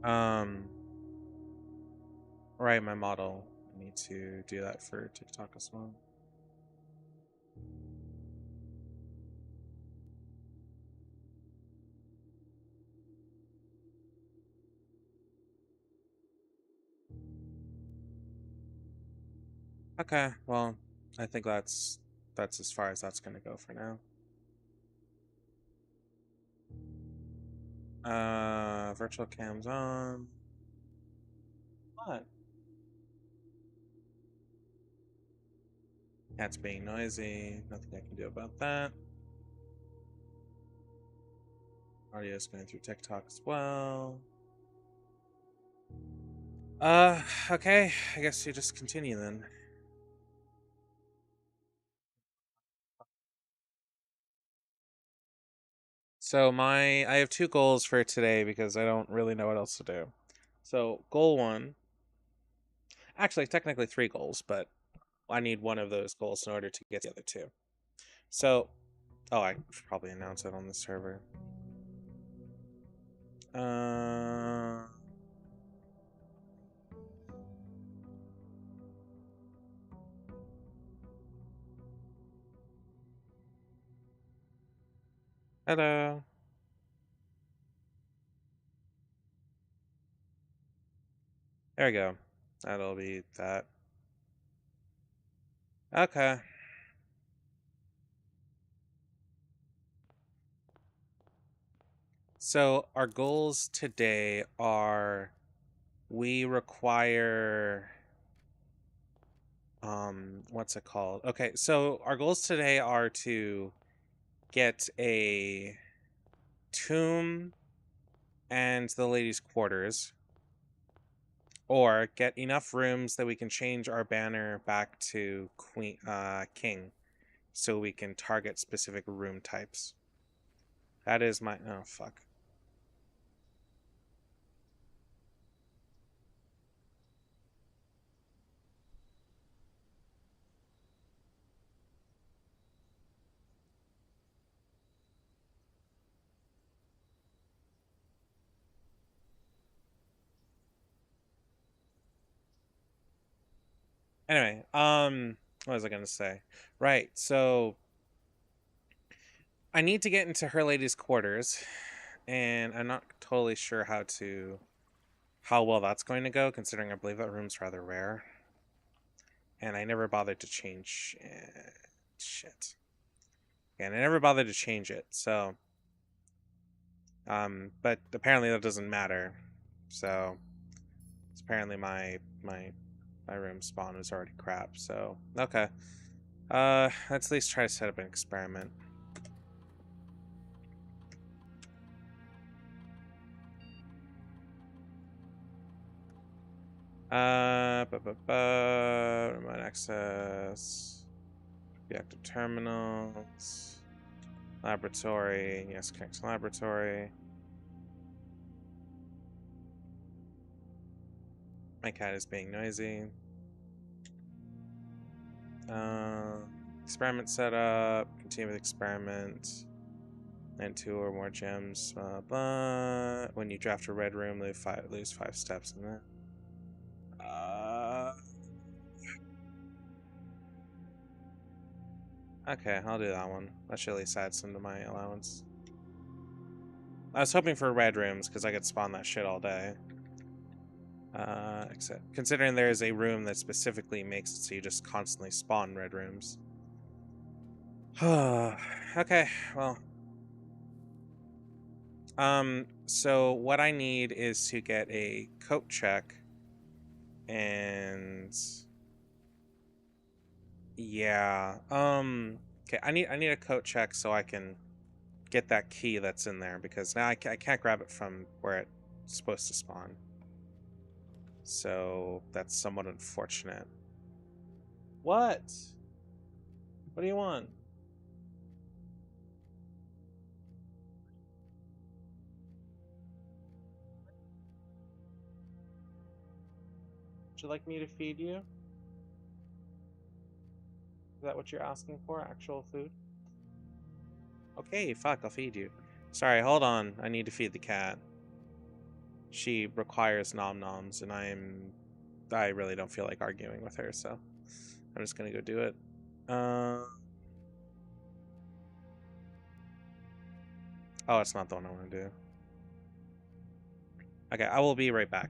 Um, right, my model. I need to do that for TikTok as well. Okay, well, I think that's as far as that's gonna go for now. Virtual cams on. What? Cat's being noisy. Nothing I can do about that. Audio's going through TikTok as well. Okay. I guess you just continue then. So I have two goals for today because I don't really know what else to do. So goal one, actually technically three goals, but I need one of those goals in order to get the other two. So, oh, I should probably announce it on the server. Uh, Hello. There we go. That'll be that. Okay. So our goals today are we require what's it called? Okay, so our goals today are to get a tomb and the ladies' quarters, or get enough rooms that we can change our banner back to king, so we can target specific room types. That is my oh fuck. Anyway, what was I gonna say? Right, so I need to get into her lady's quarters, and I'm not totally sure how well that's going to go, considering I believe that room's rather rare, and I never bothered to change shit. And I never bothered to change it, so but apparently that doesn't matter. So apparently my room spawn is already crap. So okay, let's at least try to set up an experiment. Remote access, reactive terminals, laboratory. Yes, connect to laboratory. My cat is being noisy. Uh, experiment setup. Continue with experiment. And two or more gems. When you draft a red room, lose five steps in that. Okay, I'll do that one. That should at least add some to my allowance. I was hoping for red rooms because I could spawn that shit all day. Except considering there is a room that specifically makes it so you just constantly spawn red rooms. Okay, well. So what I need is to get a coat check, and yeah, okay, I need a coat check so I can get that key that's in there, because now I can't grab it from where it's supposed to spawn. So that's somewhat unfortunate. What? What do you want? Would you like me to feed you? Is that what you're asking for? Actual food? Okay, fuck, I'll feed you. Sorry, hold on. I need to feed the cat. she requires nom noms, and I really don't feel like arguing with her, so I'm just gonna go do it. Oh, it's not the one I want to do. Okay, I will be right back.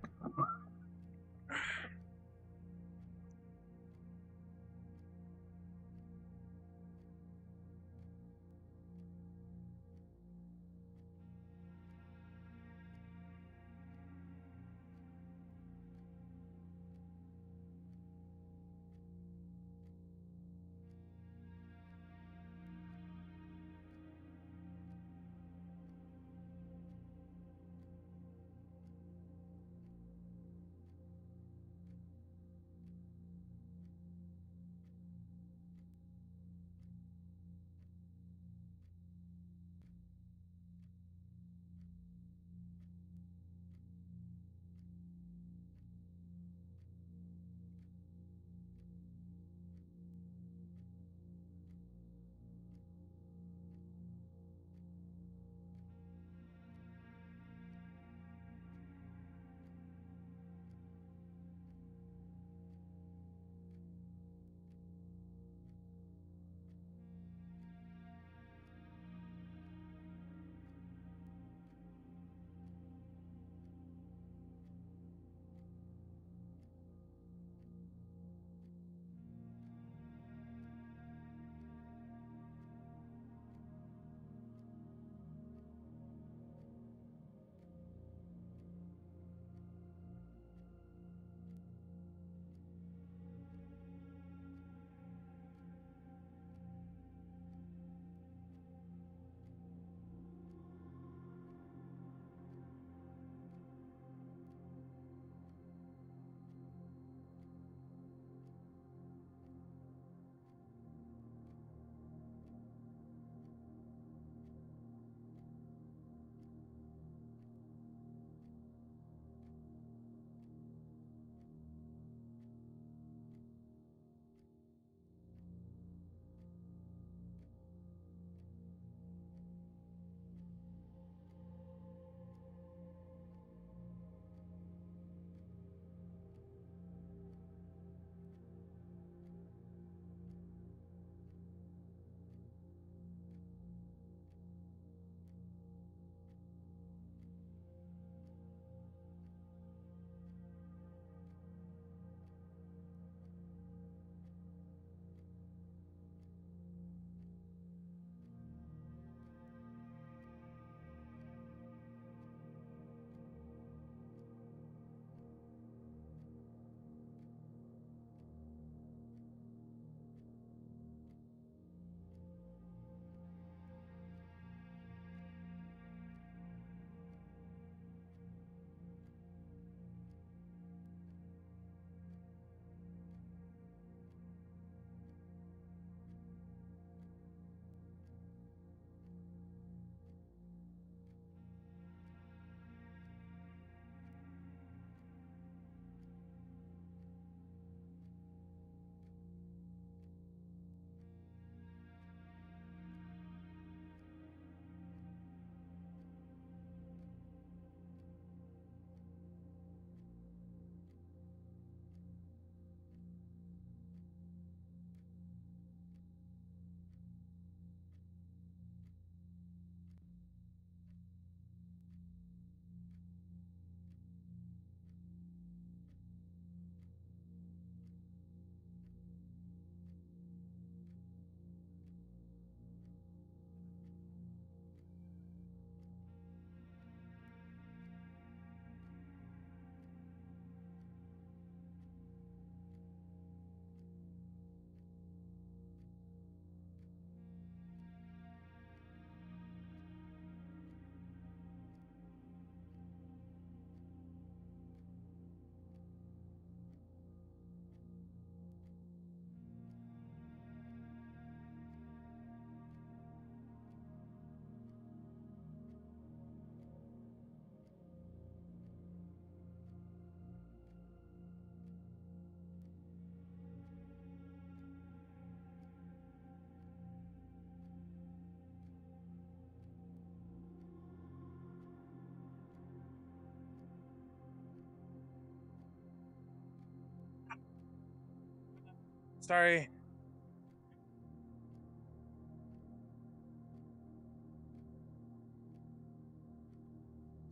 Sorry.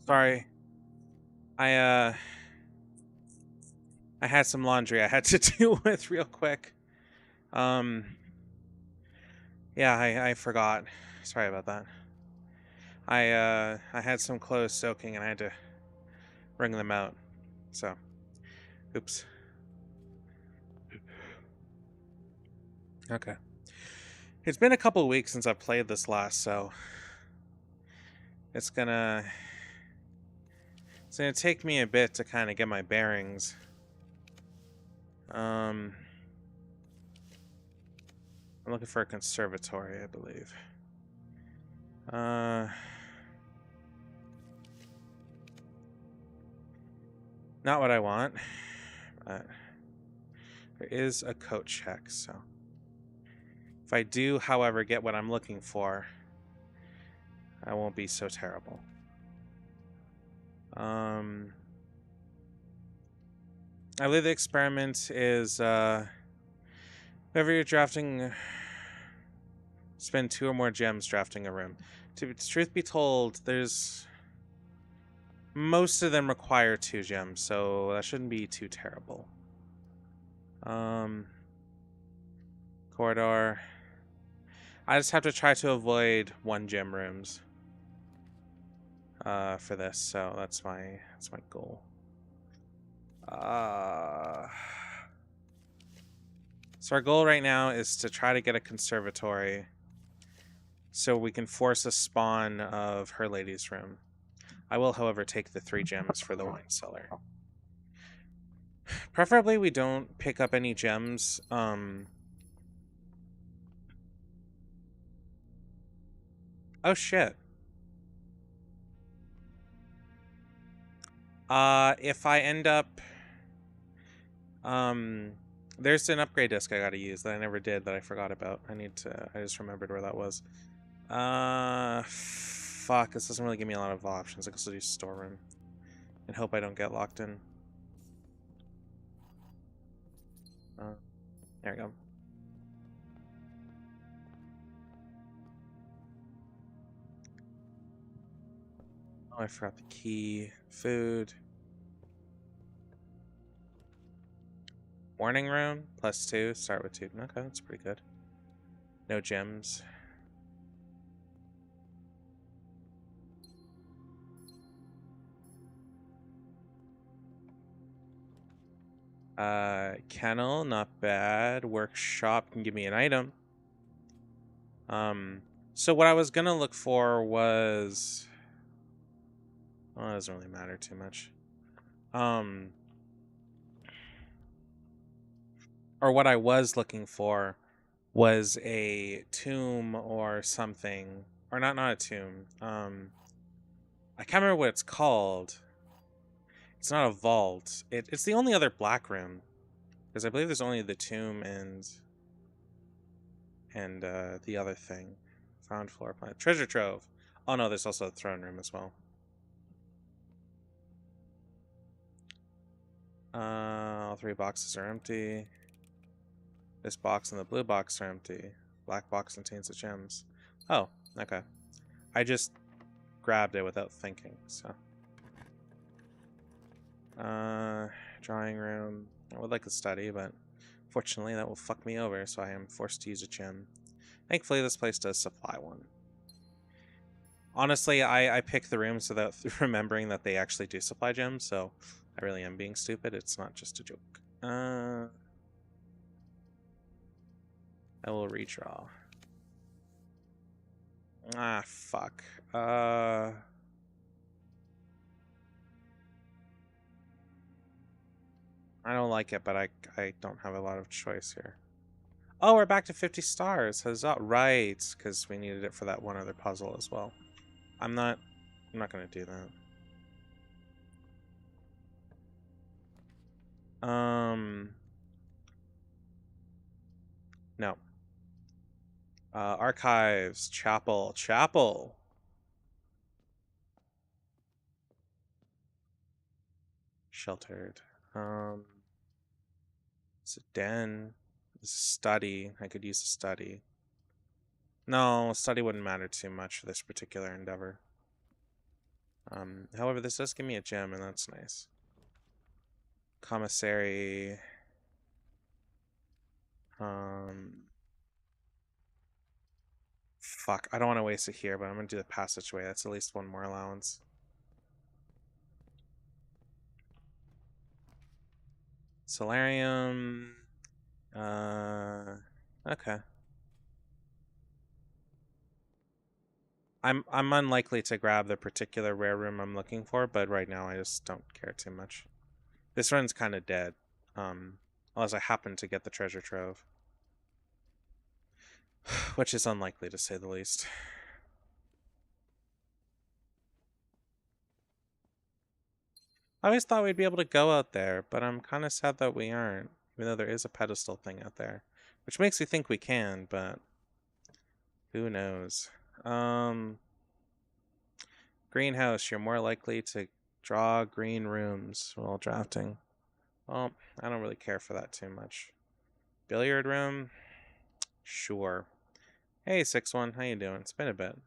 Sorry. I I had some laundry I had to deal with real quick. Um yeah, I forgot. Sorry about that. I had some clothes soaking and I had to wring them out. So, oops. Okay. It's been a couple weeks since I played this last, so it's gonna take me a bit to kind of get my bearings. I'm looking for a conservatory, I believe. Not what I want. But there is a coat check, so if I do, however, get what I'm looking for, I won't be so terrible. I believe the experiment is whenever you're drafting, spend 2 or more gems drafting a room. Truth be told, there's most of them require 2 gems, so that shouldn't be too terrible. Corridor. I just have to try to avoid 1 gem rooms for this, so that's my goal. So our goal right now is to try to get a conservatory so we can force a spawn of her lady's room. I will, however, take the 3 gems for the wine cellar. Preferably we don't pick up any gems. Oh shit. If I end up there's an upgrade disc I gotta use that I never did that I forgot about. I just remembered where that was. Fuck, this doesn't really give me a lot of options. I guess I'll do storeroom and hope I don't get locked in. There we go. Oh, I forgot the key. Food. Morning room, +2. Start with 2. Okay, that's pretty good. No gems. Kennel, not bad. Workshop can give me an item. So what I was gonna look for was... Well, it doesn't really matter too much. Or what I was looking for was a tomb or something. Or not a tomb. I can't remember what it's called. It's not a vault. It's the only other black room. Because I believe there's only the tomb and the other thing. Found floor plan. Treasure trove. Oh no, there's also a throne room as well. All 3 boxes are empty. This box and the blue box are empty. Black box contains the gems. Oh, okay. I just grabbed it without thinking, so. Drawing room. I would like to study, but fortunately that will fuck me over, so I am forced to use a gem. Thankfully, this place does supply one. Honestly, I pick the rooms without remembering that they actually do supply gems, so I really am being stupid. It's not just a joke. I will redraw. Ah, fuck. I don't like it, but I don't have a lot of choice here. Oh, we're back to 50 stars. Huzzah. Right, because we needed it for that one other puzzle as well. I'm not gonna do that. No. Archives, chapel. Sheltered. It's a den. Study. I could use a study. No, study wouldn't matter too much for this particular endeavor. However, this does give me a gem, and that's nice. Commissary. Fuck, I don't want to waste it here, but I'm gonna do the passageway. That's at least one more allowance. Solarium. Okay. I'm unlikely to grab the particular rare room I'm looking for, but right now I just don't care too much. This run's kind of dead, unless I happen to get the treasure trove, which is unlikely to say the least. I always thought we'd be able to go out there, but I'm kind of sad that we aren't, even though there is a pedestal thing out there, which makes me think we can, but who knows. Greenhouse, you're more likely to draw green rooms while drafting. Well, I don't really care for that too much. Billiard room? Sure. Hey, 6-1, how you doing? It's been a bit.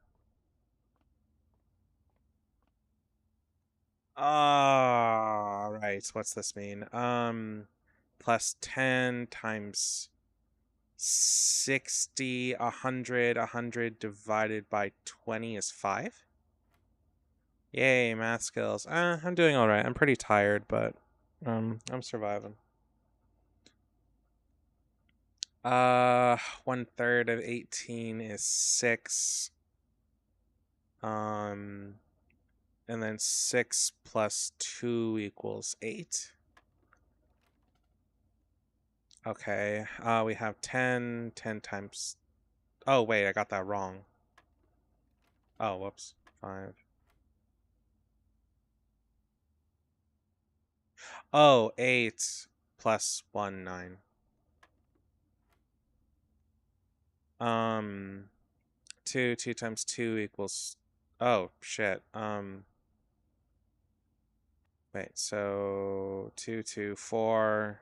Right. What's this mean? Plus 10 times 60, 100, 100 divided by 20 is 5? Yay, math skills. I'm doing all right. I'm pretty tired, but I'm surviving. 1/3 of 18 is 6. And then 6 plus 2 equals 8. Okay, we have 10 times... Oh, wait, I got that wrong. Oh, whoops. 5. Oh, 8 plus 1, 9. 2 times 2 equals... Oh, shit. Wait, so 2, 4...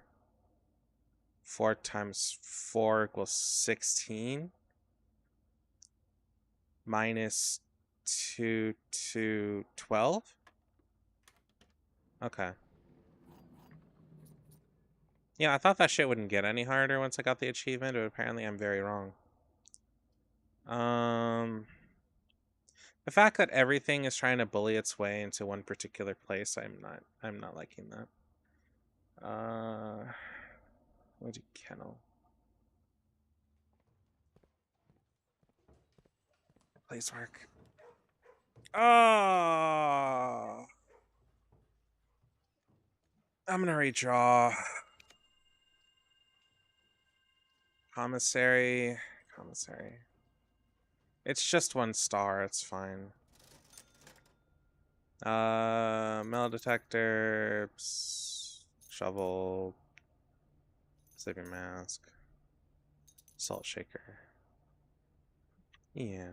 4 times 4 equals 16. Minus 2 to 12? Okay. Yeah, I thought that shit wouldn't get any harder once I got the achievement, but apparently I'm very wrong. The fact that everything is trying to bully its way into one particular place, I'm not liking that. We'll do kennel. Place work. Oh, I'm gonna redraw. Commissary. It's just 1 star, it's fine. Metal detector, shovel, sleeping mask, salt shaker. Yeah.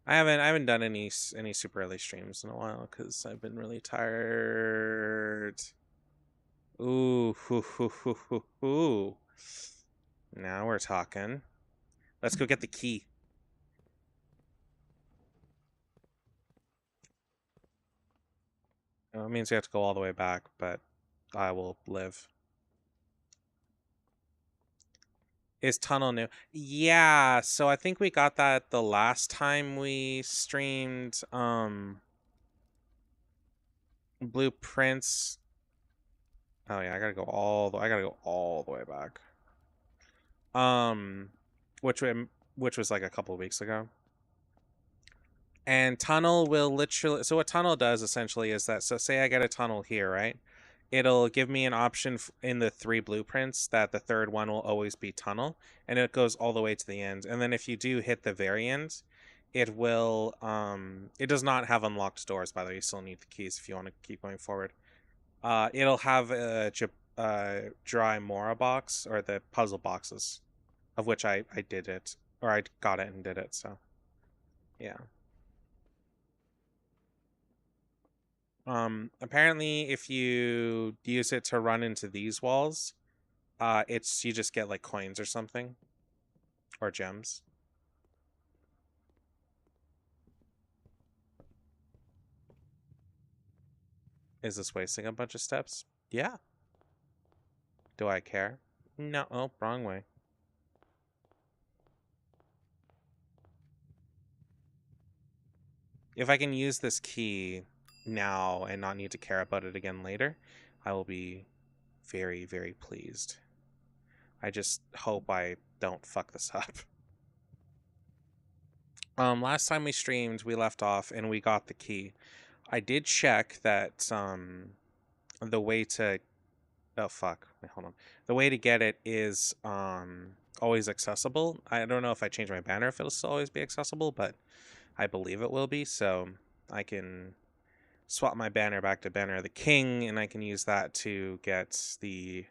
I haven't done any super early streams in a while because I've been really tired. Ooh, hoo, hoo, hoo, hoo, hoo. Now we're talking. Let's go get the key. It means we have to go all the way back, but I will live. Is tunnel new? Yeah, so I think we got that the last time we streamed blueprints. Oh yeah, I gotta go all the way back. Which was like a couple of weeks ago. And tunnel will literally, so what tunnel does essentially is that, so say I get a tunnel here, right? It'll give me an option in the 3 blueprints that the 3rd one will always be tunnel, and it goes all the way to the end. And then if you do hit the very end, it will, it does not have unlocked doors, by the way. You still need the keys if you want to keep going forward. It'll have a dry Mora box, or the puzzle boxes, of which I did it, or I got it and did it, so yeah. Apparently if you use it to run into these walls, It's you just get like coins or something. Or gems. Is this wasting a bunch of steps? Yeah. Do I care? No. Oh, wrong way. If I can use this key now and not need to care about it again later, I will be very, very pleased. I just hope I don't fuck this up. Last time we streamed, we left off and we got the key. I did check that the way to oh fuck. Wait, hold on. The way to get it is always accessible. I don't know if I change my banner if it'll still always be accessible, but I believe it will be, so I can swap my banner back to Banner of the King, and I can use that to get the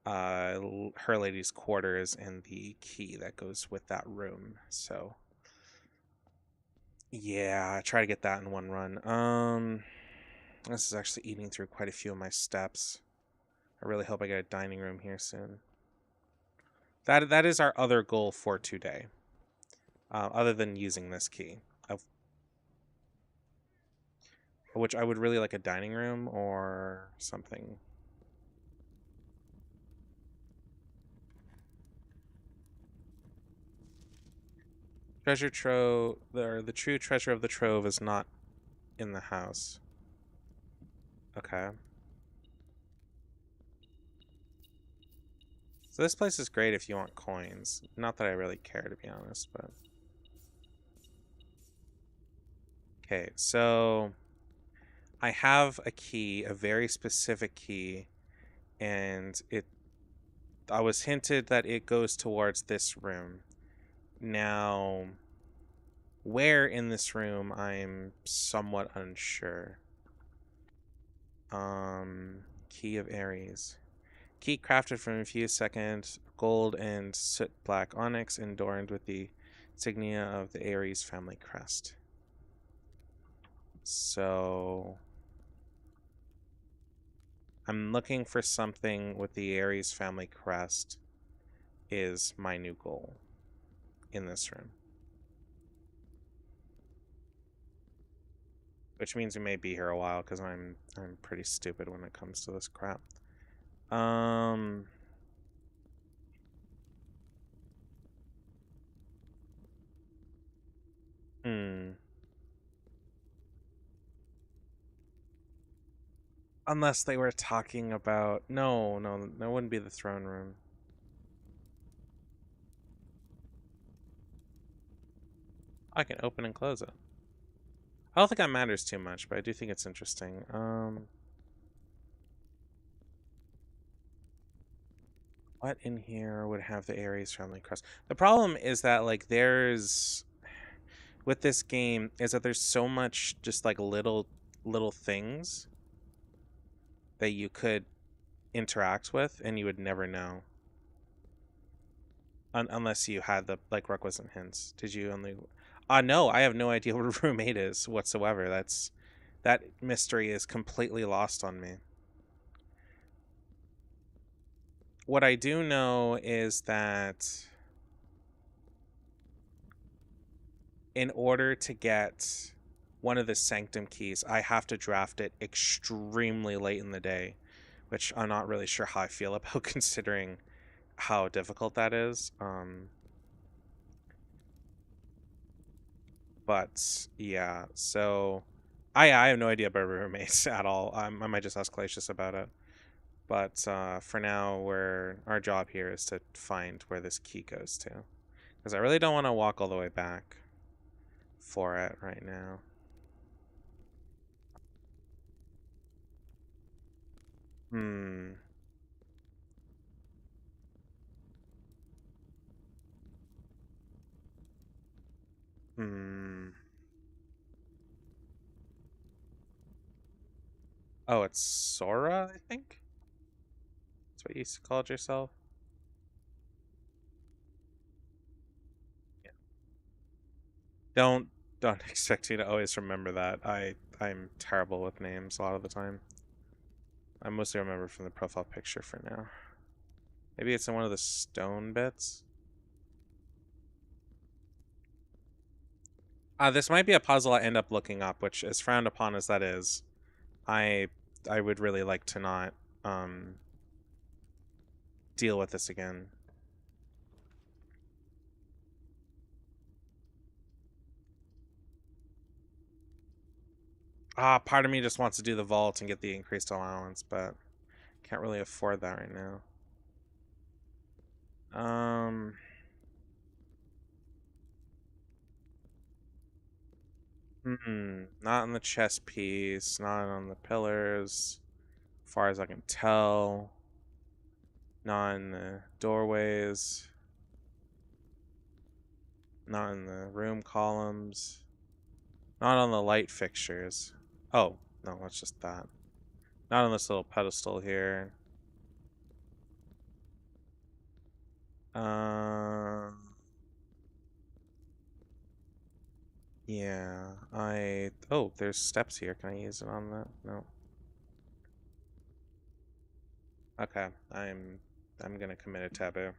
Her Lady's Quarters and the key that goes with that room. So yeah, I try to get that in one run. This is actually eating through quite a few of my steps. I really hope I get a dining room here soon. That is our other goal for today. Other than using this key, which I would really like a dining room or something. Treasure trove, the true treasure of the trove is not in the house. Okay. So this place is great if you want coins. Not that I really care, to be honest, but... Okay, so... I have a key, a very specific key, and I was hinted that it goes towards this room. Now, where in this room, I'm somewhat unsure. Key of Ares. Key crafted from infused second gold and soot black onyx, adorned with the insignia of the Ares family crest. So I'm looking for something with the Ares family crest is my new goal in this room. Which means we may be here a while because I'm pretty stupid when it comes to this crap. Unless they were talking about... No, that wouldn't be the throne room. I can open and close it. I don't think that matters too much, but I do think it's interesting. What in here would have the Ares family crest? The problem is that, like, there's... With this game, is that there's so much just, like, little things that you could interact with, and you would never know. Unless you had the, like, requisite hints. Did you only... no, I have no idea what a roommate is whatsoever. That mystery is completely lost on me. What I do know is that in order to get one of the Sanctum keys, I have to draft it extremely late in the day, which I'm not really sure how I feel about considering how difficult that is. But yeah, so I have no idea about roommates at all. I might just ask Glacius about it. But for now, our job here is to find where this key goes to, because I really don't want to walk all the way back for it right now. Hmm. Oh, it's Sora, I think? That's what you called yourself? Yeah. Don't expect you to always remember that. I'm terrible with names a lot of the time. I mostly remember from the profile picture for now. Maybe it's in one of the stone bits. This might be a puzzle I end up looking up, which, as frowned upon as that is, I would really like to not deal with this again. Part of me just wants to do the vault and get the increased allowance, but can't really afford that right now. Not on the chest piece, not on the pillars, as far as I can tell. Not in the doorways. Not in the room columns. Not on the light fixtures. Oh, no, that's just that. Not on this little pedestal here. Yeah, oh, there's steps here. Can I use it on that? No. Okay, I'm gonna commit a taboo.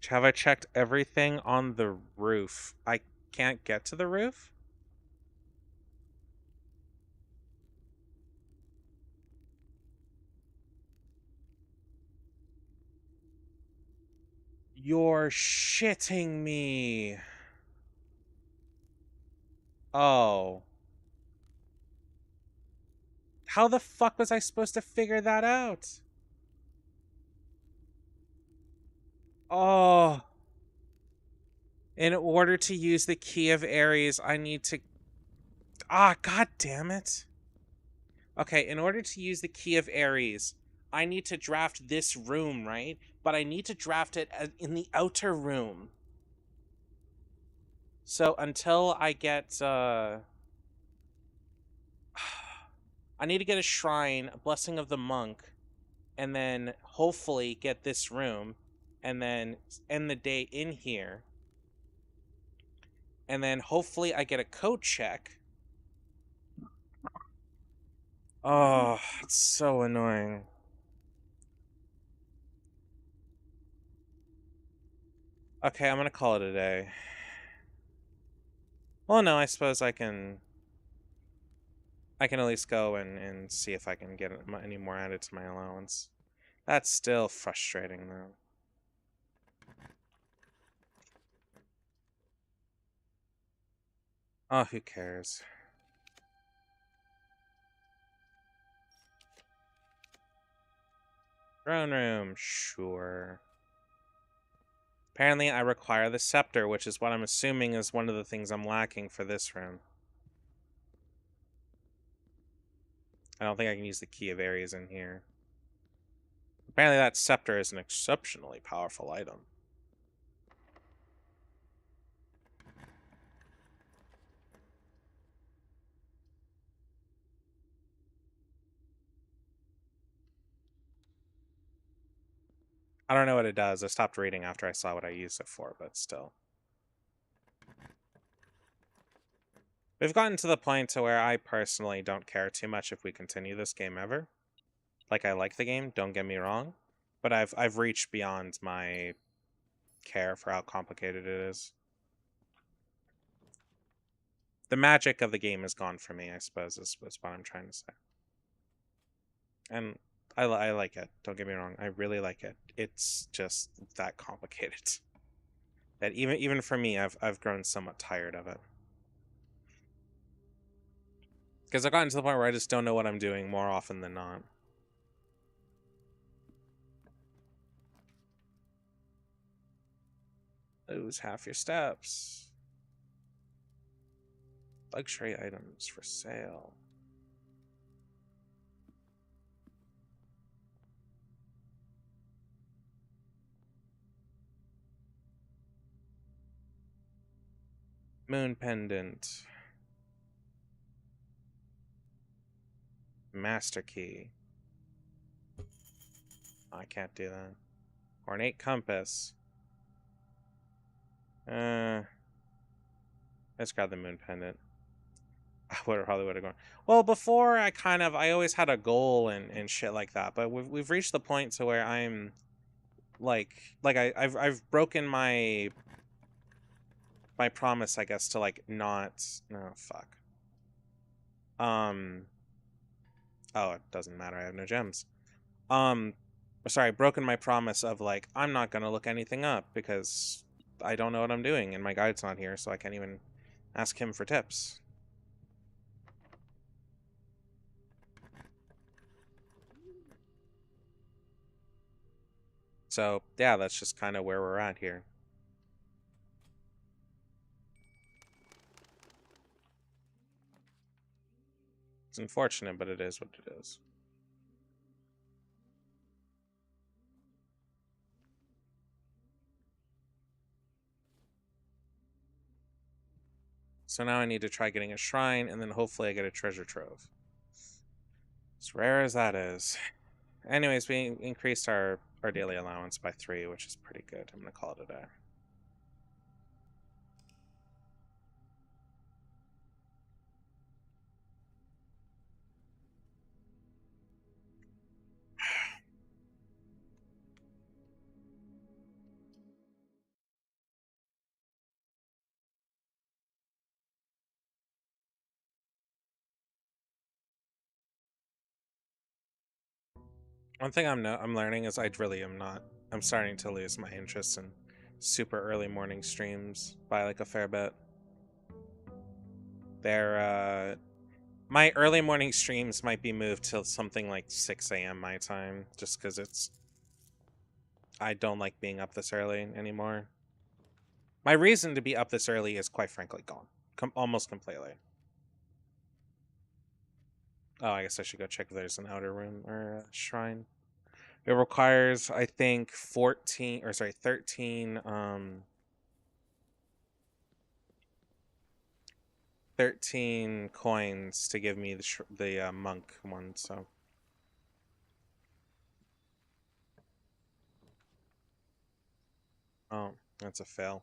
Have I checked everything on the roof? I can't get to the roof? You're shitting me. Oh. How the fuck was I supposed to figure that out? Oh. In order to use the key of Ares, I need to... God damn it. Okay, in order to use the key of Ares, I need to draft this room, right? But I need to draft it in the outer room. So until I get... I need to get a shrine, a blessing of the monk, and then hopefully get this room, and then end the day in here. And then hopefully I get a code check. Oh, it's so annoying. Okay, I'm gonna call it a day. Well, no, I suppose I can at least go and see if I can get any more added to my allowance. That's still frustrating, though. Oh, who cares? Throne room, sure. Apparently, I require the scepter, which is what I'm assuming is one of the things I'm lacking for this room. I don't think I can use the key of Ares in here. Apparently, that scepter is an exceptionally powerful item. I don't know what it does. I stopped reading after I saw what I used it for, but still. We've gotten to the point to where I personally don't care too much if we continue this game ever. Like, I like the game, don't get me wrong, but I've reached beyond my care for how complicated it is. The magic of the game is gone for me, I suppose, is what I'm trying to say. And I like it, don't get me wrong, I really like it. It's just that complicated. That even for me, I've grown somewhat tired of it. Because I've gotten to the point where I just don't know what I'm doing more often than not. Lose half your steps. Luxury items for sale. Moon pendant. Master key. Oh, I can't do that. Ornate compass. It Let's grab the moon pendant. I probably would have gone. Well, before I always had a goal and shit like that, but we've reached the point to where I'm I've broken my promise, I guess, to like not. No, fuck. Oh, it doesn't matter. I have no gems. Um, sorry, broken my promise of like I'm not gonna look anything up because I don't know what I'm doing and my guide's not here, so I can't even ask him for tips. So yeah, that's just kind of where we're at here. It's unfortunate, but it is what it is. So now I need to try getting a shrine, and then hopefully I get a treasure trove. As rare as that is. Anyways, we increased our daily allowance by 3, which is pretty good. I'm gonna call it a day. One thing I'm learning is I really am not. I'm starting to lose my interest in super early morning streams by like a fair bit. They're my early morning streams might be moved to something like 6 a.m. my time, just because I don't like being up this early anymore. My reason to be up this early is quite frankly gone, almost completely. Oh, I guess I should go check if there's an outer room or a shrine. It requires, I think, 13 coins to give me the monk one, so. Oh, that's a fail.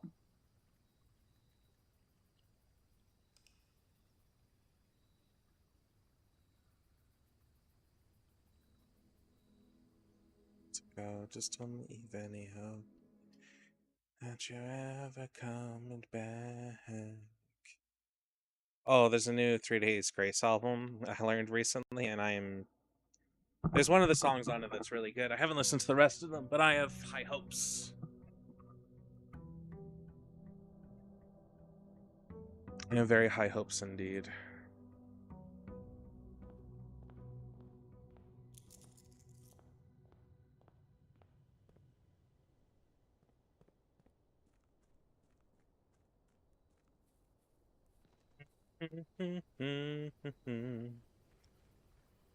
Let's go, just don't leave any hope that you're ever coming back. Oh, there's a new 3 Days Grace album I learned recently, and there's one of the songs on it that's really good. I haven't listened to the rest of them, but I have high hopes. I have very high hopes indeed.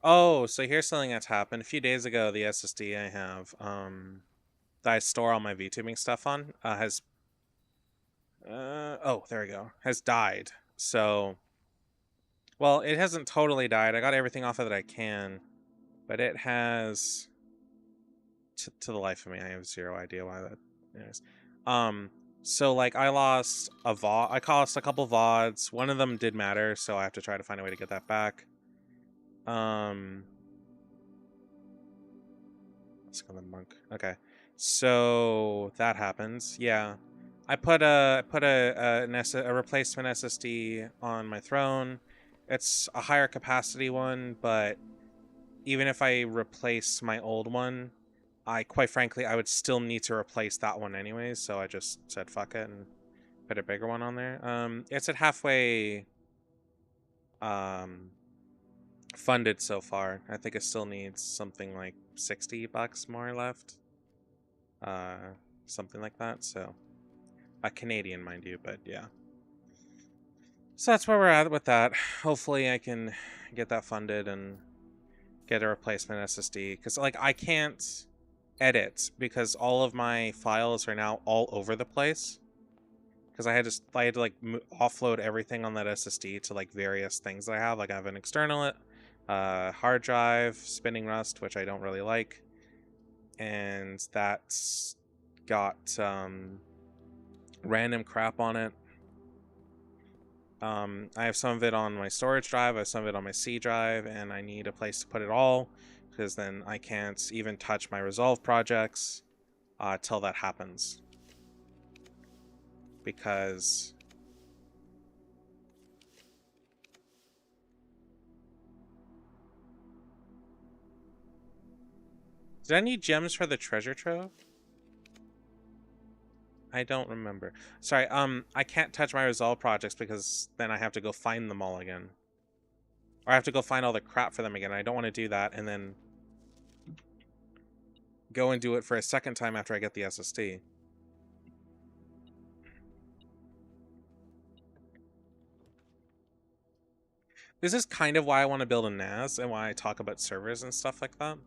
Oh, so here's something that's happened. A few days ago, the SSD I have, that I store all my VTubing stuff on, has, oh, there we go, has died. So, well, it hasn't totally died. I got everything off of it I can, but it has, to the life of me, I have zero idea why that is. So like I lost a VOD, I lost a couple VODs. One of them did matter, so I have to try to find a way to get that back. Let's go the monk. Okay, so that happens. Yeah, I put a replacement SSD on my throne. It's a higher capacity one, but even if I replace my old one, quite frankly I would still need to replace that one anyways. So I just said fuck it and put a bigger one on there. It's at halfway funded so far. I think it still needs something like $60 more left. Something like that. So a Canadian, mind you, but yeah. So that's where we're at with that. Hopefully I can get that funded and get a replacement SSD, because like I can't edit because all of my files are now all over the place, because I had to like offload everything on that SSD to like various things that I have. Like I have an external hard drive, spinning Rust, which I don't really like, and that's got random crap on it. I have some of it on my storage drive, I have some of it on my C drive, and I need a place to put it all, because then I can't even touch my Resolve projects till that happens. Because did I need gems for the treasure trove? I don't remember. Sorry, I can't touch my Resolve projects because then I have to go find them all again. Or I have to go find all the crap for them again. I don't want to do that and then go and do it for a second time after I get the SSD. This is kind of why I want to build a NAS and why I talk about servers and stuff like that.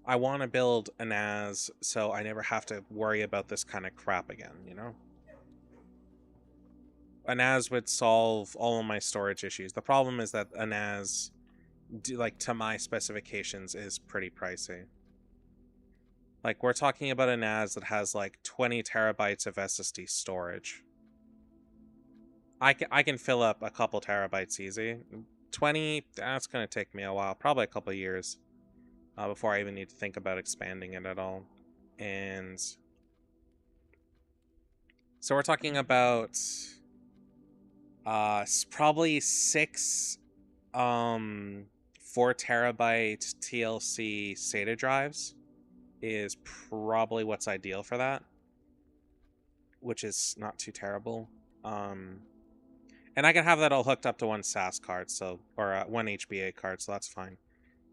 I want to build a NAS so I never have to worry about this kind of crap again, you know? A NAS would solve all of my storage issues. The problem is that a NAS, like, to my specifications, is pretty pricey. Like, we're talking about a NAS that has, like, 20 terabytes of SSD storage. I can fill up a couple terabytes easy. 20, that's going to take me a while, probably a couple years, before I even need to think about expanding it at all. And so we're talking about probably 6 4 terabyte TLC SATA drives is probably what's ideal for that, which is not too terrible. And I can have that all hooked up to one SAS card, so, or one HBA card, so that's fine.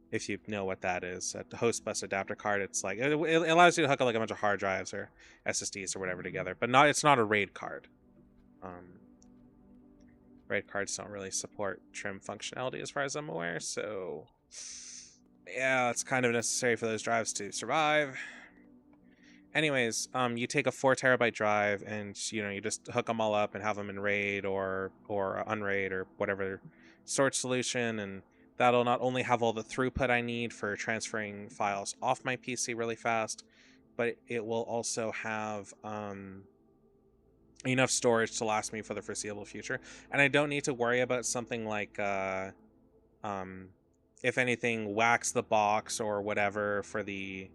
If you know what that is, a host bus adapter card, it's like it allows you to hook up like a bunch of hard drives or SSDs or whatever together, but it's not a RAID card. RAID cards don't really support trim functionality as far as I'm aware, so yeah, it's kind of necessary for those drives to survive. Anyways, you take a 4 terabyte drive and you just hook them all up and have them in RAID or unRAID or whatever storage solution, and that'll not only have all the throughput I need for transferring files off my PC really fast, but it will also have enough storage to last me for the foreseeable future. And I don't need to worry about something like if anything whacks the box or whatever for the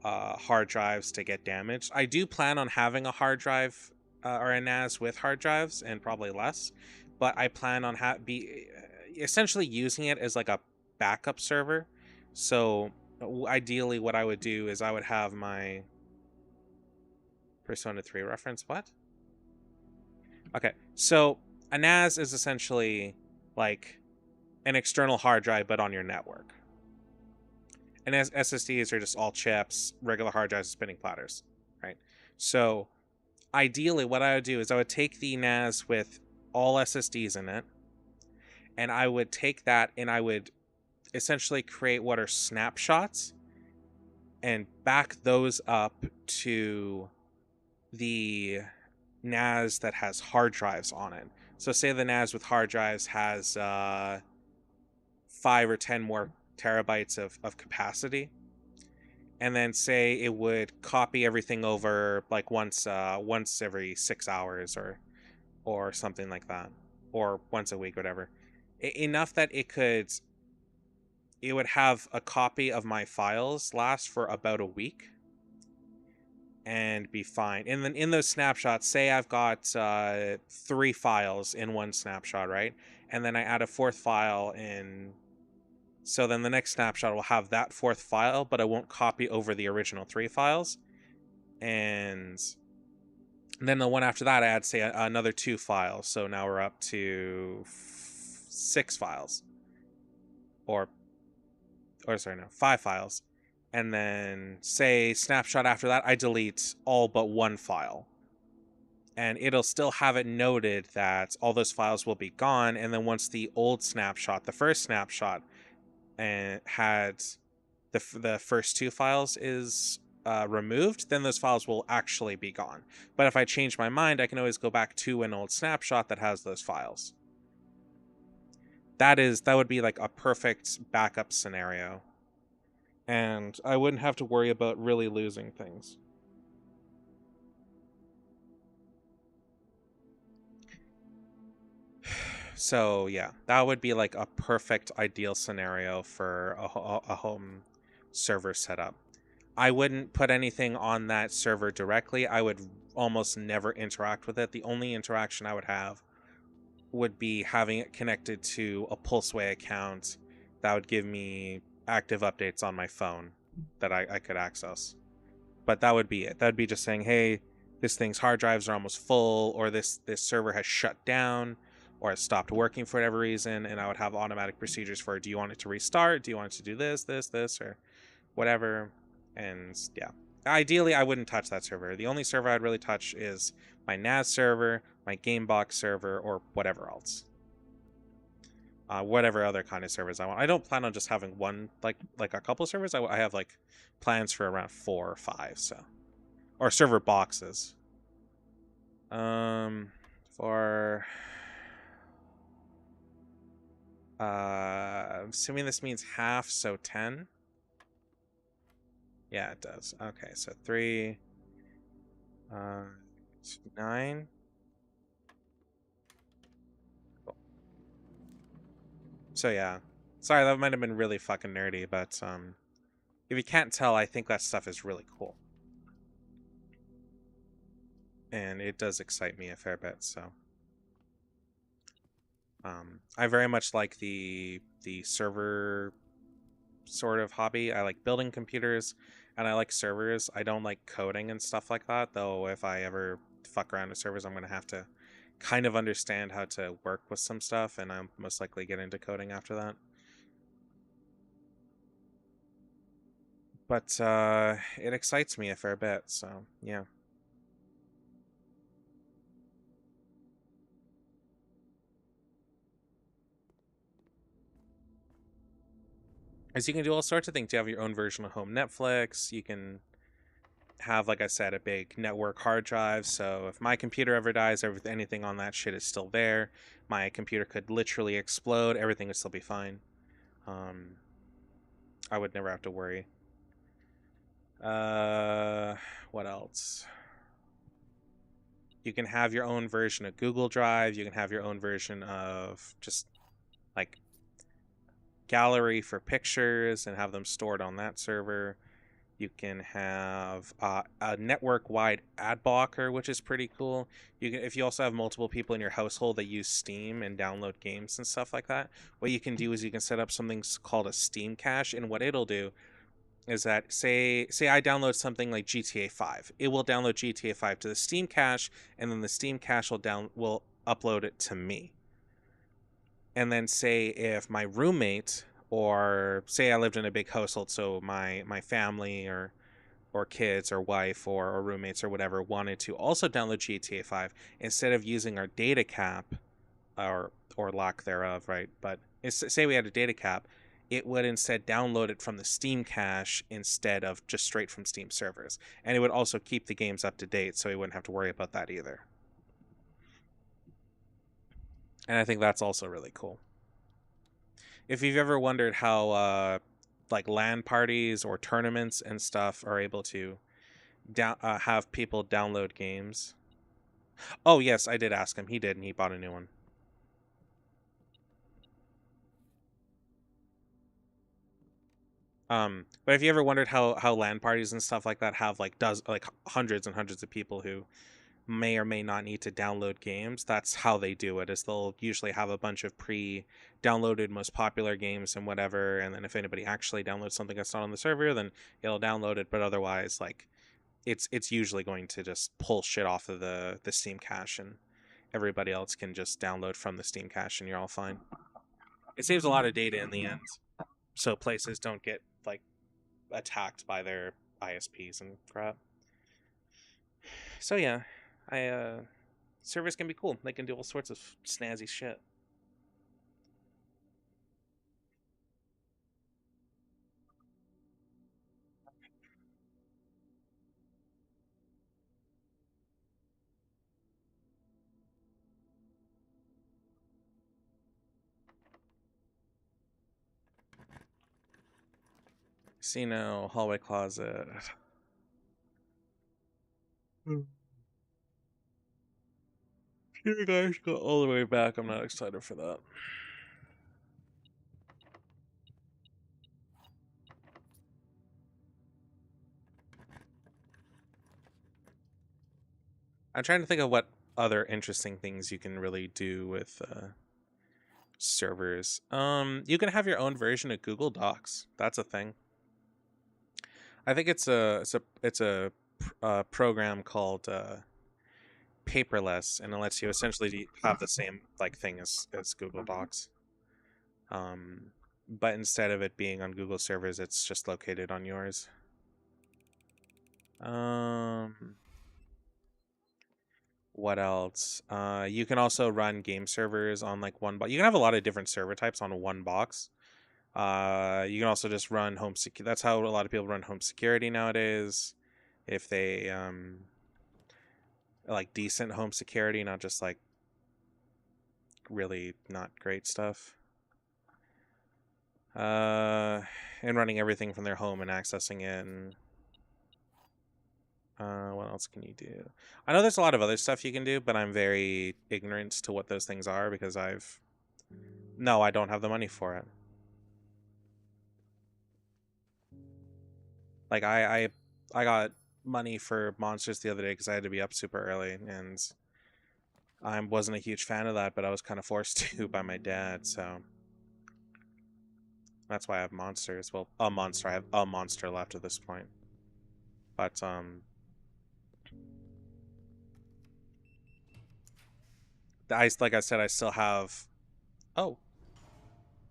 hard drives to get damaged. I do plan on having a hard drive or a NAS with hard drives, and probably less, but I plan on essentially using it as like a backup server. So ideally what I would do is I would have my Persona 3 reference. What? Okay, so a NAS is essentially like an external hard drive but on your network. And SSDs are just all chips, regular hard drives, spinning platters, right? So ideally what I would do is I would take the NAS with all SSDs in it, and I would take that and I would essentially create what are snapshots and back those up to the NAS that has hard drives on it. So say the NAS with hard drives has 5 or 10 more terabytes of capacity, and then say it would copy everything over like once every 6 hours or something like that, or once a week, whatever, enough that it would have a copy of my files last for about a week and be fine. And then in those snapshots, say I've got 3 files in one snapshot, right? And then I add a 4th file in. So then the next snapshot will have that 4th file, but I won't copy over the original 3 files. And then the one after that, I add, say, another 2 files. So now we're up to 6 files. Or sorry, no, 5 files. And then, say, snapshot after that, I delete all but 1 file. And it'll still have it noted that all those files will be gone. And then once the old snapshot, the first snapshot, and had the first 2 files is removed, then those files will actually be gone. But if I change my mind, I can always go back to an old snapshot that has those files. That would be like a perfect backup scenario, and I wouldn't have to worry about really losing things. So yeah, that would be like a perfect ideal scenario for a home server setup. I wouldn't put anything on that server directly. I would almost never interact with it. The only interaction I would have would be having it connected to a Pulseway account that would give me active updates on my phone that I could access. But that would be it. That would be just saying, hey, this thing's hard drives are almost full, or this server has shut down, or has stopped working for whatever reason, and I would have automatic procedures for, do you want it to restart? Do you want it to do this, or whatever? And yeah, ideally, I wouldn't touch that server. The only server I'd really touch is my NAS server, my Gamebox server, or whatever else. Whatever other kind of servers I want. I don't plan on just having one, like a couple servers. I have like plans for around 4 or 5, so, or server boxes. For assuming this means half, so 10. Yeah, it does. Okay, so 3, 9. Cool. So yeah, sorry, that might have been really fucking nerdy, but if you can't tell, I think that stuff is really cool, and it does excite me a fair bit. So I very much like the server sort of hobby. I like building computers, and I like servers. I don't like coding and stuff like that, though. If I ever fuck around with servers, I'm gonna have to kind of understand how to work with some stuff, and I'm most likely get into coding after that. But it excites me a fair bit, so yeah. As you can do all sorts of things. You have your own version of home Netflix. You can have, like I said, a big network hard drive. So if my computer ever dies, anything on that shit is still there. My computer could literally explode. Everything would still be fine. Um, I would never have to worry. What else? You can have your own version of Google Drive. You can have your own version of just like gallery for pictures and have them stored on that server. You can have a network-wide ad blocker, which is pretty cool. You can, if you also have multiple people in your household that use Steam and download games and stuff like that, what you can do is you can set up something called a Steam cache, and what it'll do is that say I download something like GTA 5, it will download GTA 5 to the Steam cache, and then the Steam cache will upload it to me. And then say if my roommate, or say I lived in a big household, so my family or kids or wife or roommates or whatever wanted to also download GTA 5, instead of using our data cap or lack thereof, right? But say we had a data cap, it would instead download it from the Steam cache instead of just straight from Steam servers. And it would also keep the games up to date, so we wouldn't have to worry about that either. And I think that's also really cool. If you've ever wondered how like LAN parties or tournaments and stuff are able to have people download games. Oh yes, I did ask him. He did, and he bought a new one. But if you ever wondered how LAN parties and stuff like that have like hundreds and hundreds of people who may or may not need to download games, that's how they do it. Is they'll usually have a bunch of pre-downloaded most popular games and whatever, and then if anybody actually downloads something that's not on the server, then it'll download it. But otherwise, like it's usually going to just pull shit off of the Steam cache, and everybody else can just download from the Steam cache, and you're all fine. It saves a lot of data in the end, so places don't get like attacked by their ISPs and crap. So yeah, I servers can be cool. They can do all sorts of snazzy shit. Casino, hallway closet. You guys go all the way back. I'm not excited for that. I'm trying to think of what other interesting things you can really do with servers. You can have your own version of Google Docs. That's a thing. I think it's a program called Paperless, and it lets you essentially have the same like thing as Google Docs. But instead of it being on Google servers, it's just located on yours. What else? You can also run game servers on like one box. You can have a lot of different server types on one box. You can also just run home security. That's how a lot of people run home security nowadays. If they like decent home security, not just like really not great stuff. And running everything from their home and accessing it. And what else can you do? I know there's a lot of other stuff you can do, but I'm very ignorant to what those things are because I don't have the money for it. Like I got money for monsters the other day because I had to be up super early, and I wasn't a huge fan of that, but I was kind of forced to by my dad, so that's why I have monsters. Well, a monster. I have a monster left at this point, but like I said, I still have. Oh,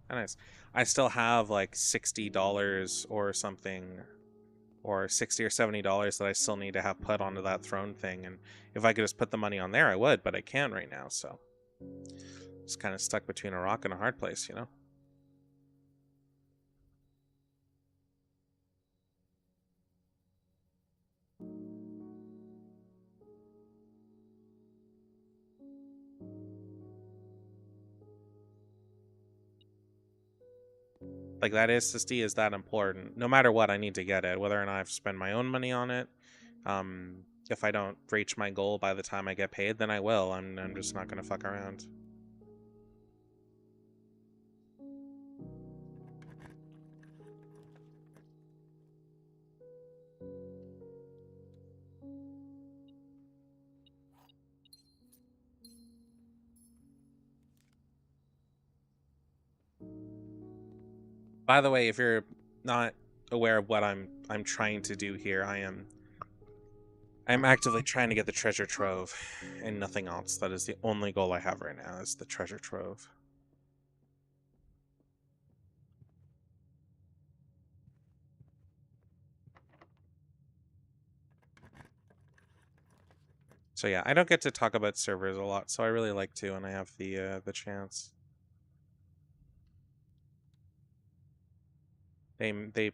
nice. I still have like $60 or something, or $60 or $70 that I still need to have put onto that throne thing. And if I could just put the money on there, I would, but I can't right now. So just kind of stuck between a rock and a hard place, you know? Like that SSD is that important. No matter what, I need to get it, whether or not I have to spend my own money on it. If I don't reach my goal by the time I get paid, then I will. I'm just not gonna fuck around. By the way, if you're not aware of what I'm trying to do here, I'm actively trying to get the treasure trove and nothing else. That is the only goal I have right now, is the treasure trove. So yeah, I don't get to talk about servers a lot, so I really like to when I have the chance. They I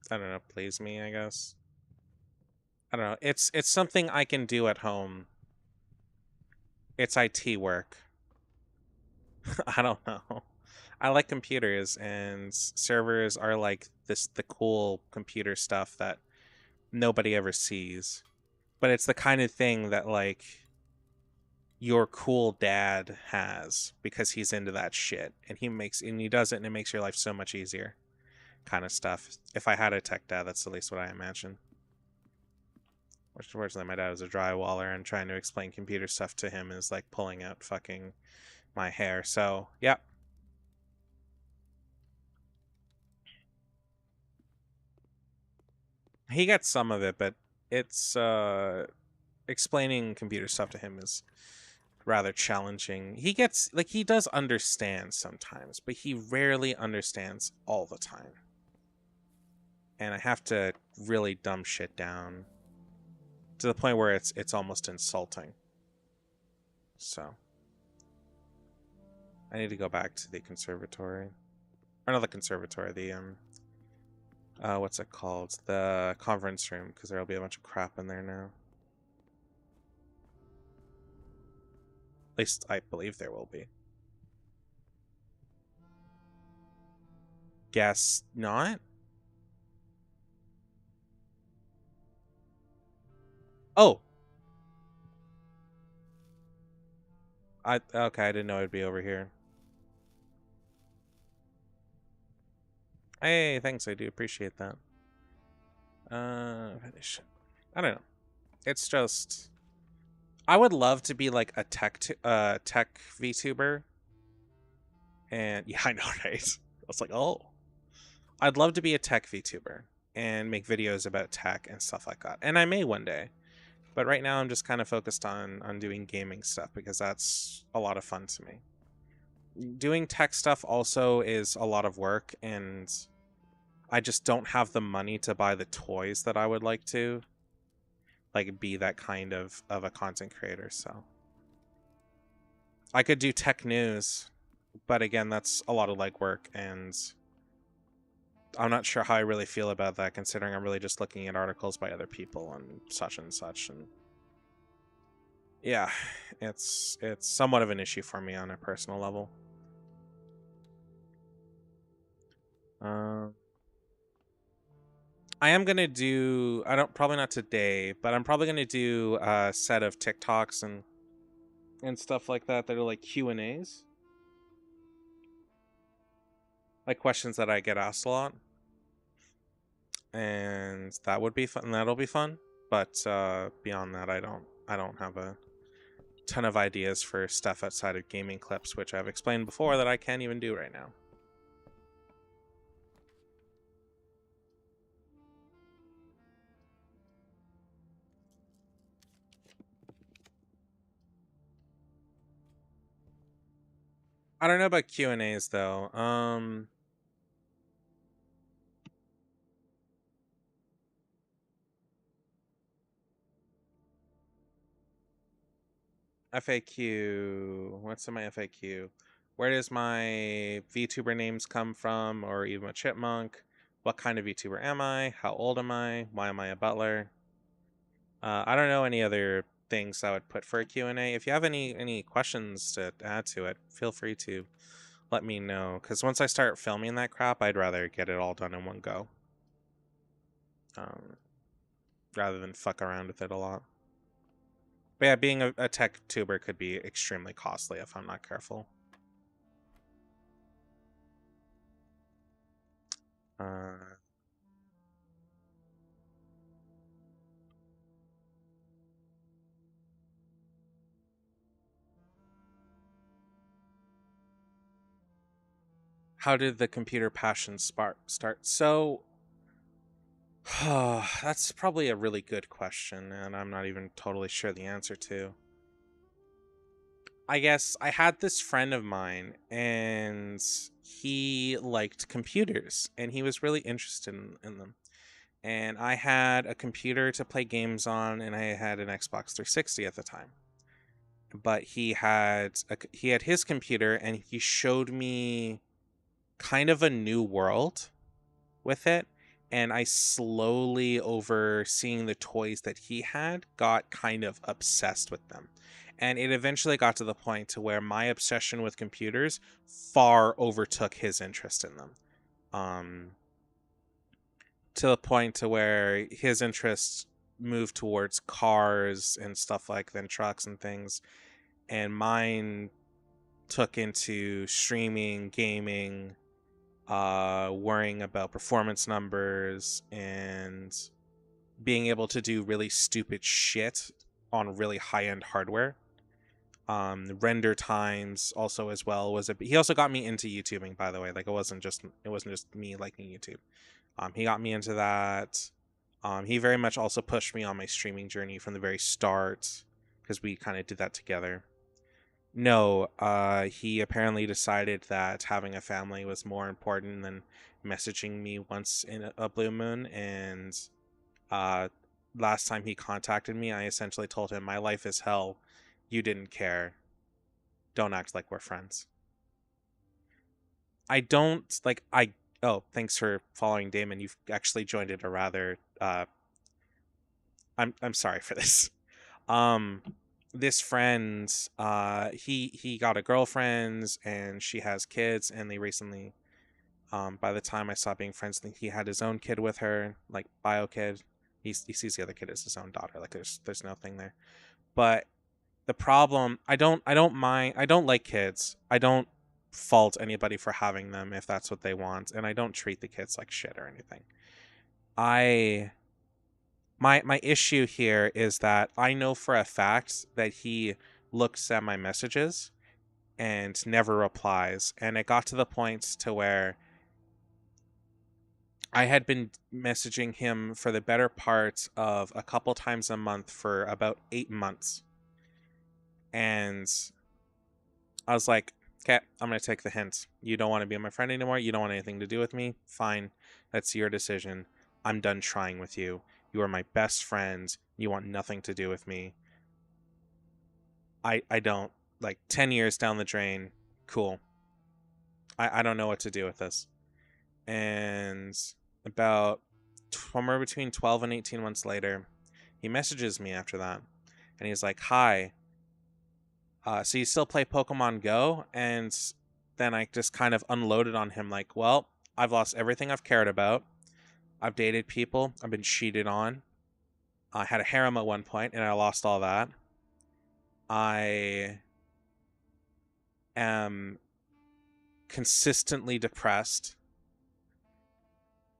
don't know, please me, I guess. I don't know. It's something I can do at home. It's IT work. I don't know. I like computers, and servers are like the cool computer stuff that nobody ever sees. But it's the kind of thing that like your cool dad has because he's into that shit, and he does it, and it makes your life so much easier. Kind of stuff. If I had a tech dad, that's at least what I imagine. Which unfortunately my dad was a drywaller, and trying to explain computer stuff to him is like pulling out fucking my hair. So yeah. He gets some of it, but it's explaining computer stuff to him is rather challenging. He does understand sometimes, but he rarely understands all the time. And I have to really dumb shit down to the point where it's almost insulting. So I need to go back to the conservatory. Or not the conservatory, the what's it called? The conference room, because there'll be a bunch of crap in there now. At least I believe there will be. Guess not? Oh! Okay, I didn't know it'd be over here. Hey, thanks, I do appreciate that. I don't know. It's just I would love to be like a tech VTuber. And yeah, I know, right? I was like, oh, I'd love to be a tech VTuber and make videos about tech and stuff like that. And I may one day. But right now I'm just kind of focused on doing gaming stuff because that's a lot of fun to me. Doing tech stuff also is a lot of work, and I just don't have the money to buy the toys that I would like to like be that kind of a content creator. So I could do tech news, but again, that's a lot of legwork, and I'm not sure how I really feel about that, considering I'm really just looking at articles by other people and such, and yeah, it's somewhat of an issue for me on a personal level. Um, I am gonna do. I don't probably not today, but I'm probably gonna do a set of TikToks and stuff like that that are like Q&As, like questions that I get asked a lot, and that would be fun. That'll be fun. But beyond that, I don't have a ton of ideas for stuff outside of gaming clips, which I've explained before that I can't even do right now. I don't know about Q&As though. FAQ. What's in my FAQ? Where does my VTuber names come from, or even a chipmunk? What kind of VTuber am I? How old am I? Why am I a butler? I don't know any other things I would put for a Q&A. If you have any questions to add to it, feel free to let me know. Because once I start filming that crap, I'd rather get it all done in one go, um, rather than fuck around with it a lot. But yeah, being a tech tuber could be extremely costly if I'm not careful. Uh, how did the computer passion start? So, that's probably a really good question, and I'm not even totally sure the answer to. I guess I had this friend of mine, and he liked computers, and he was really interested in them. And I had a computer to play games on, and I had an Xbox 360 at the time. But he had his computer, and he showed me kind of a new world with it, and I slowly, over seeing the toys that he had, got kind of obsessed with them. And it eventually got to the point to where my obsession with computers far overtook his interest in them. Um, to the point to where his interests moved towards cars and stuff like then trucks and things, and mine took into streaming, gaming, worrying about performance numbers, and being able to do really stupid shit on really high end hardware. Render times also as well was a. He also got me into YouTubing, by the way. Like it wasn't just me liking YouTube. He got me into that. He very much also pushed me on my streaming journey from the very start because we kind of did that together. No, he apparently decided that having a family was more important than messaging me once in a blue moon. And uh, last time he contacted me, I essentially told him, "My life is hell. You didn't care. Don't act like we're friends." I don't like. I Oh, thanks for following, Damon. You've actually joined it a rather. I'm sorry for this. Um, this friend, he got a girlfriend and she has kids, and they recently, by the time I stopped being friends, I think he had his own kid with her, like bio kid. He sees the other kid as his own daughter. Like there's nothing there, but The problem, I don't like kids. I don't fault anybody for having them if that's what they want, and I don't treat the kids like shit or anything. I my issue here is that I know for a fact that he looks at my messages and never replies, and it got to the point to where I had been messaging him for the better part of a couple times a month for about 8 months. And I was like, okay, I'm going to take the hint. You don't want to be my friend anymore. You don't want anything to do with me. Fine. That's your decision. I'm done trying with you. You are my best friend. You want nothing to do with me. I don't. Like 10 years down the drain. Cool. I don't know what to do with this. And about somewhere between 12 and 18 months later, he messages me after that. And he's like, hi, so you still play Pokemon Go? And then I just kind of unloaded on him like, well, I've lost everything I've cared about. I've dated people. I've been cheated on. I had a harem at one point and I lost all that. I am consistently depressed.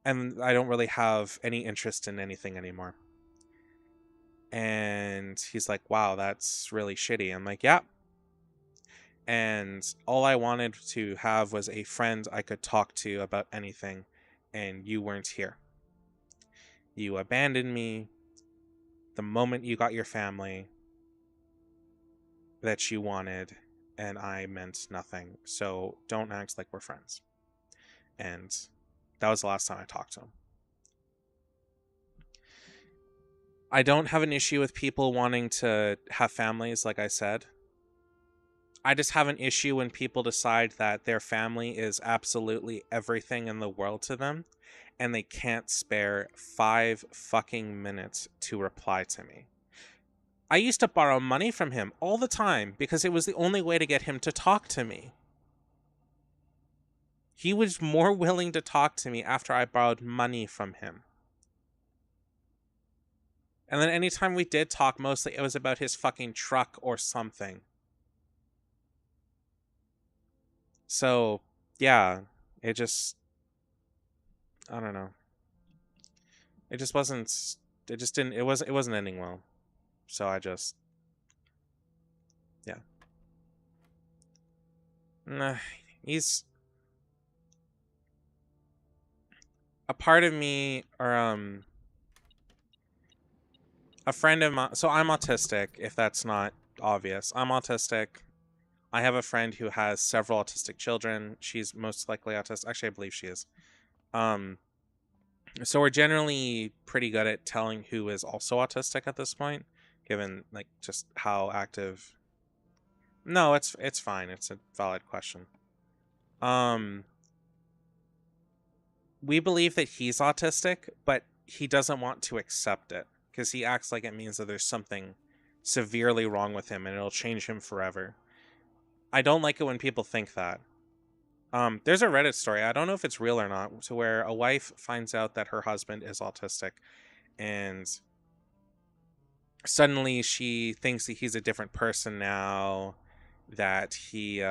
And I don't really have any interest in anything anymore. And he's like, wow, that's really shitty. I'm like, yeah. And all I wanted to have was a friend I could talk to about anything, and you weren't here. You abandoned me the moment you got your family that you wanted, and I meant nothing. So don't act like we're friends. And that was the last time I talked to him. I don't have an issue with people wanting to have families, like I said. I just have an issue when people decide that their family is absolutely everything in the world to them, and they can't spare 5 fucking minutes to reply to me. I used to borrow money from him all the time because it was the only way to get him to talk to me. He was more willing to talk to me after I borrowed money from him. And then anytime we did talk, mostly it was about his fucking truck or something. So, yeah, it just, I don't know. It just wasn't, it just didn't, it wasn't ending well. So I just, yeah. Nah, he's a part of me, or, a friend of mine. So I'm autistic, if that's not obvious. I'm autistic. I have a friend who has several autistic children. She's most likely autistic. Actually, I believe she is. Um, so we're generally pretty good at telling who is also autistic at this point, given like just how active. No, it's fine. It's a valid question. Um, we believe that he's autistic, but he doesn't want to accept it because he acts like it means that there's something severely wrong with him and it'll change him forever. I don't like it when people think that. There's a Reddit story, I don't know if it's real or not, to where a wife finds out that her husband is autistic and suddenly she thinks that he's a different person now, that he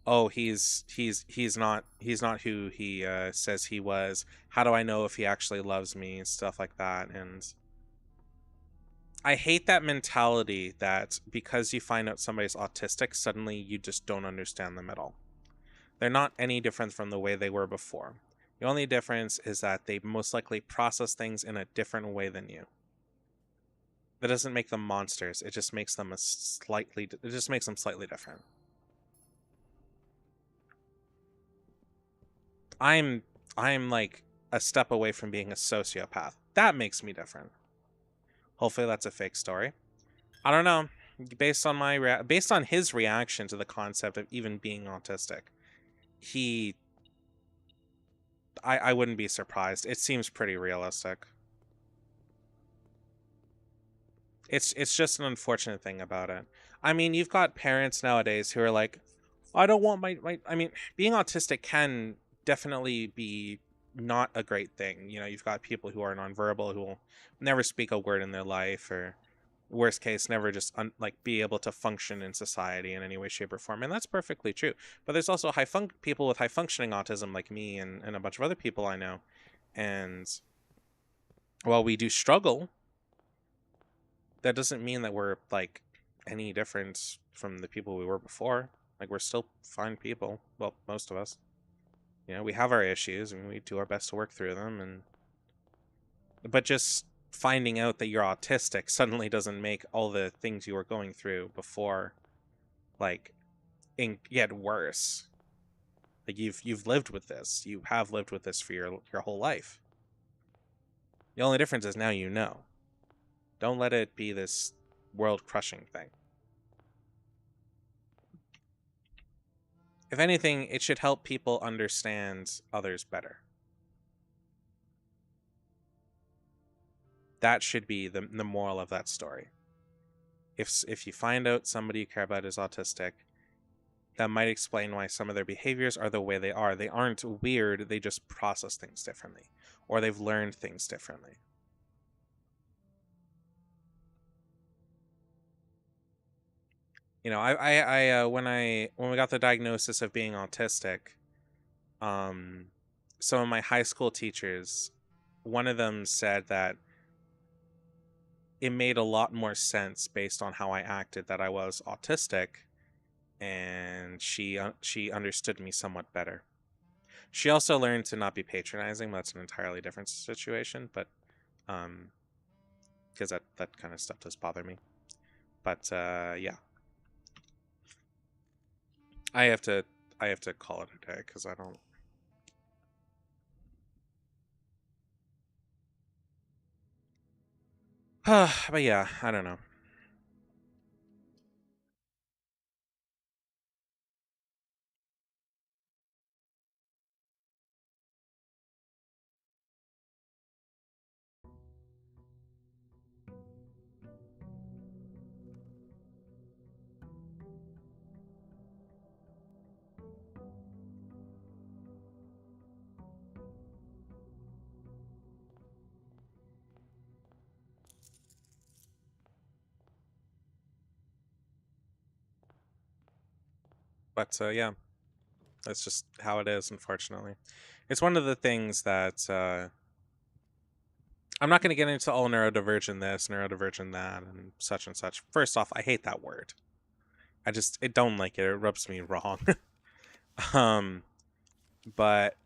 oh, he's not who he says he was. How do I know if he actually loves me and stuff like that? And I hate that mentality that because you find out somebody's autistic, suddenly you just don't understand them at all. They're not any different from the way they were before. The only difference is that they most likely process things in a different way than you. That doesn't make them monsters. It just makes them slightly different. I'm like a step away from being a sociopath. That makes me different. Hopefully that's a fake story. I don't know. Based on his reaction to the concept of even being autistic, he I wouldn't be surprised. It seems pretty realistic. It's just an unfortunate thing about it. I mean, you've got parents nowadays who are like, I don't want my I mean, being autistic can definitely be not a great thing. You know, you've got people who are nonverbal who will never speak a word in their life or worst case, never just like be able to function in society in any way, shape, or form, and that's perfectly true. But there's also people with high functioning autism, like me and a bunch of other people I know, and while we do struggle, that doesn't mean that we're like any different from the people we were before. Like, we're still fine people. Well, most of us. You know, we have our issues and we do our best to work through them, and but just finding out that you're autistic suddenly doesn't make all the things you were going through before like get worse. Like, you've lived with this. You have lived with this for your whole life. The only difference is now you know. Don't let it be this world crushing thing. If anything, it should help people understand others better. That should be the moral of that story. If you find out somebody you care about is autistic, that might explain why some of their behaviors are the way they are. They aren't weird, they just process things differently, or they've learned things differently. You know, when we got the diagnosis of being autistic, some of my high school teachers, one of them said that it made a lot more sense based on how I acted that I was autistic, and she understood me somewhat better. She also learned to not be patronizing. That's an entirely different situation, but because that kind of stuff does bother me. But yeah, I have to call it a day because I don't. But yeah, I don't know. But yeah, that's just how it is. Unfortunately, it's one of the things that I'm not going to get into all neurodivergent this, neurodivergent that, and such. First off, I hate that word. It don't like it. It rubs me wrong. um, but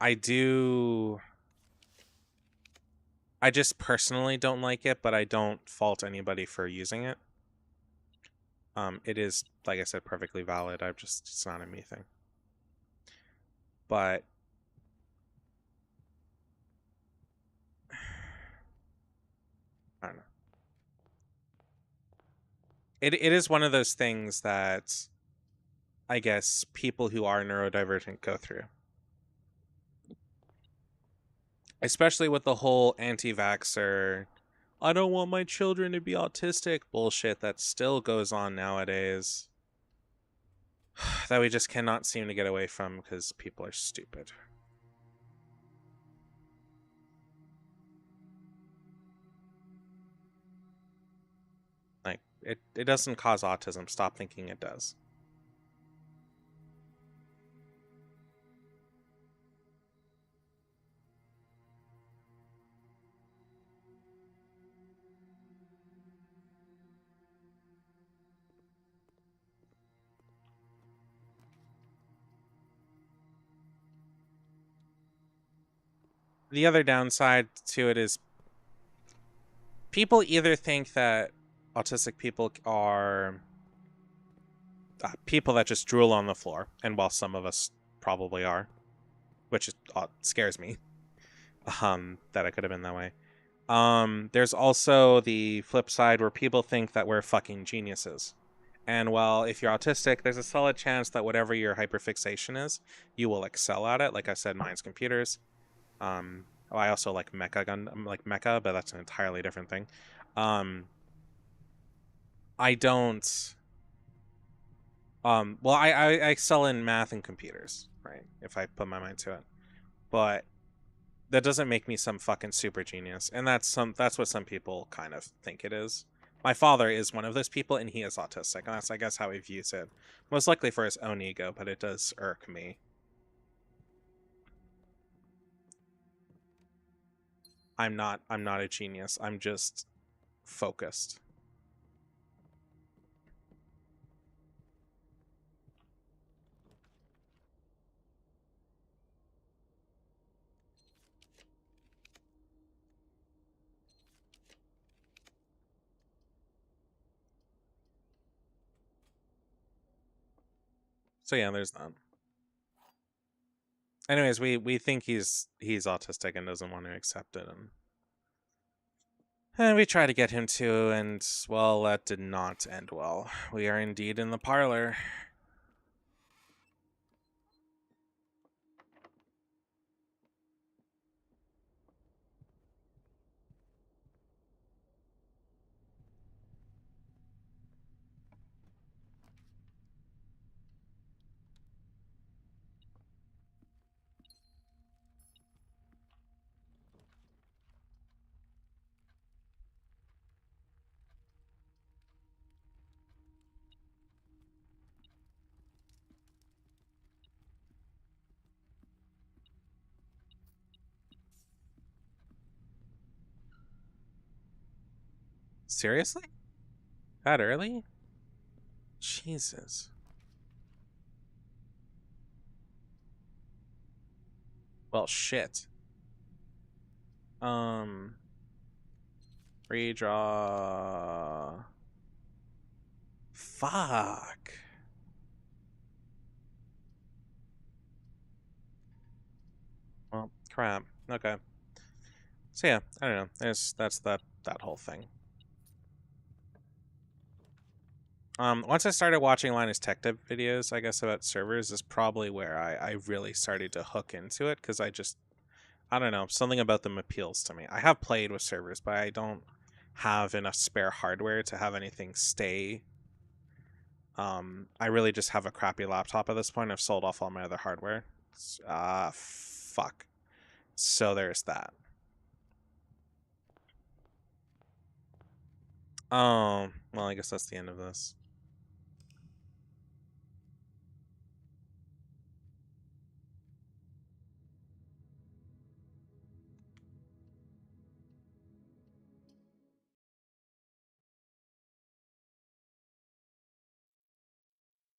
I do. I just personally don't like it, but I don't fault anybody for using it. It is, like I said, perfectly valid. It's not a me thing. But I don't know. It is one of those things that I guess people who are neurodivergent go through. Especially with the whole anti-vaxxer, I don't want my children to be autistic bullshit that still goes on nowadays. That we just cannot seem to get away from because people are stupid. Like, it doesn't cause autism. Stop thinking it does. The other downside to it is people either think that autistic people are people that just drool on the floor, and while some of us probably are, which scares me, that I could have been that way. There's also the flip side where people think that we're fucking geniuses. And while if you're autistic, there's a solid chance that whatever your hyperfixation is, you will excel at it. Like I said, mine's computers. I also like like mecha, but that's an entirely different thing. Um, I don't. Well, I excel in math and computers, right? If I put my mind to it, but that doesn't make me some fucking super genius, and that's what some people kind of think it is. My father is one of those people, and he is autistic, and that's, I guess, how he views it. Most likely for his own ego, but it does irk me. I'm not a genius. I'm just focused. So yeah, there's that. Anyways, we think he's autistic and doesn't want to accept it, and we try to get him to, and well, that did not end well. We are indeed in the parlor. Seriously? That early? Jesus. Well, shit. Um, redraw. Fuck. Well, crap. Okay. So yeah, I don't know. That's that whole thing. Once I started watching Linus Tech Tip videos, I guess, about servers is probably where I really started to hook into it, because I don't know, something about them appeals to me. I have played with servers, but I don't have enough spare hardware to have anything stay. I really just have a crappy laptop at this point. I've sold off all my other hardware. Fuck. So there's that. Oh, well, I guess that's the end of this.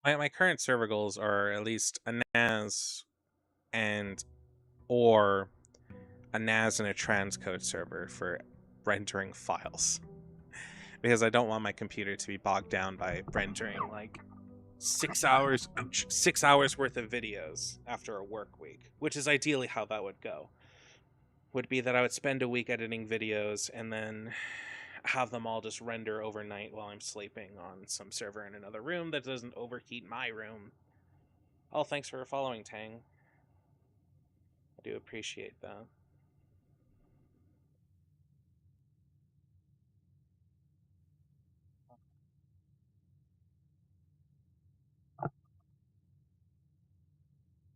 My current server goals are at least a NAS and or a NAS and a transcode server for rendering files, because I don't want my computer to be bogged down by rendering like 6 hours worth of videos after a work week, which is ideally how that would go. Would be that I would spend a week editing videos and then have them all just render overnight while I'm sleeping on some server in another room that doesn't overheat my room. Oh, thanks for following, Tang. I do appreciate that.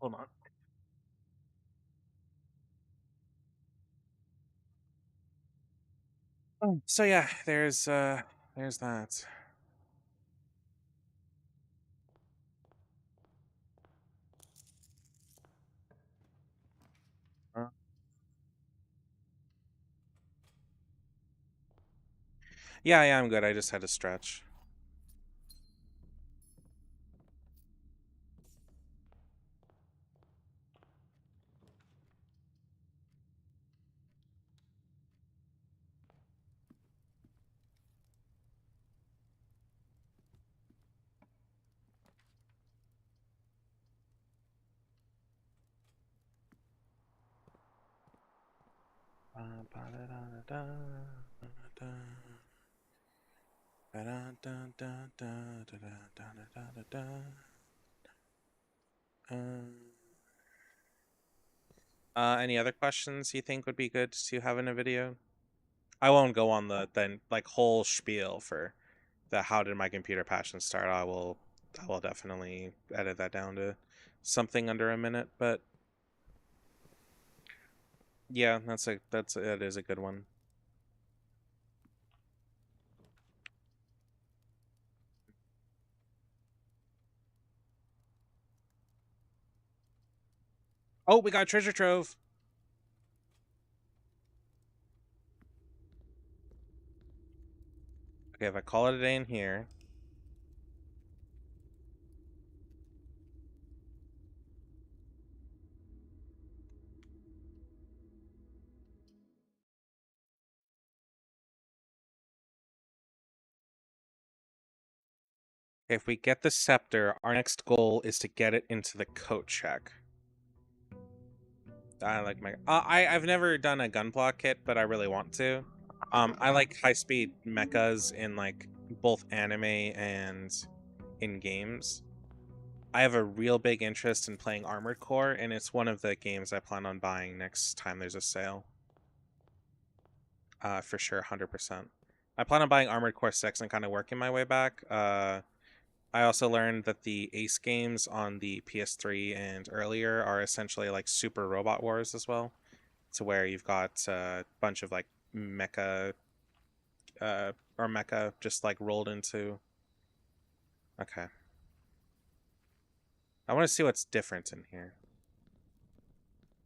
Hold on. So yeah, there's that. Uh, yeah, I'm good. I just had to stretch. Any other questions you think would be good to have in a video? I won't go on the then like whole spiel for the how did my computer passion start. I will definitely edit that down to something under a minute, but Yeah, that is a good one. Oh, we got a treasure trove. Okay, if I call it a day in here. If we get the scepter, our next goal is to get it into the coat check. I like my. I've never done a gunpla kit, but I really want to. I like high speed mechas in like both anime and in games. I have a real big interest in playing Armored Core, and it's one of the games I plan on buying next time there's a sale. For sure, 100%. I plan on buying Armored Core 6 and kind of working my way back. I also learned that the Ace games on the PS3 and earlier are essentially like Super Robot Wars as well, to where you've got a bunch of like mecha or mecha just like rolled into. Okay, I want to see what's different in here.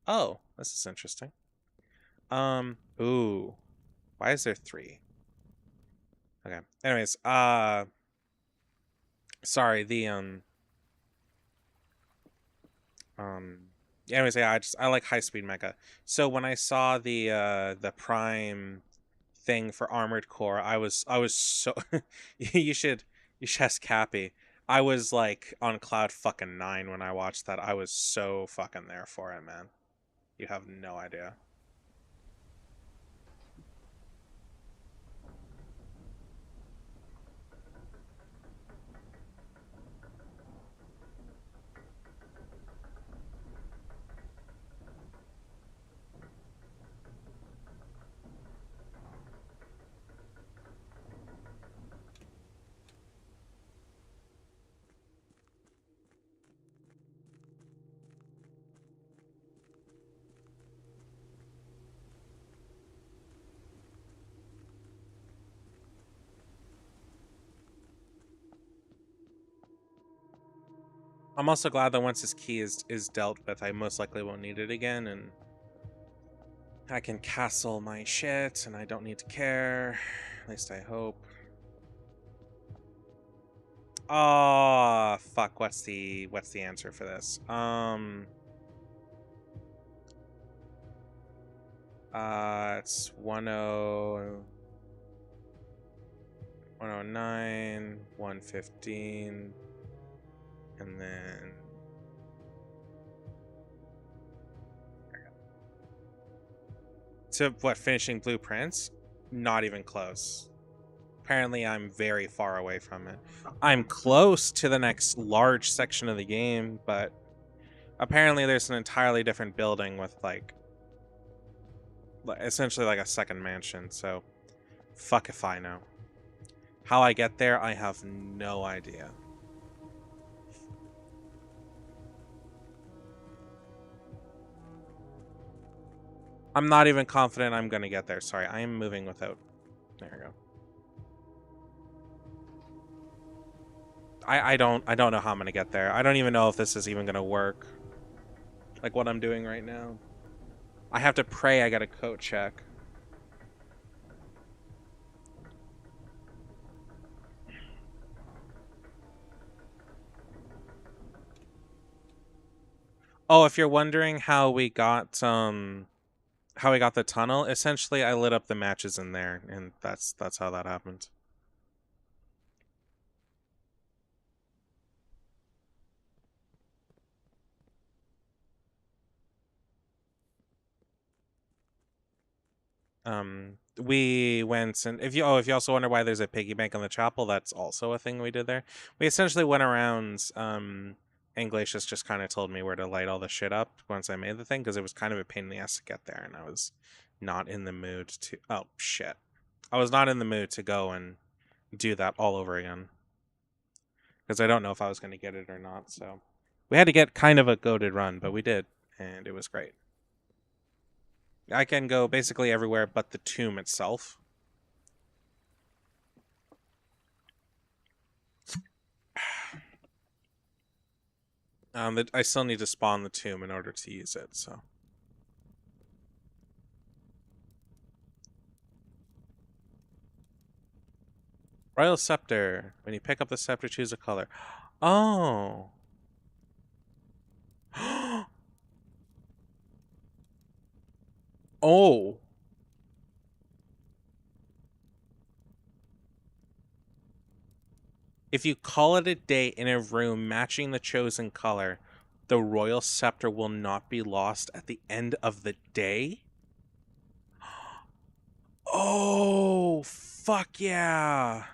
Oh, this is interesting. Ooh, why is there three? Okay. Anyways, sorry. Um, anyways, yeah, I like high speed mecha. So when I saw the Prime thing for Armored Core, I was so you should you should ask Cappy. I was like on cloud fucking nine when I watched that. I was so fucking there for it, man. You have no idea. I'm also glad that once his key is dealt with, I most likely won't need it again, and I can castle my shit, and I don't need to care. At least I hope. Oh fuck! What's the answer for this? It's 109, 115, and then to what, finishing blueprints? Not even close. Apparently, I'm very far away from it. I'm close to the next large section of the game, but apparently there's an entirely different building with like essentially like a second mansion. So fuck if I know. How I get there, I have no idea. I'm not even confident I'm gonna get there. Sorry, I am moving without. There we go. I don't know how I'm gonna get there. I don't even know if this is even gonna work. Like what I'm doing right now. I have to pray I get a coat check. Oh, if you're wondering how we got the tunnel, essentially I lit up the matches in there, and that's how that happened. We went, and if you also wonder why there's a piggy bank in the chapel, that's also a thing we did there. We essentially went around. English just kind of told me where to light all the shit up once I made the thing, because it was kind of a pain in the ass to get there, and I was not in the mood to. Oh shit! I was not in the mood to go and do that all over again, because I don't know if I was going to get it or not. So we had to get kind of a goaded run, but we did, and it was great. I can go basically everywhere but the tomb itself. I still need to spawn the tomb in order to use it, so. Royal Scepter. When you pick up the scepter, choose a color. Oh. Oh. If you call it a day in a room matching the chosen color, the royal scepter will not be lost at the end of the day? Oh, fuck yeah.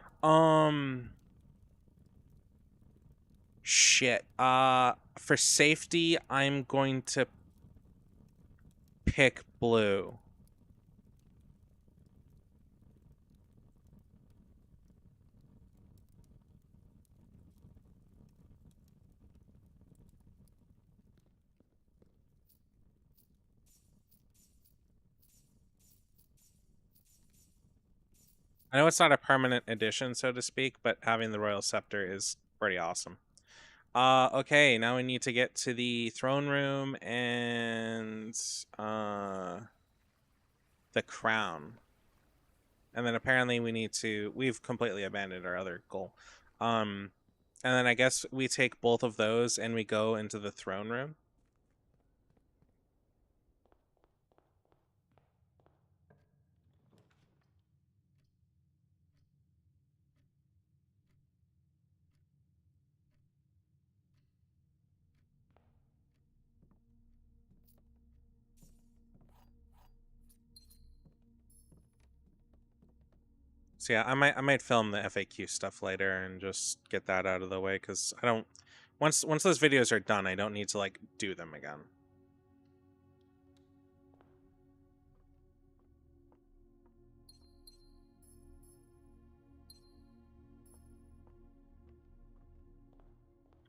Shit. For safety, I'm going to pick blue. I know it's not a permanent addition, so to speak, but having the royal scepter is pretty awesome. Okay, now we need to get to the throne room and the crown. And then apparently we've completely abandoned our other goal. And then I guess we take both of those and we go into the throne room. So yeah, I might film the FAQ stuff later and just get that out of the way because I don't once those videos are done, I don't need to like do them again.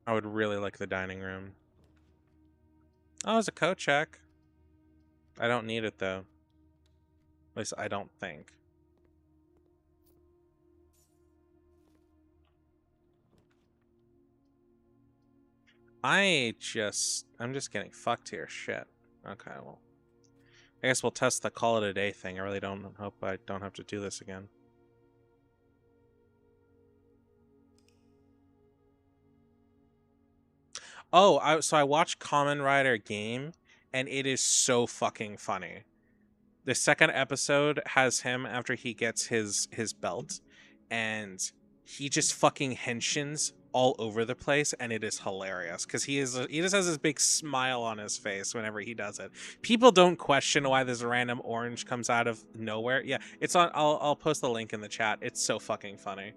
I would really like the dining room. Oh, it's a coat check. I don't need it though. At least I don't think. I'm just getting fucked here. Shit. Okay, well. I guess we'll test the call it a day thing. I really don't hope I don't have to do this again. Oh, so I watched Kamen Rider Game, and it is so fucking funny. The second episode has him after he gets his belt, and he just fucking henshins all over the place, and it is hilarious because he just has this big smile on his face whenever he does it. People don't question why this random orange comes out of nowhere. Yeah, it's on. I'll post the link in the chat. It's so fucking funny.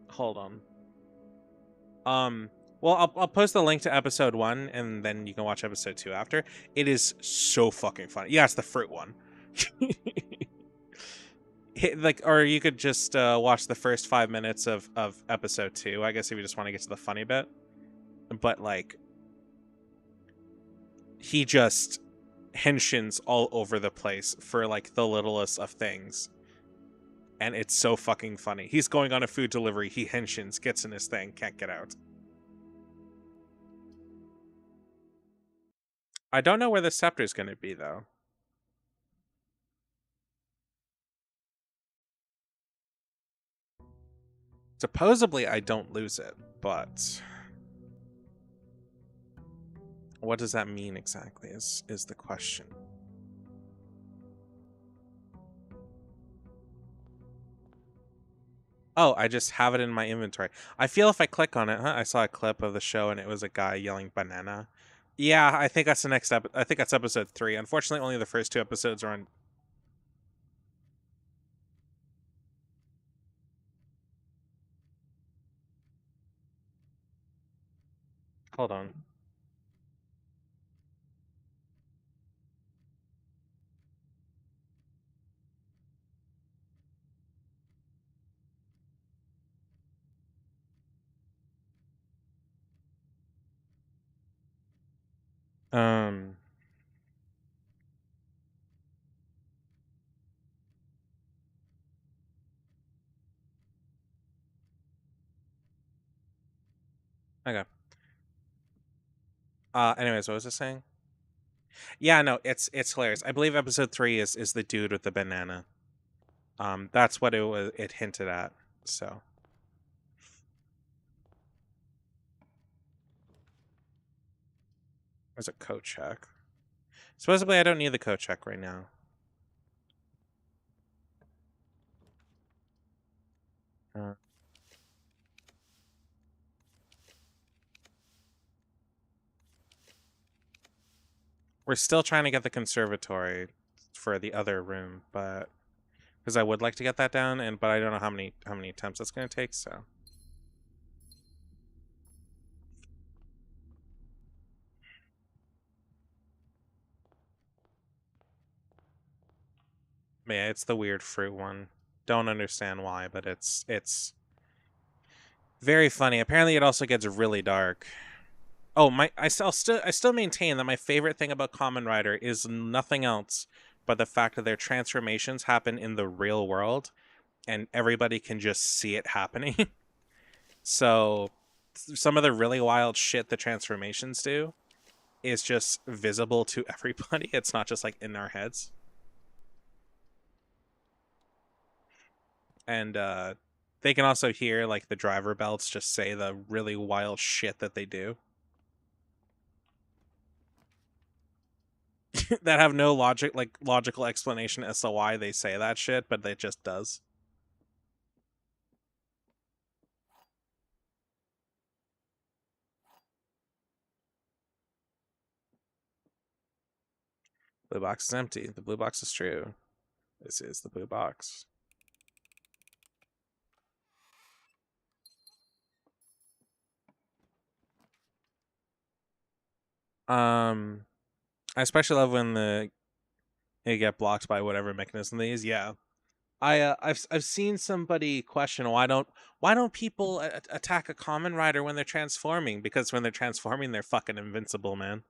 Hold on. Well, I'll post the link to episode 1, and then you can watch episode 2 after. It is so fucking funny. Yeah, it's the fruit one. Like, or you could just watch the first 5 minutes of episode 2. I guess if you just want to get to the funny bit. But like, he just henshins all over the place for like the littlest of things. And it's so fucking funny. He's going on a food delivery. He henshins, gets in his thing, can't get out. I don't know where the scepter is going to be, though. Supposedly, I don't lose it, but what does that mean exactly is the question. Oh, I just have it in my inventory. I feel if I click on it, I saw a clip of the show and it was a guy yelling banana. Yeah, I think that's the next I think that's episode 3. Unfortunately, only the first 2 episodes are on. Hold on. Um Okay. Anyways, what was I saying? Yeah, no, it's hilarious. I believe episode 3 is the dude with the banana. That's what it hinted at. So there's a code check. Supposedly I don't need the code check right now. Uh, we're still trying to get the conservatory for the other room, but because I would like to get that down, but I don't know how many attempts it's going to take. So yeah, it's the weird fruit one. Don't understand why, but it's very funny. Apparently, it also gets really dark. Oh my! I still maintain that my favorite thing about Kamen Rider is nothing else but the fact that their transformations happen in the real world, and everybody can just see it happening. So some of the really wild shit the transformations do is just visible to everybody. It's not just like in our heads. And they can also hear like the driver belts just say the really wild shit that they do that have no logical explanation as to why they say that shit, but it just does. Blue box is empty. The blue box is true. This is the blue box. Um, I especially love when they get blocked by whatever mechanism they use. Yeah, I've seen somebody question why don't people attack a Kamen Rider when they're transforming? Because when they're transforming, they're fucking invincible, man.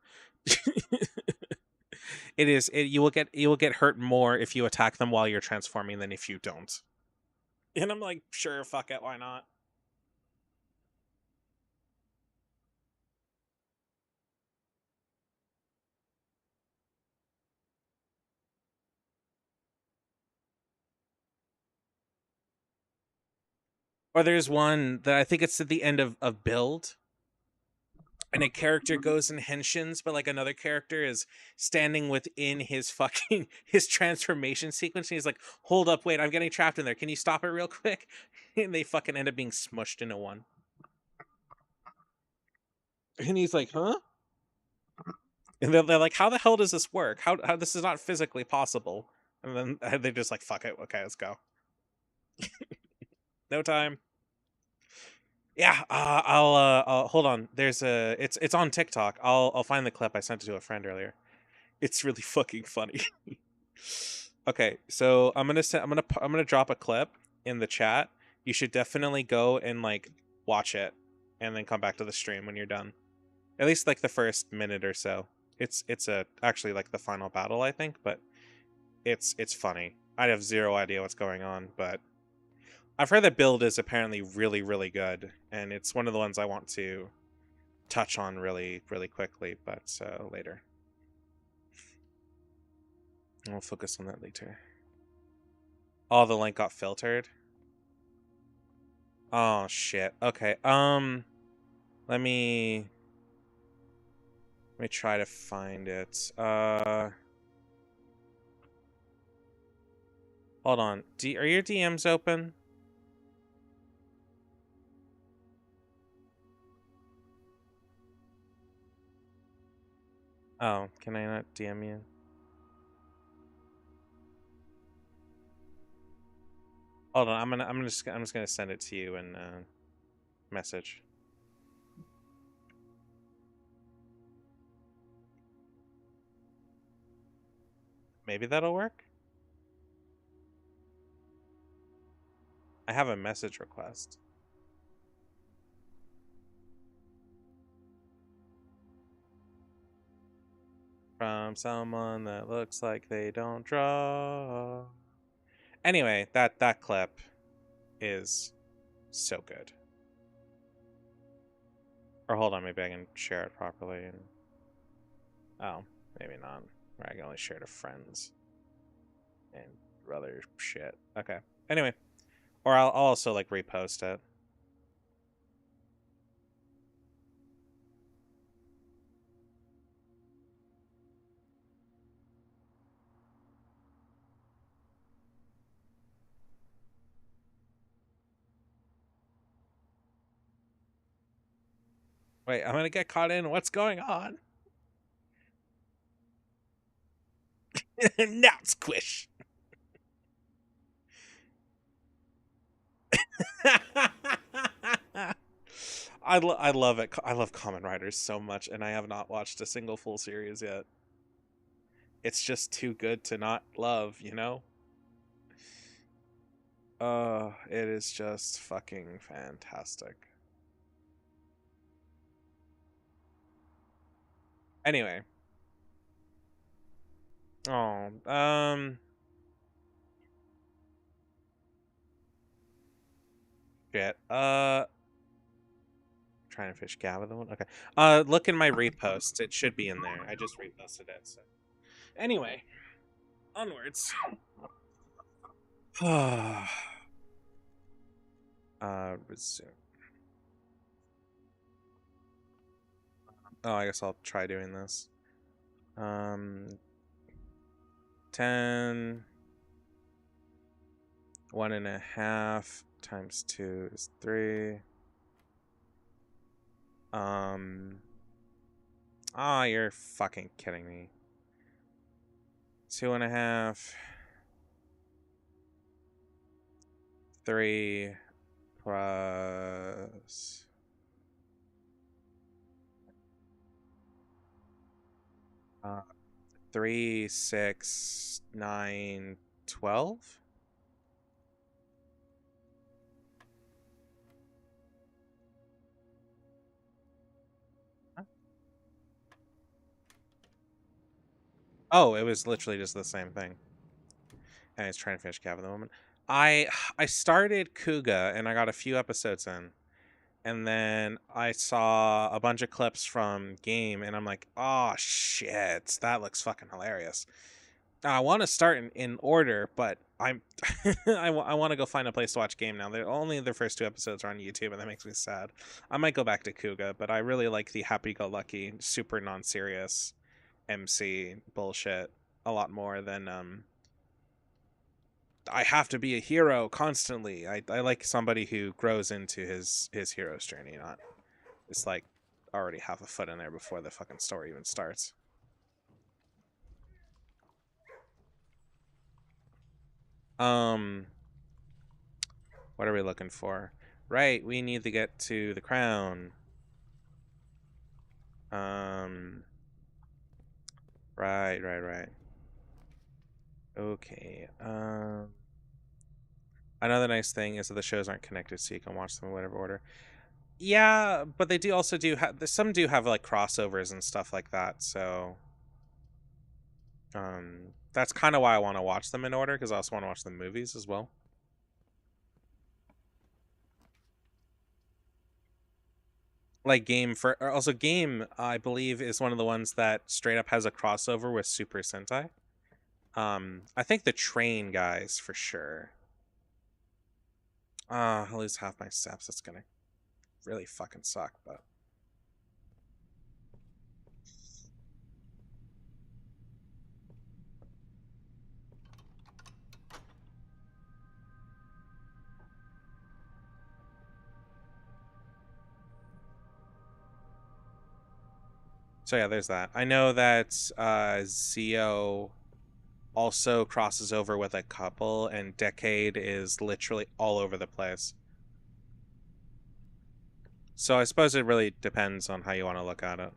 You will get hurt more if you attack them while you're transforming than if you don't. And I'm like, sure, fuck it, why not? Or there's one that I think it's at the end of Build, and a character goes in henshins, but like another character is standing within his fucking his transformation sequence, and he's like, "Hold up, wait, I'm getting trapped in there. Can you stop it real quick?" And they fucking end up being smushed into one. And he's like, "Huh?" And they're like, "How the hell does this work? How this is not physically possible?" And then they're just like, "Fuck it, okay, let's go." No time. Yeah, I'll hold on. There's a it's on TikTok. I'll find the clip. I sent it to a friend earlier. It's really fucking funny. Okay, so I'm gonna drop a clip in the chat. You should definitely go and like watch it, and then come back to the stream when you're done. At least like the first minute or so. It's a actually like the final battle, I think, but it's funny. I have zero idea what's going on, but I've heard that Build is apparently really good, and it's one of the ones I want to touch on really quickly, but later. We'll focus on that later. Oh, the link got filtered. Oh shit. Okay. Let me try to find it. Hold on. Are your DMs open? Oh, can I not DM you? Hold on. I'm just gonna send it to you in message. Maybe that'll work. I have a message request. From someone that looks like they don't draw. Anyway, that clip is so good. Or hold on, maybe I can share it properly. And... oh, maybe not. Or I can only share to friends and other shit. Okay. Anyway, or I'll also like repost it. Wait, I'm gonna get caught in what's going on. Now squish. I love it. I love Kamen Riders so much, and I have not watched a single full series yet. It's just too good to not love, you know? It is just fucking fantastic. Anyway. Oh, shit. Trying to fish Gab the one. Okay. Look in my reposts. It should be in there. I just reposted it. So. Anyway, onwards. Resume. Oh, I guess I'll try doing this. 10. 1.5 times 2 is 3. Oh, you're fucking kidding me. 2.5. 3 plus 3, 6, 9, 12. Oh, it was literally just the same thing. And he's trying to finish Gab at the moment. I started Kuga and I got a few episodes in. And then I saw a bunch of clips from Game and I'm like, oh shit, that looks fucking hilarious. I want to start in order, but I'm I want to go find a place to watch Game now. They're only the first 2 episodes are on YouTube, and that makes me sad. I might go back to Kuga, but I really like the happy-go-lucky, super non-serious MC bullshit a lot more than I have to be a hero constantly. I like somebody who grows into his hero's journey, not it's like already half a foot in there before the fucking story even starts. What are we looking for? Right, we need to get to the crown. Right. Okay. Another nice thing is that the shows aren't connected, so you can watch them in whatever order. Yeah, but they do also do have some do have like crossovers and stuff like that. So, that's kind of why I want to watch them in order because I also want to watch the movies as well. Like Game for also Game, I believe is one of the ones that straight up has a crossover with Super Sentai. I think the Train guys for sure. I'll lose half my steps. That's gonna really fucking suck, but. So yeah, there's that. I know that Zio also crosses over with a couple, and Decade is literally all over the place. So I suppose it really depends on how you want to look at it.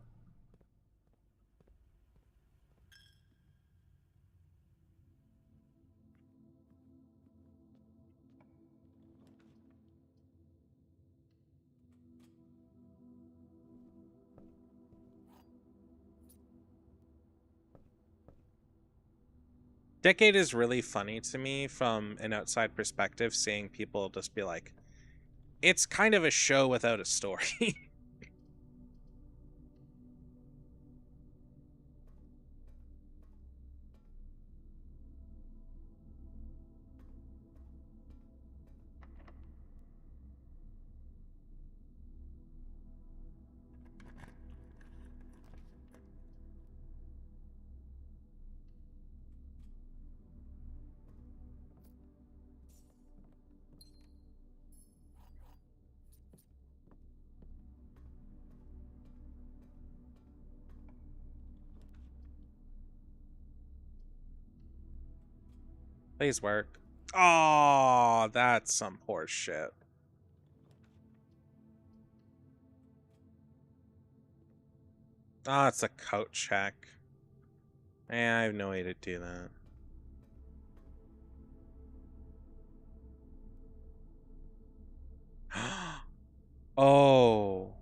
Decade is really funny to me from an outside perspective, seeing people just be like, it's kind of a show without a story. Please work. Oh, that's some horse shit. Oh, it's a coat check. I have no way to do that. Oh.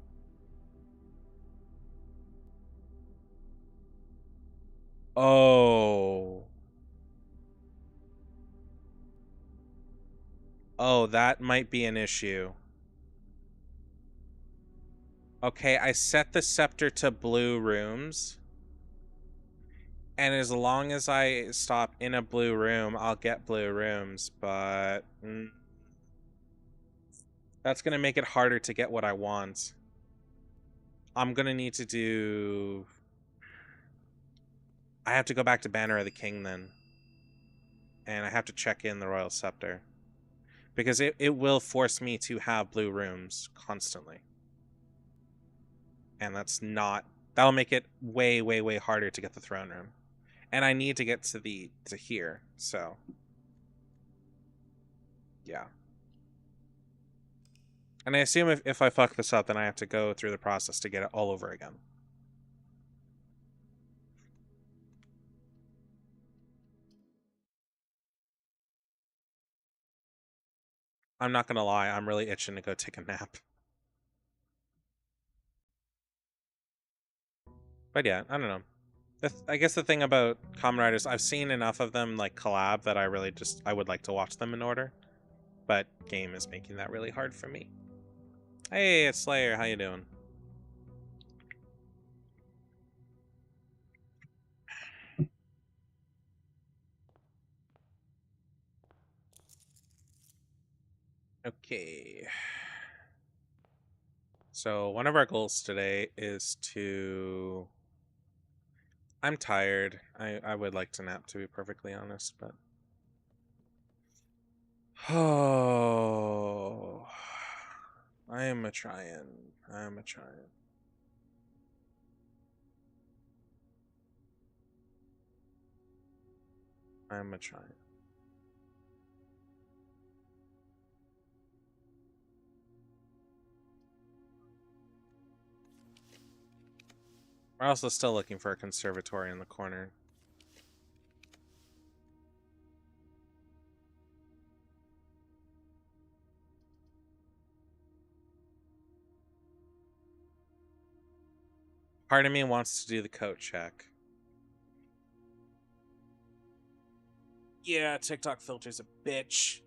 Oh. Oh, that might be an issue. Okay, I set the scepter to blue rooms. And as long as I stop in a blue room, I'll get blue rooms, but that's going to make it harder to get what I want. I'm going to need to do... I have to go back to Banner of the King then. And I have to check in the Royal Scepter. Because it will force me to have blue rooms constantly. And that's not... That'll make it way, way, way harder to get the throne room. And I need to get to here, so... Yeah. And I assume if I fuck this up, then I have to go through the process to get it all over again. I'm not gonna lie, I'm really itching to go take a nap. But yeah, I don't know. I guess the thing about Kamen Riders, I've seen enough of them like collab that I would like to watch them in order. But game is making that really hard for me. Hey, it's Slayer, how you doing? Okay. So one of our goals today is to... I'm tired. I would like to nap, to be perfectly honest, but... Oh... I am a trying. I am a trying. I am a trying. We're also still looking for a conservatory in the corner. Part of me wants to do the coat check. Yeah, TikTok filter's a bitch.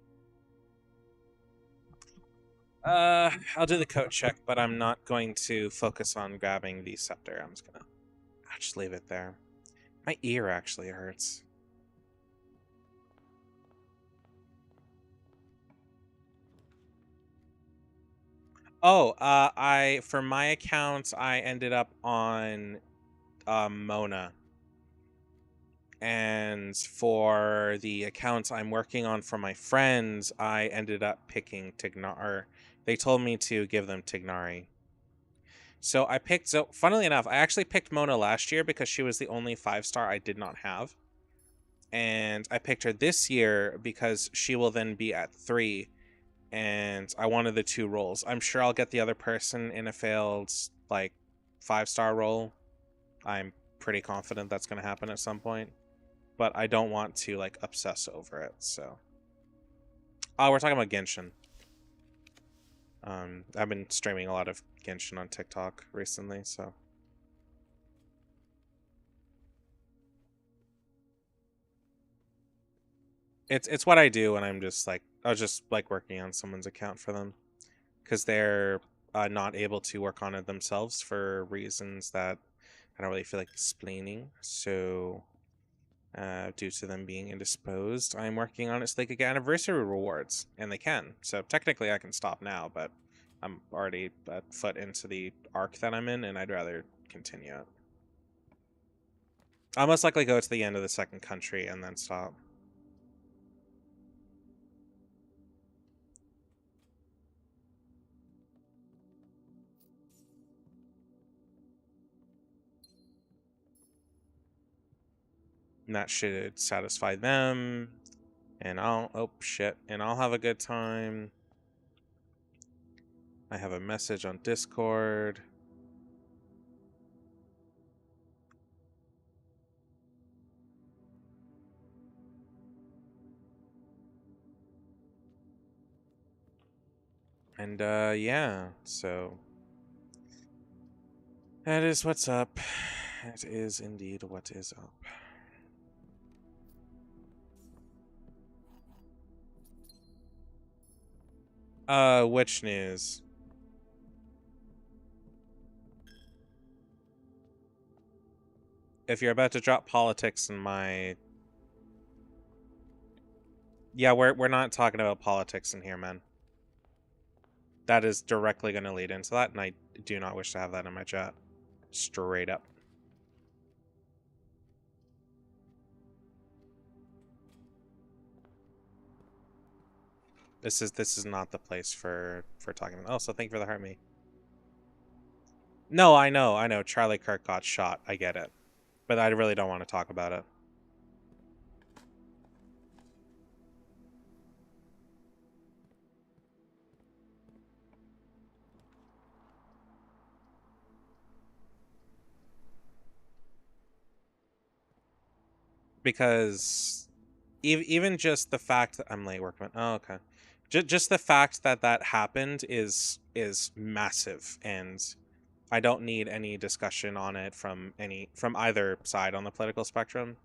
I'll do the coat check, but I'm not going to focus on grabbing the scepter. I'm just gonna... I'll just leave it there. My ear actually hurts. Oh, for my account, I ended up on Mona. And for the accounts I'm working on for my friends, I ended up picking Tighnari. They told me to give them Tighnari. So I picked... So, funnily enough, I actually picked Mona last year because she was the only 5-star I did not have. And I picked her this year because she will then be at 3. And I wanted the 2 roles. I'm sure I'll get the other person in a failed, like, 5-star role. I'm pretty confident that's going to happen at some point. But I don't want to, like, obsess over it, so... Oh, we're talking about Genshin. I've been streaming a lot of Genshin on TikTok recently, so... It's what I do when I'm just, like... I was just, like, working on someone's account for them. Because they're not able to work on it themselves for reasons that I don't really feel like explaining, so... due to them being indisposed, I'm working on it so they could get anniversary rewards, and they can. So technically I can stop now, but I'm already a foot into the arc that I'm in, and I'd rather continue it. I'll most likely go to the end of the second country and then stop. And that should satisfy them. And oh shit, and I'll have a good time. I have a message on Discord. And yeah, so that is what's up. It is indeed what is up. Which news? If you're about to drop politics in my... Yeah, we're not talking about politics in here, man. That is directly going to lead into that, and I do not wish to have that in my chat. Straight up. This is not the place for talking about... Oh, so thank you for the heart me. No, I know. Charlie Kirk got shot. I get it. But I really don't want to talk about it. Because even just the fact that I'm late workman. Oh, okay. Just the fact that that happened is massive, and I don't need any discussion on it from either side on the political spectrum.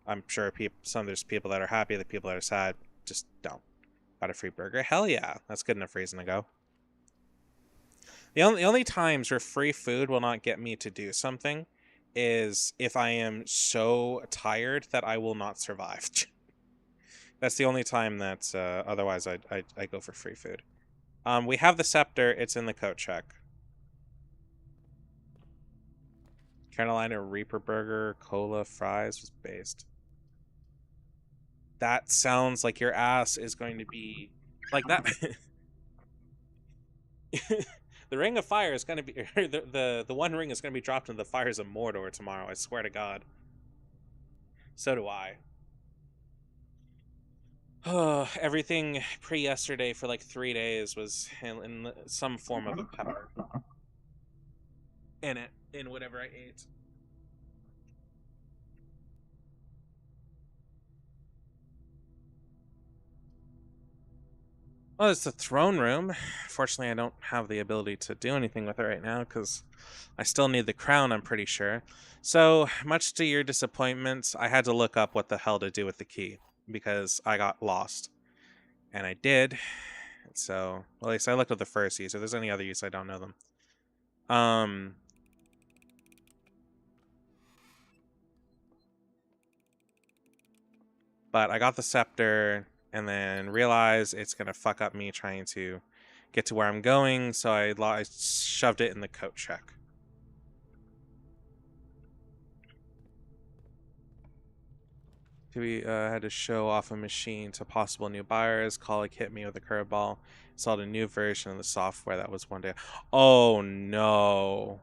I'm sure there's people that are happy, the people that are sad just don't. Got a free burger? Hell yeah, that's good enough reason to go. The only times where free food will not get me to do something is if I am so tired that I will not survive. That's the only time that otherwise I go for free food. We have the scepter. It's in the coat check. Carolina Reaper Burger, cola, fries was based. That sounds like your ass is going to be like that. The Ring of Fire is going to be the One Ring is going to be dropped in the fires of Mordor tomorrow. I swear to God. So do I. Everything pre-yesterday for like 3 days was in some form of a pepper in it, in whatever I ate. Well, it's the throne room. Fortunately, I don't have the ability to do anything with it right now because I still need the crown, I'm pretty sure. So, much to your disappointment, I had to look up what the hell to do with the key because I got lost. And I did. So, well, at least I looked at the first use. If there's any other use, I don't know them. But I got the scepter and then realized it's going to fuck up me trying to get to where I'm going, so I shoved it in the coat check. We had to show off a machine to possible new buyers. Colic hit me with a curveball. Installed a new version of the software that was one day. Oh no.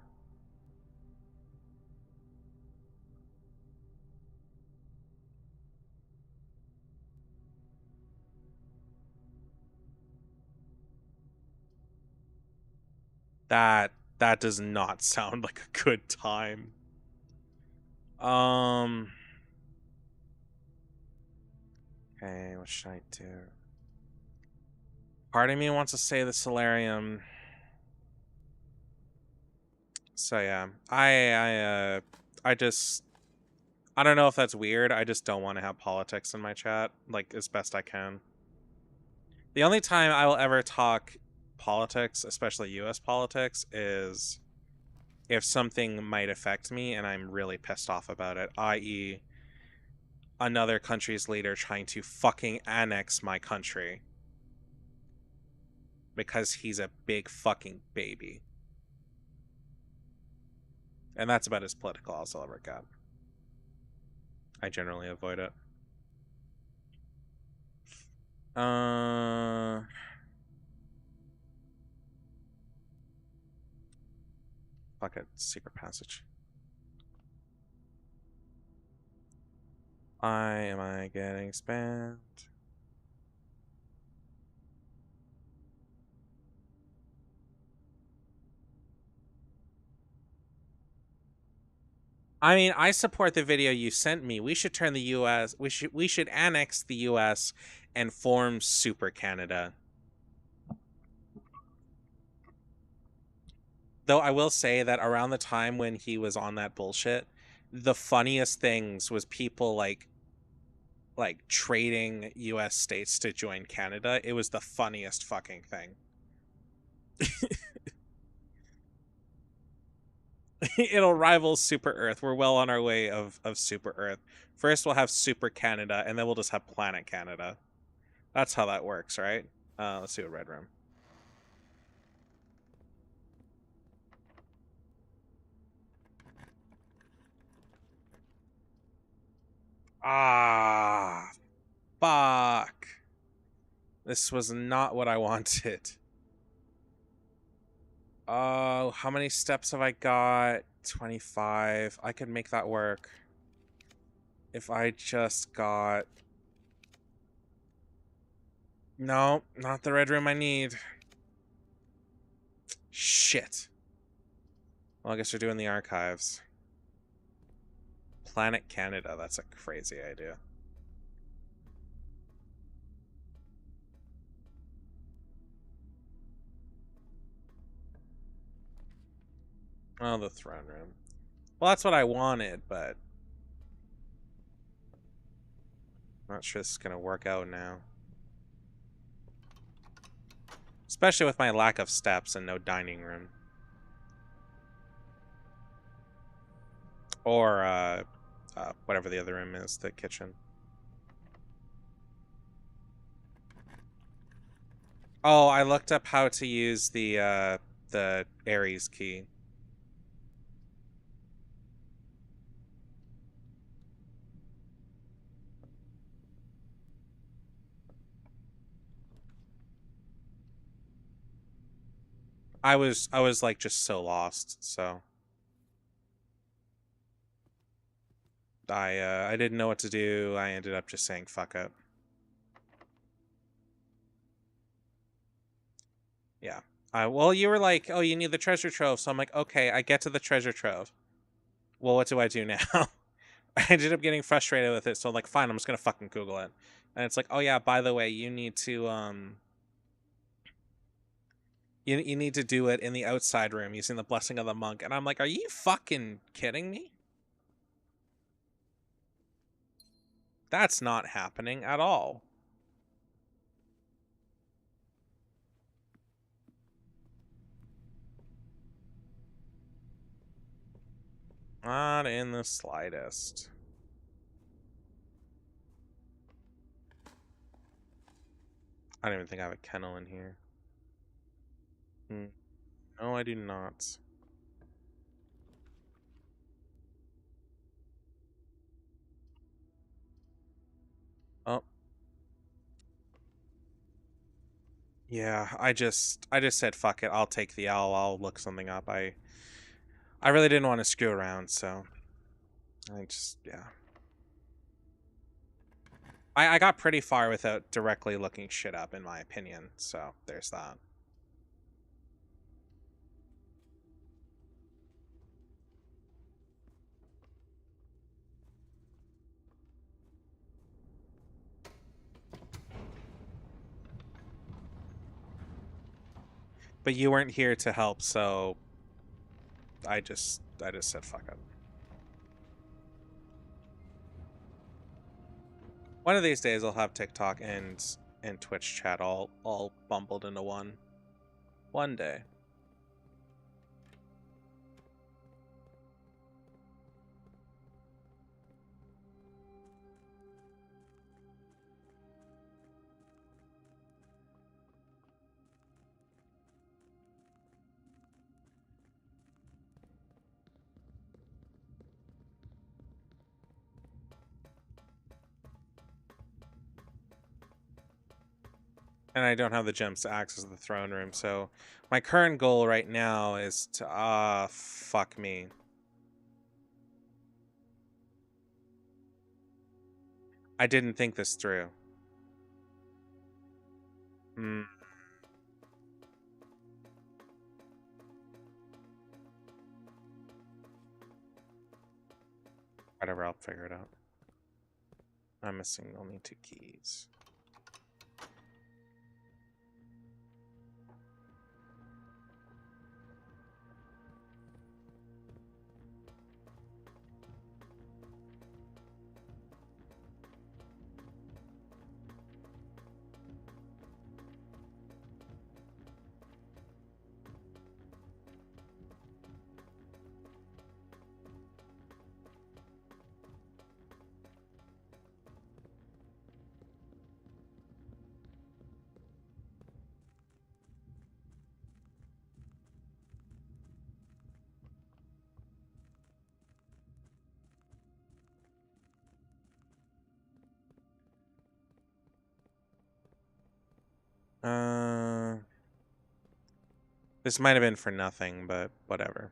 That does not sound like a good time. Okay, what should I do? Part of me wants to say the solarium. So yeah, I just I don't know if that's weird. I just don't want to have politics in my chat, like as best I can. The only time I will ever talk politics, especially US politics, is if something might affect me and I'm really pissed off about it, i.e. another country's leader trying to fucking annex my country because he's a big fucking baby. And that's about as political as I'll ever get. I generally avoid it. Fuck it, secret passage. Why am I getting spammed? I mean, I support the video you sent me. We should turn the US, we should annex the US and form Super Canada. Though I will say that around the time when he was on that bullshit, the funniest things was people like trading US states to join Canada. It was the funniest fucking thing. It'll rival Super Earth. We're well on our way of Super Earth. First we'll have Super Canada, and then we'll just have Planet Canada. That's how that works, right? Let's see what Red Room. Ah, fuck. This was not what I wanted. Oh, how many steps have I got? 25. I could make that work. If I just got... No, not the red room I need. Shit. Well, I guess we're doing the archives. Planet Canada, that's a crazy idea. Oh, the throne room. Well, that's what I wanted, but... not sure this is gonna work out now. Especially with my lack of steps and no dining room. Or, whatever the other room is, the kitchen. Oh, I looked up how to use the Ares key. I was like just so lost, so I didn't know what to do. I ended up just saying fuck it. Yeah. Well, you were like, oh, you need the treasure trove, so I'm like, okay, I get to the treasure trove. Well, what do I do now? I ended up getting frustrated with it, so I'm like, fine, I'm just gonna fucking Google it. And it's like, oh yeah, by the way, you need to you need to do it in the outside room using the blessing of the monk. And I'm like, are you fucking kidding me? That's not happening at all. Not in the slightest. I don't even think I have a kennel in here. No, I do not. Oh. Yeah, I just said fuck it. I'll take the owl. I'll look something up. I really didn't want to screw around, so I just, yeah. I got pretty far without directly looking shit up, in my opinion, so there's that. But you weren't here to help, so I just said fuck it. One of these days I'll have TikTok and Twitch chat all bumbled into one. One day. And I don't have the gems to access the throne room, so my current goal right now is to fuck me. I didn't think this through. Hmm. Whatever, I'll figure it out. I'm missing only 2 keys. This might have been for nothing, but whatever.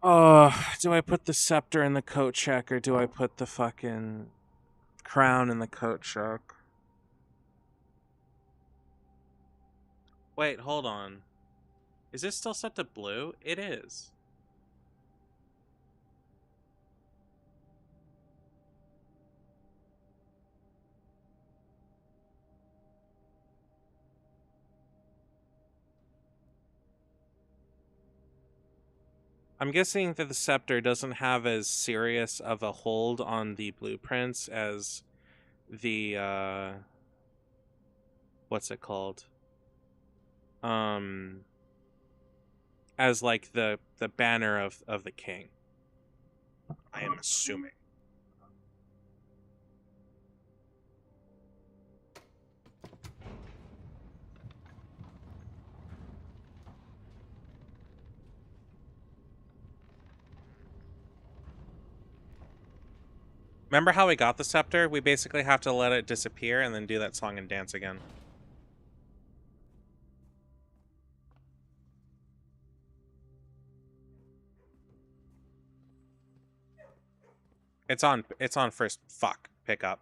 Do I put the scepter in the coat check or do I put the fucking crown in the coat check? Wait, hold on. Is this still set to blue? It is. I'm guessing that the scepter doesn't have as serious of a hold on the blueprints as the what's it called? As like the banner of the king. I am assuming. Remember how we got the scepter? We basically have to let it disappear and then do that song and dance again. It's on first. Fuck. Pick up.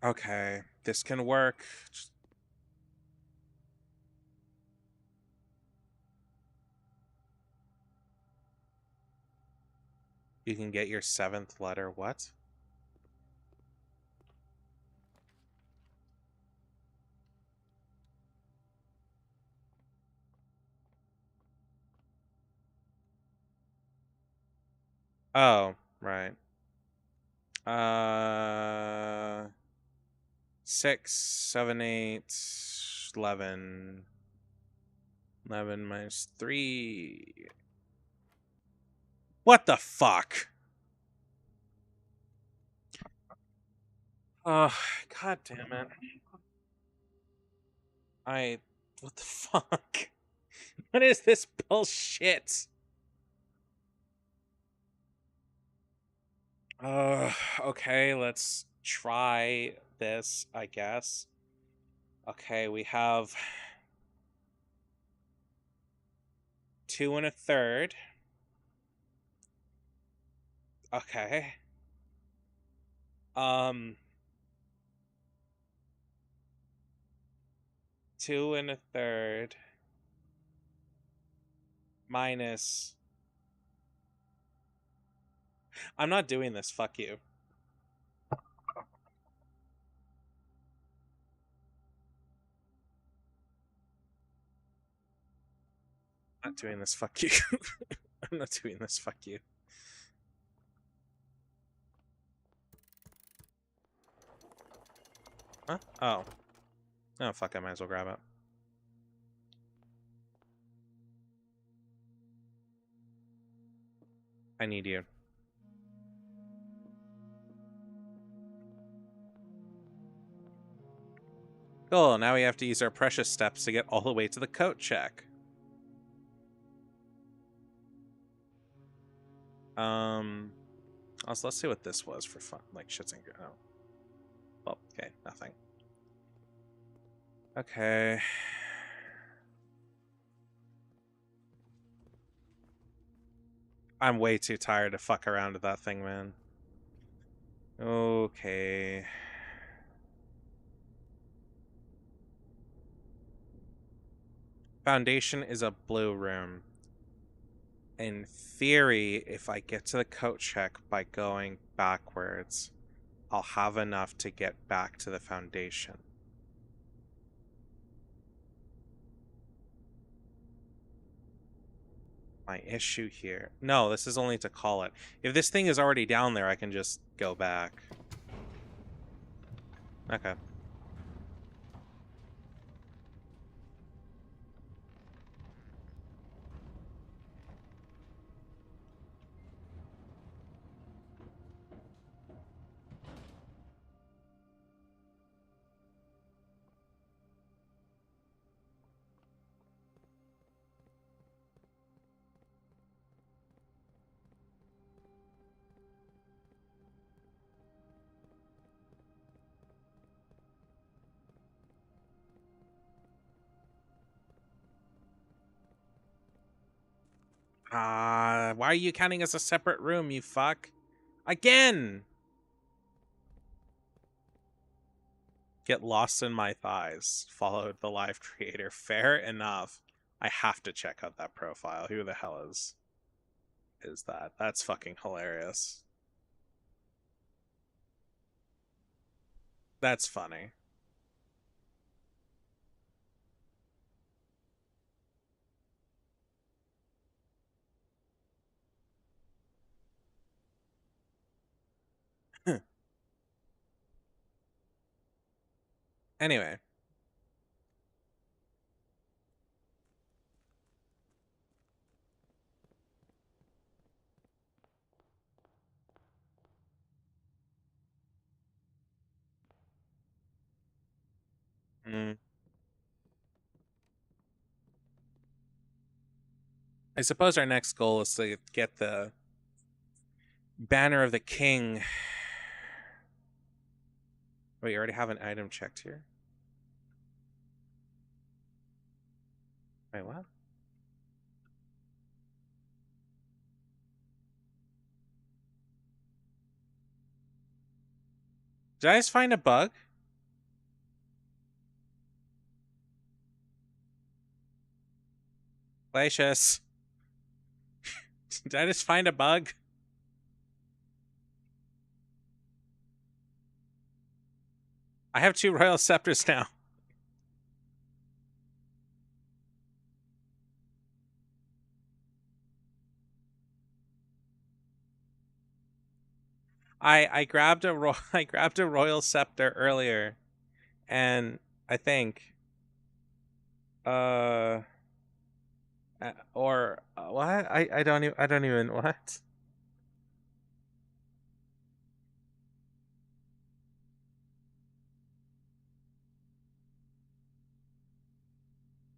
Okay, this can work. You can get your 7th letter. What? Oh, right. 6, 7, 8, 11. 11 minus 3. What the fuck? Oh, god damn it. What the fuck? What is this bullshit? Okay, let's try this, I guess. Okay, we have 2 1/3. Okay. 2 1/3 minus. I'm not doing this. Fuck you. I'm not doing this. Fuck you. I'm not doing this. Fuck you. Huh? Oh. Oh, fuck. I might as well grab it. I need you. Cool, now we have to use our precious steps to get all the way to the coat check. Also, let's see what this was for fun. Like, shits and... Oh. Well, okay, nothing. Okay. I'm way too tired to fuck around with that thing, man. Okay. Foundation is a blue room. In theory, if I get to the coat check by going backwards, I'll have enough to get back to the foundation. My issue here... No, this is only to call it. If this thing is already down there, I can just go back. Okay. Why are you counting as a separate room, you fuck? Again! Get lost in my thighs. Followed the live creator. Fair enough. I have to check out that profile. Who the hell is that? That's fucking hilarious. That's funny. Anyway. Mm. I suppose our next goal is to get the Banner of the King. Wait, you already have an item checked here? Wait, what? Did I just find a bug? Glacius. Did I just find a bug? I have 2 Royal Scepters now. I grabbed a I grabbed a Royal Scepter earlier, and I think what? I don't even what?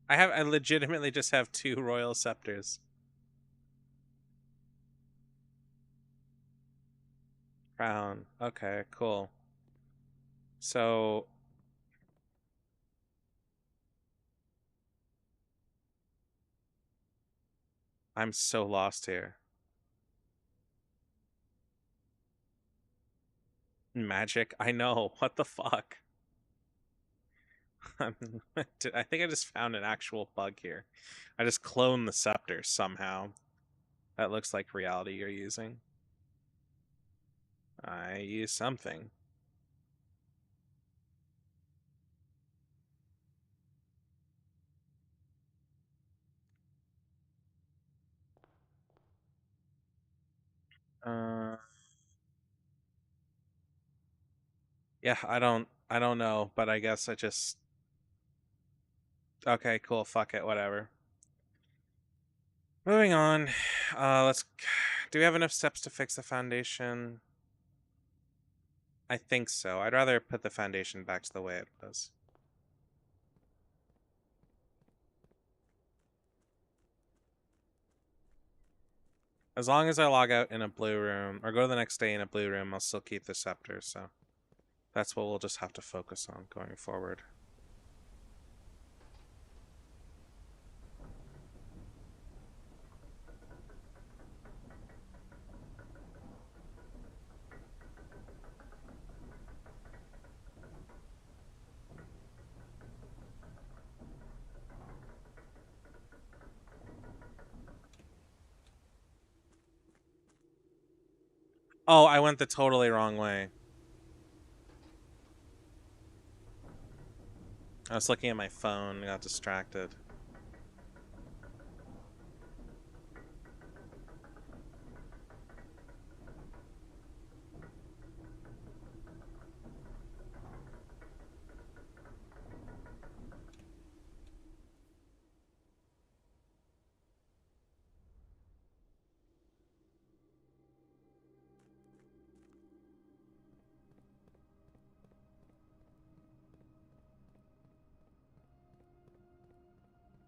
I legitimately just have 2 Royal Scepters. Crown. Okay, cool. So I'm so lost here. Magic? I know. What the fuck? I think I just found an actual bug here. I just cloned the scepter somehow. That looks like reality you're using. I use something. Uh, yeah, I don't know, but I guess I just... Okay, cool, fuck it, whatever. Moving on. Let's... Do we have enough steps to fix the foundation? I think so. I'd rather put the foundation back to the way it was. As long as I log out in a blue room, or go to the next day in a blue room, I'll still keep the scepter, so... That's what we'll just have to focus on going forward. Oh, I went the totally wrong way. I was looking at my phone and got distracted.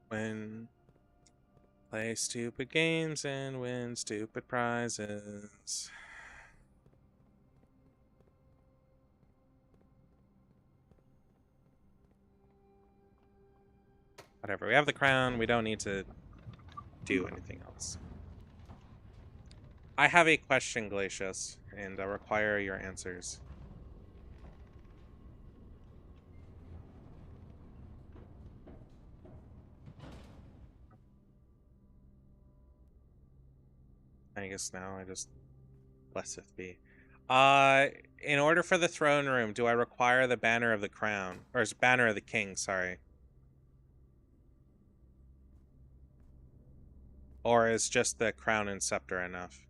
When play stupid games and win stupid prizes. Whatever, we have the crown, we don't need to do anything else. I have a question, Glacius, and I require your answers. I guess now I just blesseth be. In order for the throne room, do I require the banner of the crown? Or is banner of the king, sorry. Or is just the crown and scepter enough?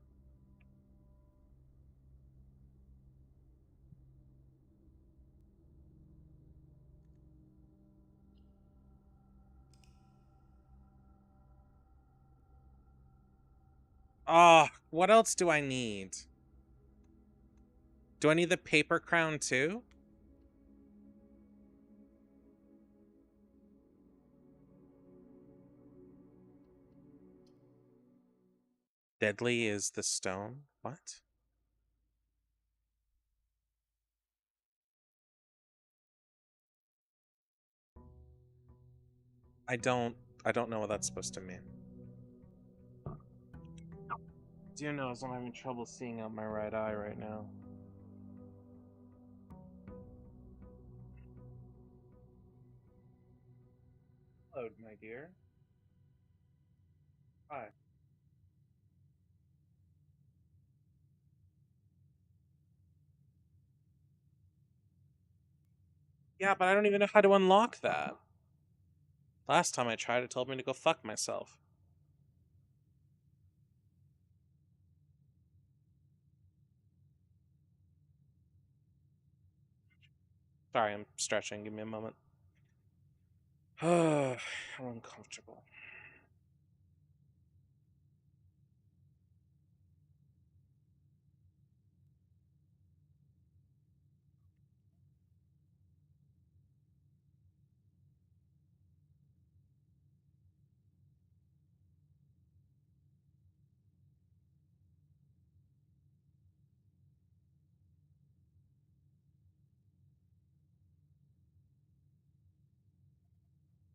Ah, what else do I need? Do I need the paper crown too? Deadly is the stone? What? I don't know what that's supposed to mean. Dear knows I'm having trouble seeing out my right eye right now. Hello, my dear. Hi. Yeah, but I don't even know how to unlock that. Last time I tried, it told me to go fuck myself. Sorry, I'm stretching. Give me a moment. I'm uncomfortable.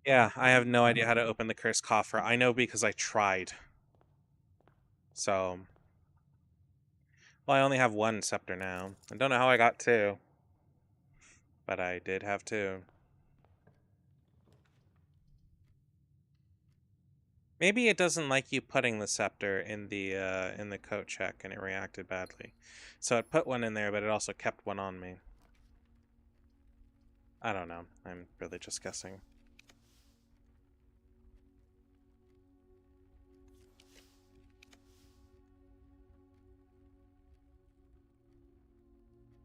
Yeah, I have no idea how to open the cursed coffer. I know because I tried. So, well, I only have one scepter now. I don't know how I got two, but I did have two. Maybe it doesn't like you putting the scepter in the coat check, and it reacted badly. So it put one in there, but it also kept one on me. I don't know. I'm really just guessing.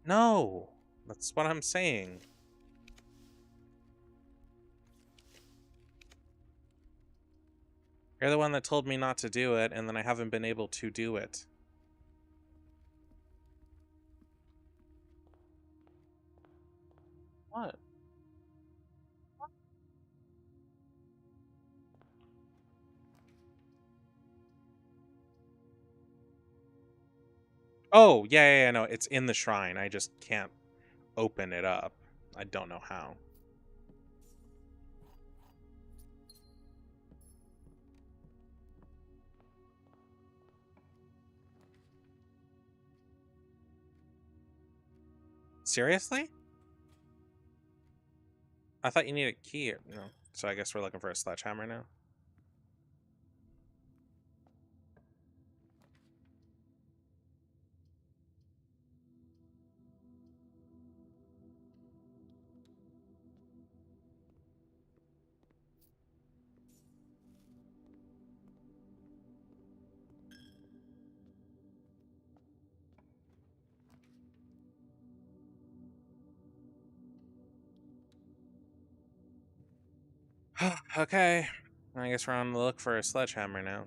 No, that's what I'm saying. You're the one that told me not to do it, and then I haven't been able to do it. What? Oh, yeah, no, it's in the shrine. I just can't open it up. I don't know how. Seriously? I thought you needed a key. No. So I guess we're looking for a sledgehammer now. Okay. I guess we're on the look for a sledgehammer now.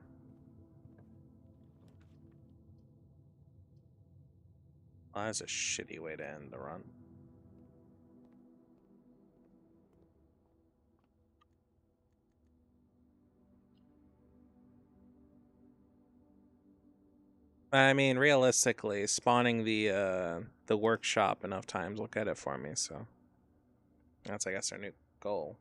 Well, that's a shitty way to end the run. I mean, realistically, spawning the workshop enough times will get it for me, so that's, I guess, our new goal.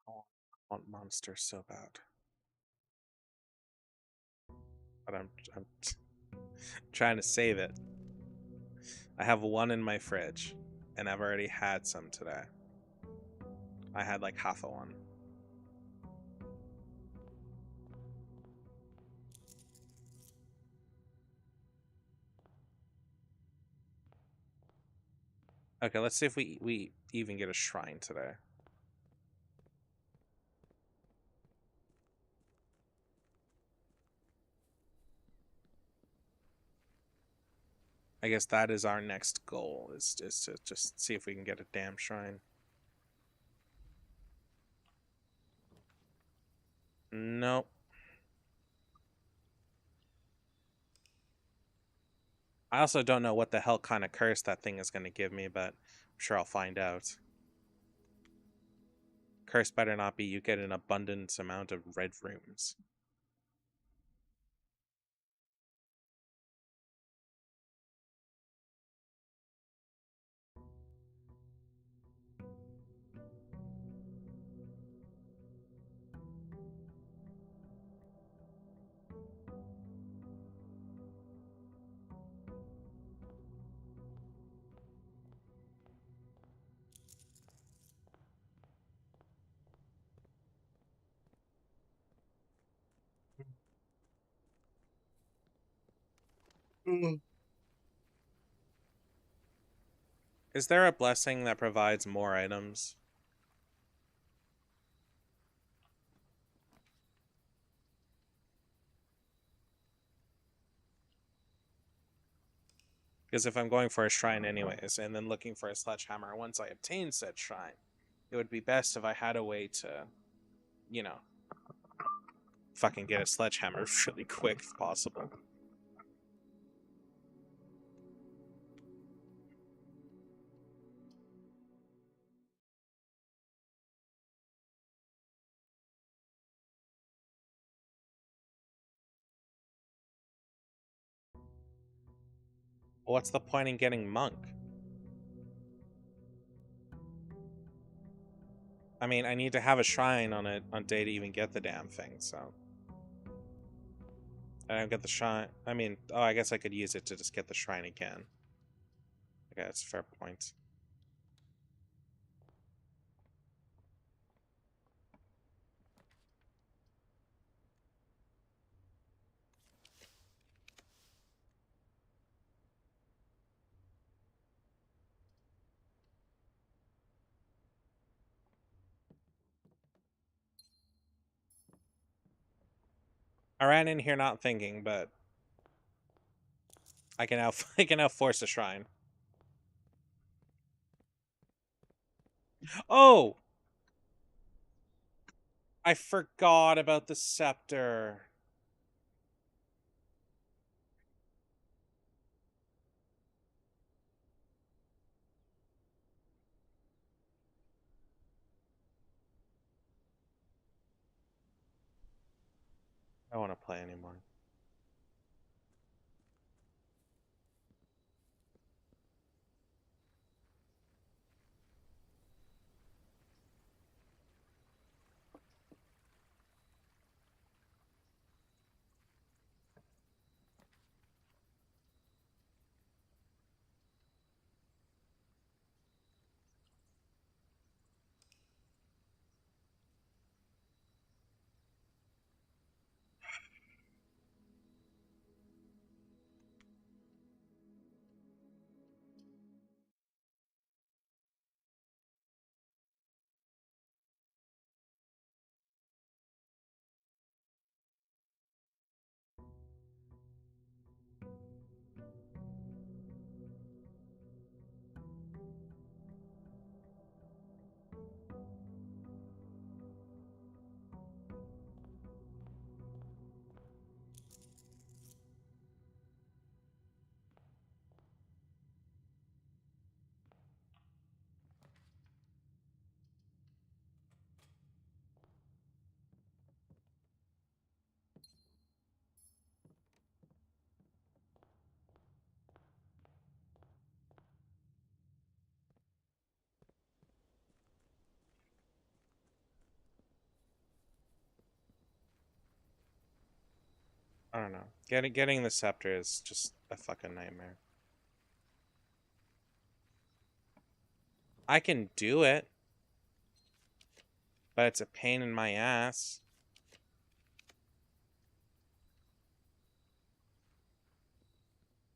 I want monsters so bad, but I'm trying to save it. I have one in my fridge, and I've already had some today. I had like half a one. Okay, let's see if we even get a shrine today. I guess that is our next goal, is to just see if we can get a damn shrine. Nope. I also don't know what the hell kind of curse that thing is going to give me, but I'm sure I'll find out. Curse better not be you get an abundant amount of red rooms. Is there a blessing that provides more items? Because if I'm going for a shrine anyways, and then looking for a sledgehammer once I obtain said shrine, it would be best if I had a way to, you know, fucking get a sledgehammer really quick if possible. What's the point in getting monk? I mean, I need to have a shrine on it on day to even get the damn thing, so. I don't get the shrine. I mean, oh, I guess I could use it to just get the shrine again. Okay, that's a fair point. I ran in here not thinking, but I can now I can now force a shrine. Oh, I forgot about the scepter. I don't want to play anymore. I don't know. Getting the scepter is just a fucking nightmare. I can do it, but it's a pain in my ass.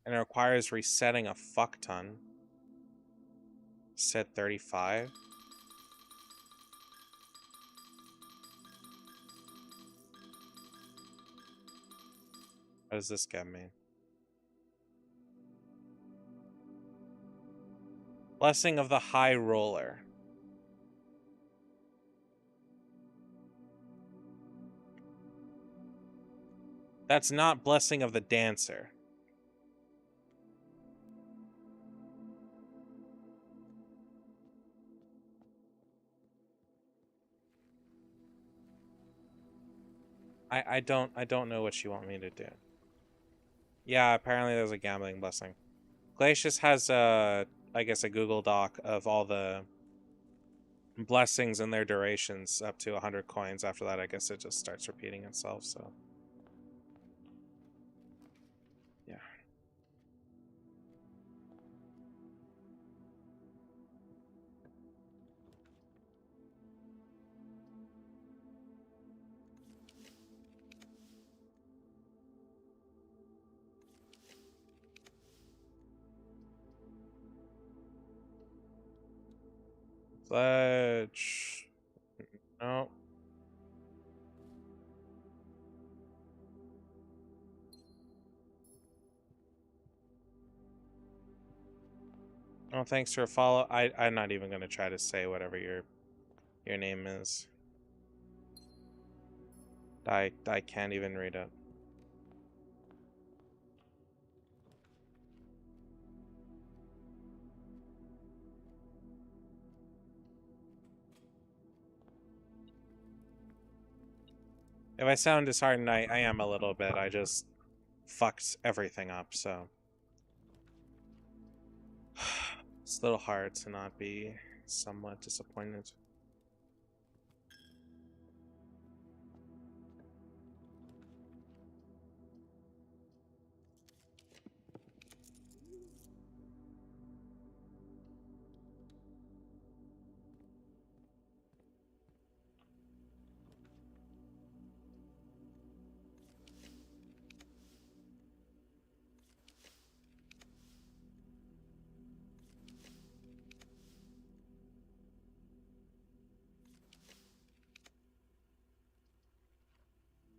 And it requires resetting a fuck ton. Set 35. What does this get me? Blessing of the High Roller. That's not Blessing of the Dancer. I don't know what you want me to do. Yeah, apparently there's a gambling blessing. Glacius has I guess a Google Doc of all the blessings and their durations up to 100 coins. After that, I guess it just starts repeating itself, so yeah. Pledge. No. Oh, thanks for a follow. I'm not even gonna try to say whatever your name is. I can't even read it. If I sound disheartened, I am a little bit. I just fucked everything up, so it's a little hard to not be somewhat disappointed.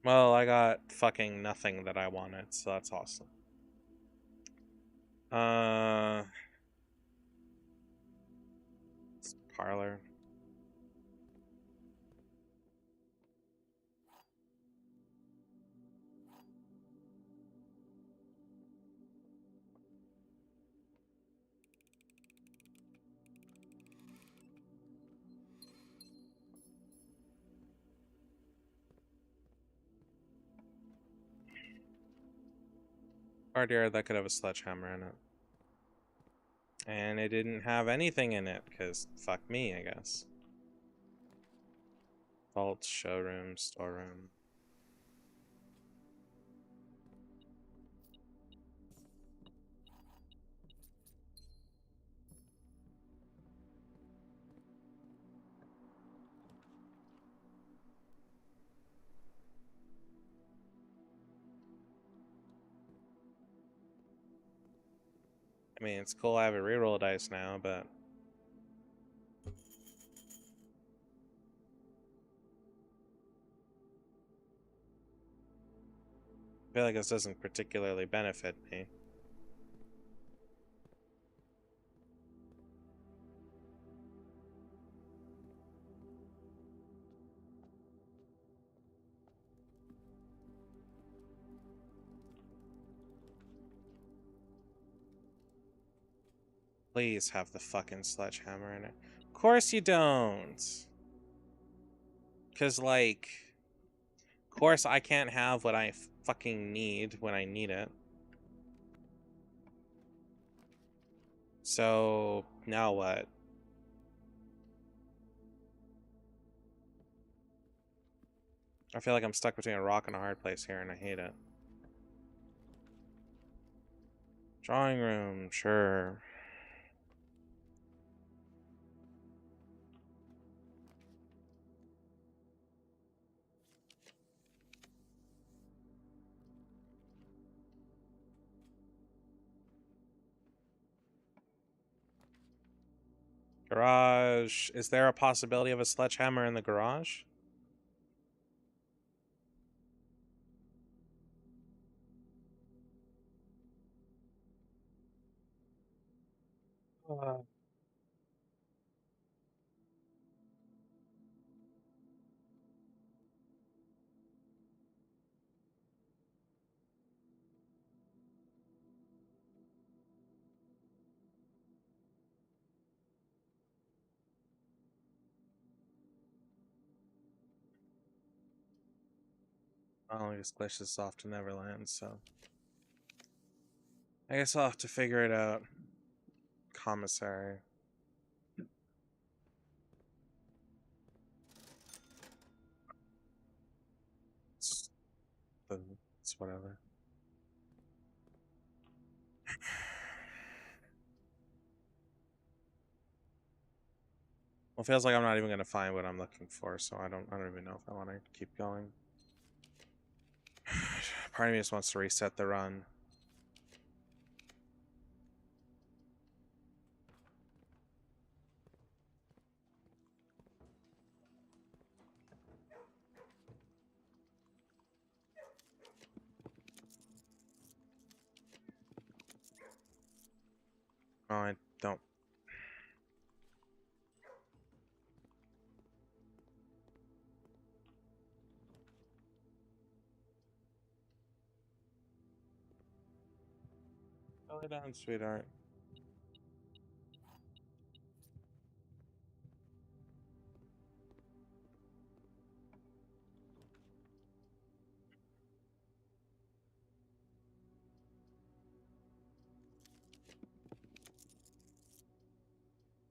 Well, I got fucking nothing that I wanted, so that's awesome. It's parlor. Cardier that could have a sledgehammer in it. And it didn't have anything in it, because fuck me, I guess. Vault, showroom, storeroom. I mean, it's cool I have a reroll dice now, but I feel like this doesn't particularly benefit me. Please have the fucking sledgehammer in it. Of course you don't. Because, like, of course I can't have what I fucking need when I need it. So, now what? I feel like I'm stuck between a rock and a hard place here, and I hate it. Drawing room, sure. Garage. Is there a possibility of a sledgehammer in the garage? Uh, Oh, I guess Glitch is off to Neverland, so I guess I'll have to figure it out. Commissary. It's, it's whatever. Well, it feels like I'm not even gonna find what I'm looking for, so I don't even know if I want to keep going. Part of me just wants to reset the run. Oh, I don't. Lay down, sweetheart.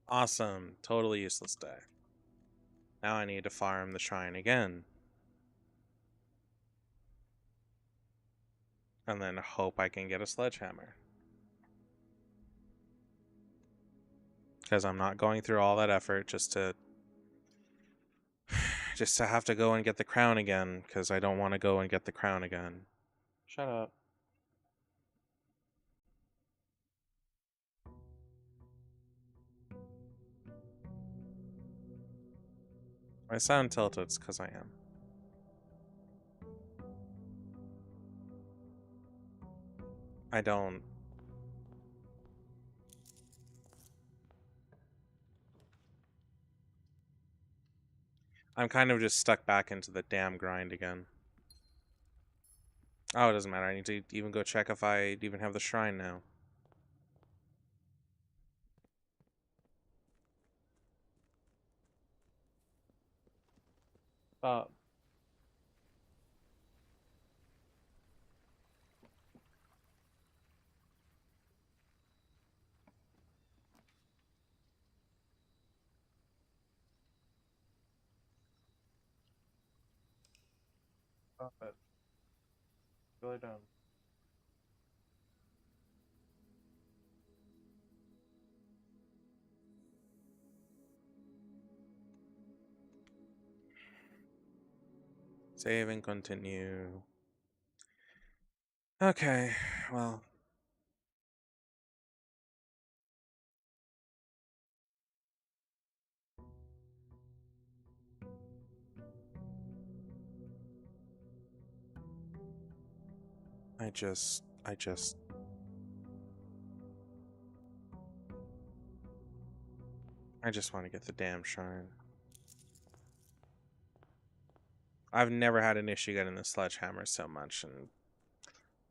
Awesome. Totally useless day. Now I need to farm the shrine again. And then hope I can get a sledgehammer. Because I'm not going through all that effort just to have to go and get the crown again, because I don't want to go and get the crown again. Shut up. I sound tilted, it's because I am. I don't. I'm kind of just stuck back into the damn grind again. Oh, it doesn't matter. I need to even go check if I even have the shrine now. Stop. Stop it. Really don't. Save and continue. Okay, well. I just want to get the damn shrine. I've never had an issue getting the sledgehammer so much, and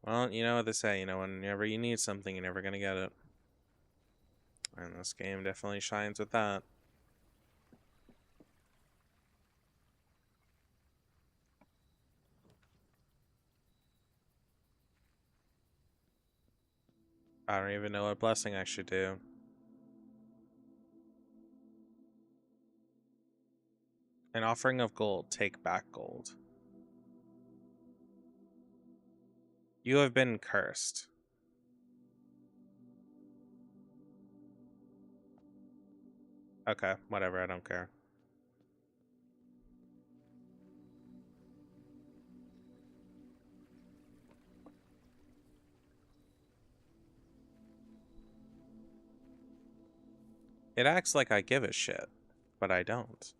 well, you know what they say, whenever you need something, you're never gonna get it. And this game definitely shines with that. I don't even know what blessing I should do. An offering of gold, take back gold. You have been cursed. Okay, whatever, I don't care. It acts like I give a shit, but I don't.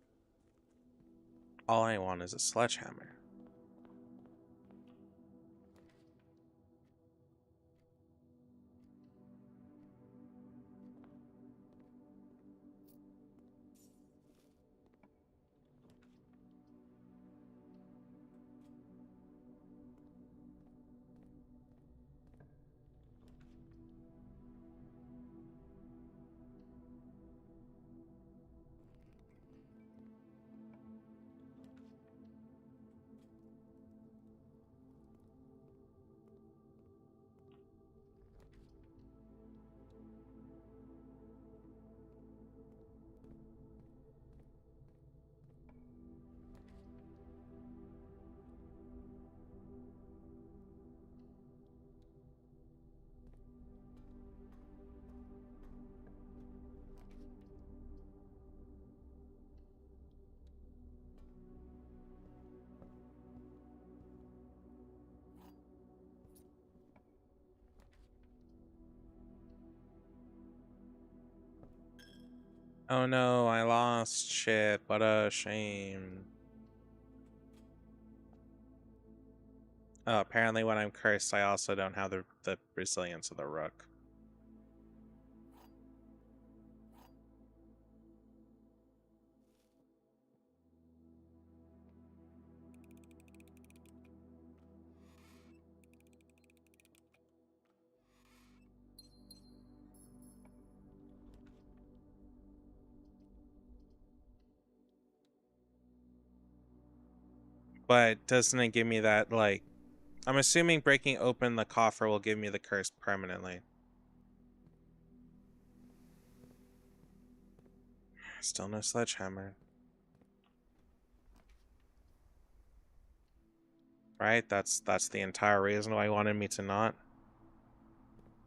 All I want is a sledgehammer. Oh no, I lost shit. What a shame. Oh, apparently when I'm cursed, I also don't have the resilience of the rook. But doesn't it give me that, like... I'm assuming breaking open the coffer will give me the curse permanently. Still no sledgehammer. Right? That's the entire reason why he wanted me to not.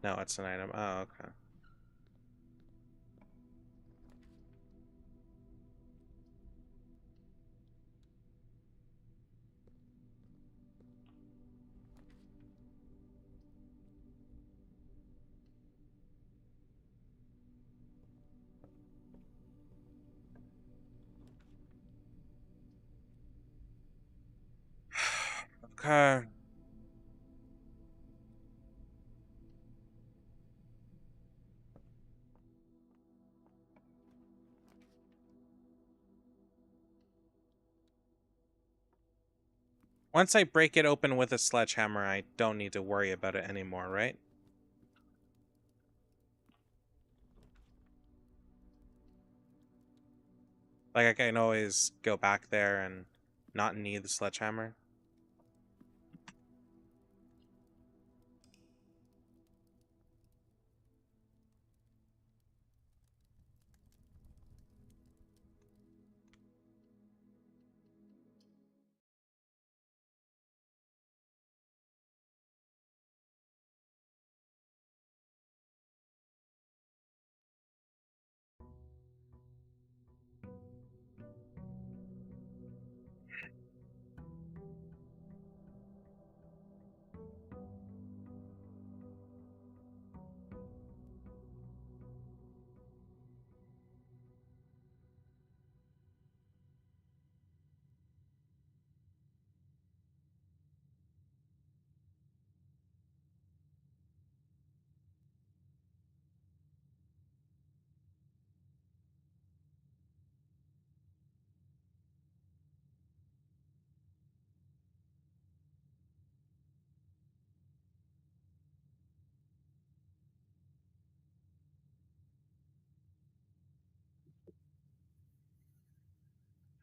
No, it's an item. Oh, okay. Okay. Once I break it open with a sledgehammer, I don't need to worry about it anymore, right? Like, I can always go back there and not need the sledgehammer.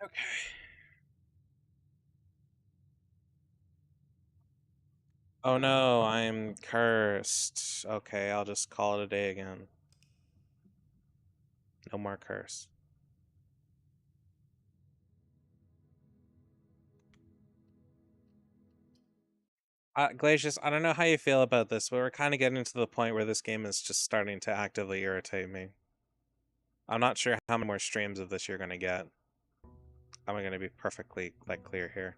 Okay. Oh no, I'm cursed. Okay, I'll just call it a day again. No more curse. Glacius, I don't know how you feel about this, but we're kind of getting to the point where this game is just starting to actively irritate me. I'm not sure how many more streams of this you're gonna get. I'm gonna be perfectly clear here.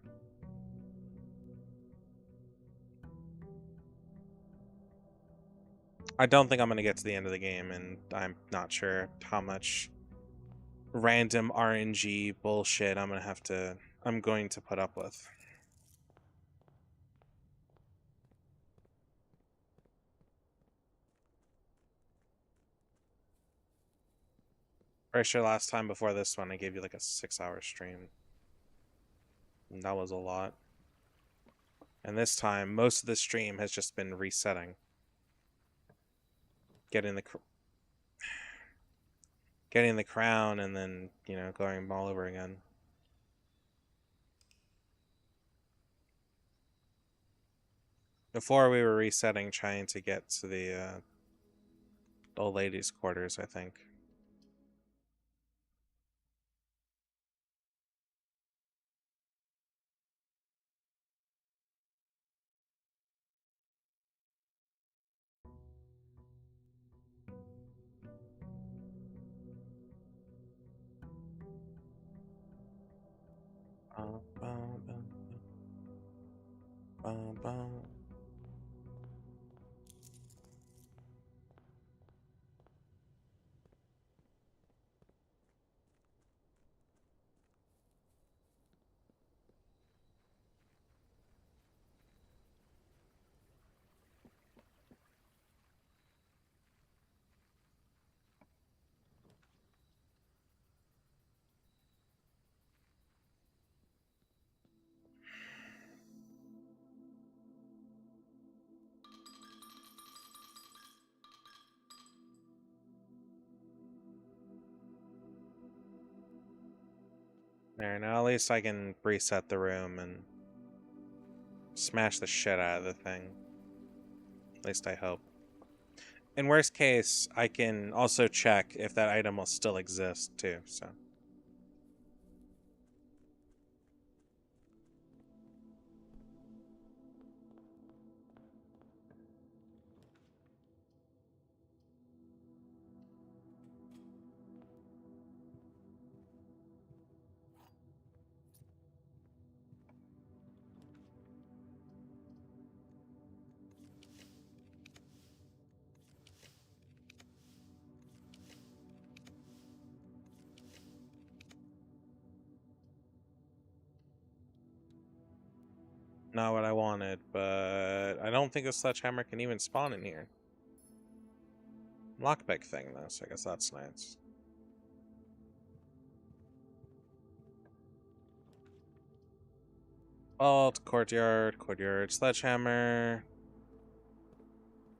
I don't think I'm gonna get to the end of the game, and I'm not sure how much random RNG bullshit I'm going to put up with. Pretty sure last time before this one I gave you like a 6-hour stream. And that was a lot. And this time, most of the stream has just been resetting. Getting the crown and then, going all over again. Before we were resetting, trying to get to the old ladies' quarters, I think. There, now at least I can reset the room and smash the shit out of the thing. At least I hope. In worst case, I can also check if that item will still exist too, so. Not what I wanted, but I don't think a sledgehammer can even spawn in here. Lockpick thing, though, so I guess that's nice. Vault, courtyard, sledgehammer.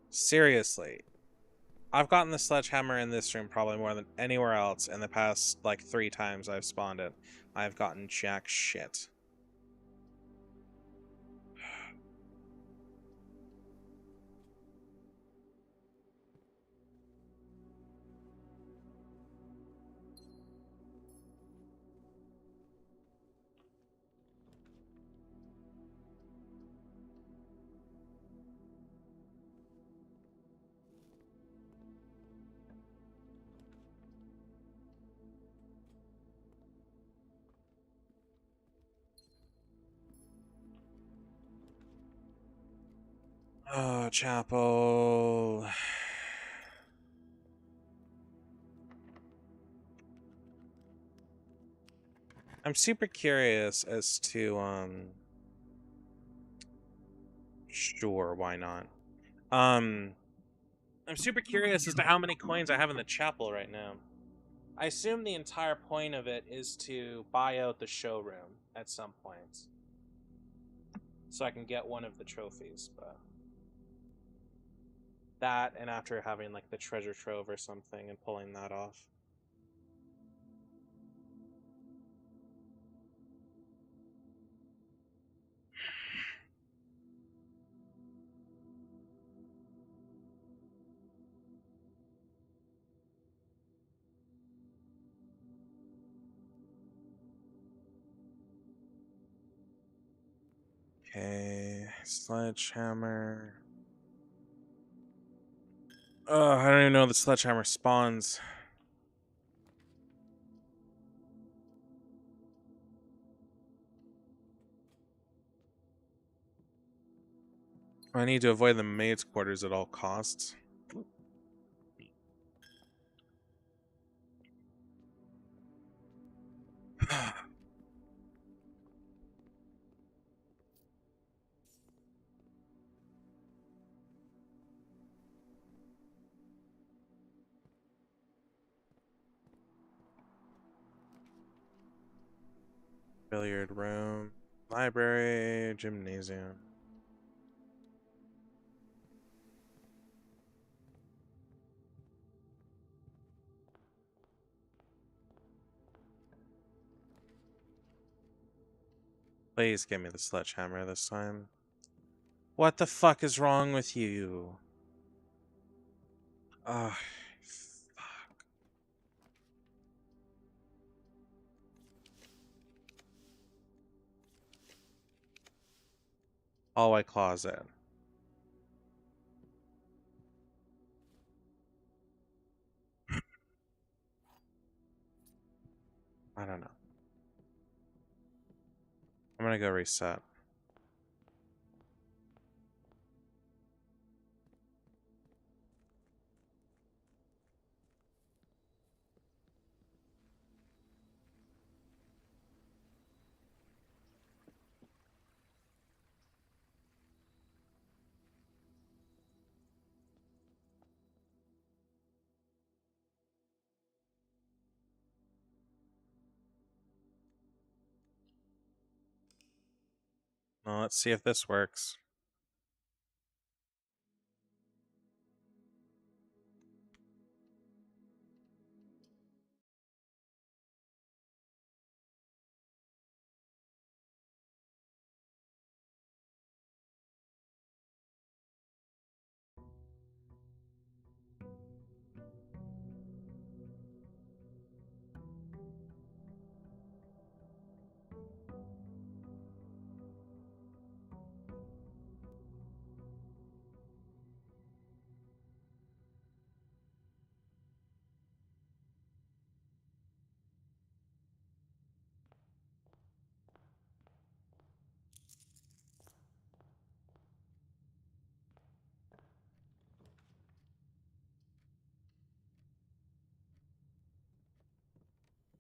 Seriously. I've gotten the sledgehammer in this room probably more than anywhere else in the past, 3 times I've spawned it. I've gotten jack shit. Oh, chapel. I'm super curious as to, sure, why not? I'm super curious as to how many coins I have in the chapel right now. I assume the entire point of it is to buy out the showroom at some point. So I can get one of the trophies, but that, and after having the treasure trove or something and pulling that off. Okay, sledgehammer. Oh, I don't even know the sledgehammer spawns. I need to avoid the maid's quarters at all costs. Billiard room, library, gymnasium. Please give me the sledgehammer this time. What the fuck is wrong with you? Ugh, fuck. Hallway closet. I don't know. I'm gonna go reset. Well, let's see if this works.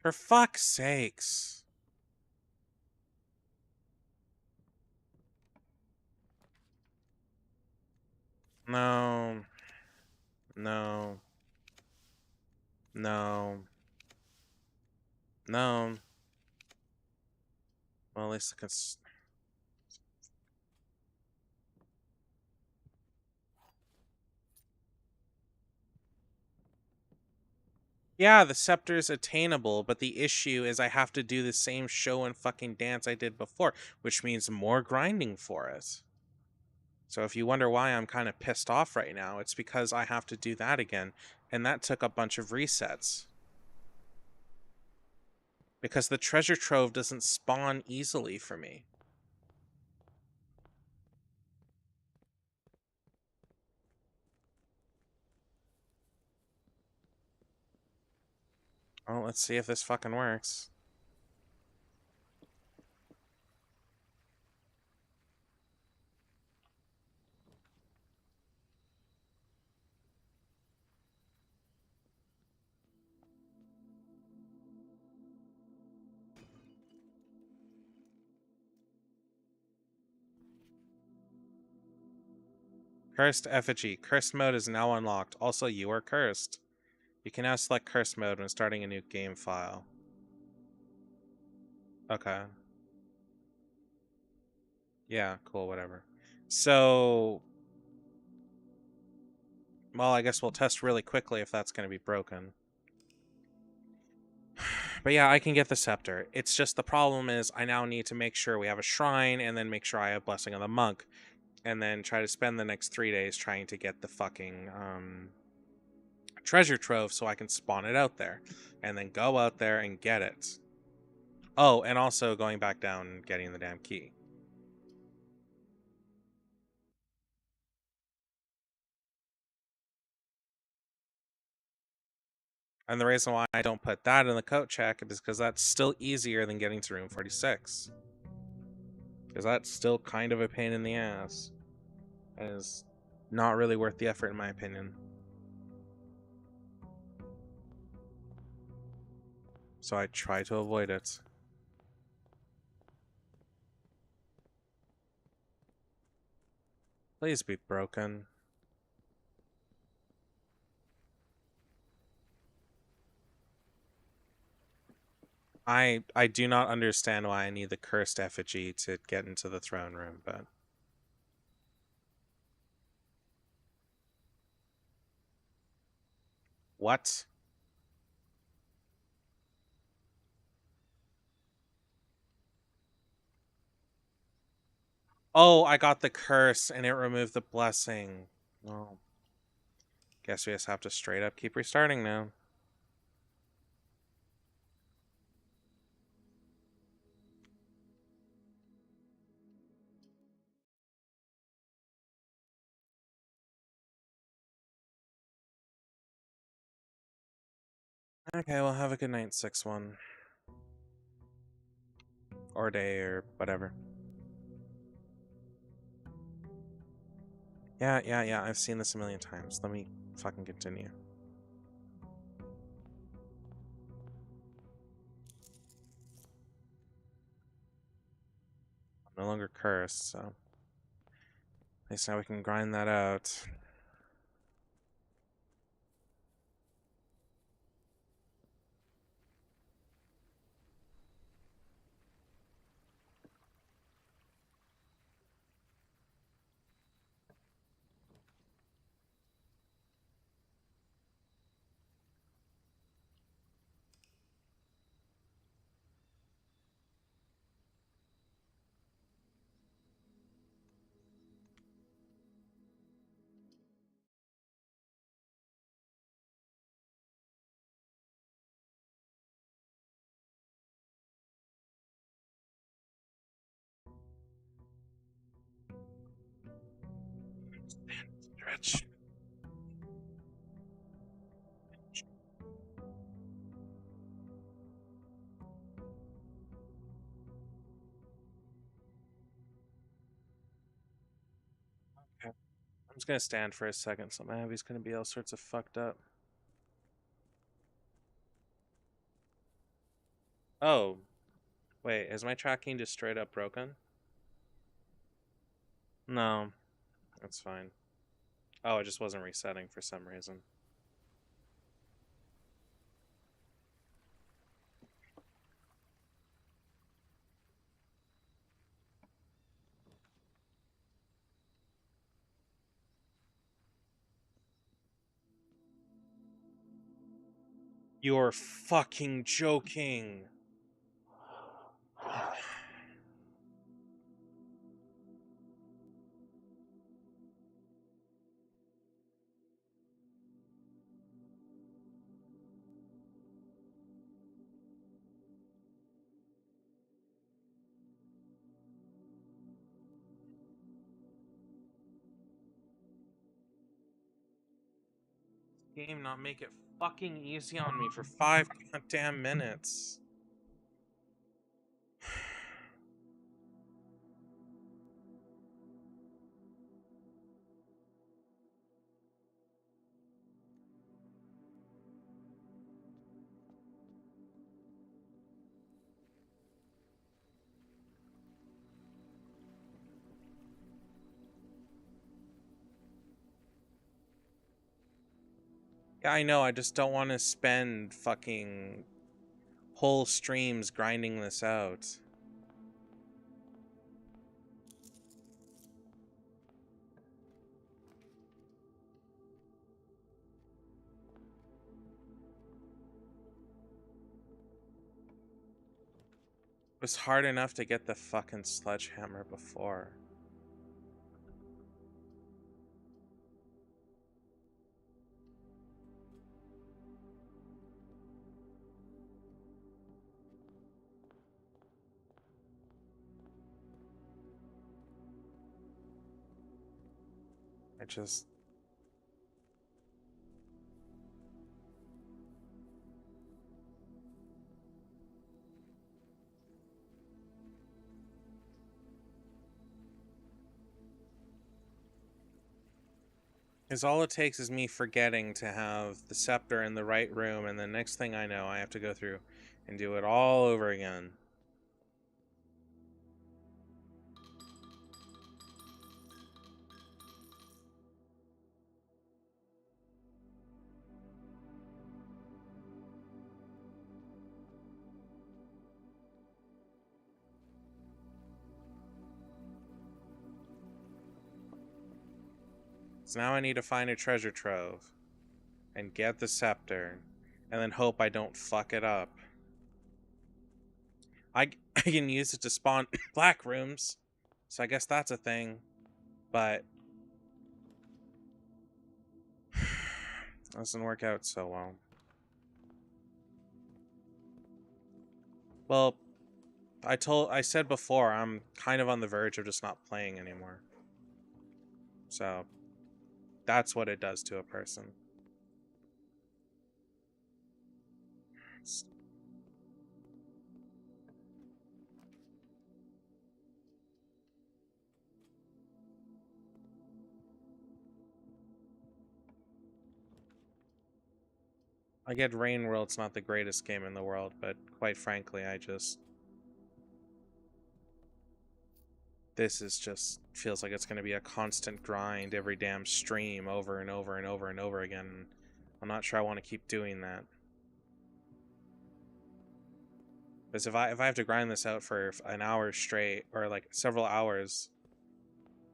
For fuck's sakes. No. No. No. No. Well, at least I can... Yeah, the scepter is attainable, but the issue is I have to do the same show and fucking dance I did before, which means more grinding for it. So if you wonder why I'm kind of pissed off right now, it's because I have to do that again, and that took a bunch of resets. Because the treasure trove doesn't spawn easily for me. Well, let's see if this fucking works. Cursed effigy. Cursed mode is now unlocked. Also, you are cursed. You can now select cursed mode when starting a new game file. Okay. Yeah, cool, whatever. So... Well, I guess we'll test really quickly if that's going to be broken. But yeah, I can get the scepter. It's just the problem is I now need to make sure we have a shrine and then make sure I have Blessing of the Monk. And then try to spend the next 3 days trying to get the fucking treasure trove so I can spawn it out there. And then go out there and get it. Oh, and also going back down and getting the damn key. And the reason why I don't put that in the coat check is because that's still easier than getting to room 46. Because that's still kind of a pain in the ass. and is not really worth the effort in my opinion. So I try to avoid it. Please be broken. I do not understand why I need the cursed effigy to get into the throne room, but what? Oh, I got the curse and it removed the blessing. Oh. Guess we just have to straight up keep restarting now. Okay, well, have a good night, 6-1. Or day, or whatever. Yeah, I've seen this a million times. Let me fucking continue. I'm no longer cursed, so at least now we can grind that out. Stretch. Okay. I'm just gonna stand for a second, so my heavy's gonna be all sorts of fucked up. Oh, wait, is my tracking just straight up broken? No, that's fine. Oh, it just wasn't resetting for some reason. You're fucking joking. Game not make it fucking easy on me for 5 goddamn minutes. Yeah, I know, I just don't want to spend fucking whole streams grinding this out. It was hard enough to get the fucking sledgehammer before. I just... Because all it takes is me forgetting to have the scepter in the right room, and the next thing I know, I have to go through and do it all over again. So now I need to find a treasure trove and get the scepter, and then hope I don't fuck it up. I can use it to spawn black rooms, so I guess that's a thing, but doesn't work out so well. Well, I said before, I'm kind of on the verge of just not playing anymore. So that's what it does to a person. I get Rain World's not the greatest game in the world, but quite frankly, this is just feels like it's going to be a constant grind every damn stream over and over and over and over again. I'm not sure I want to keep doing that. Because if I have to grind this out for an hour straight, or like several hours,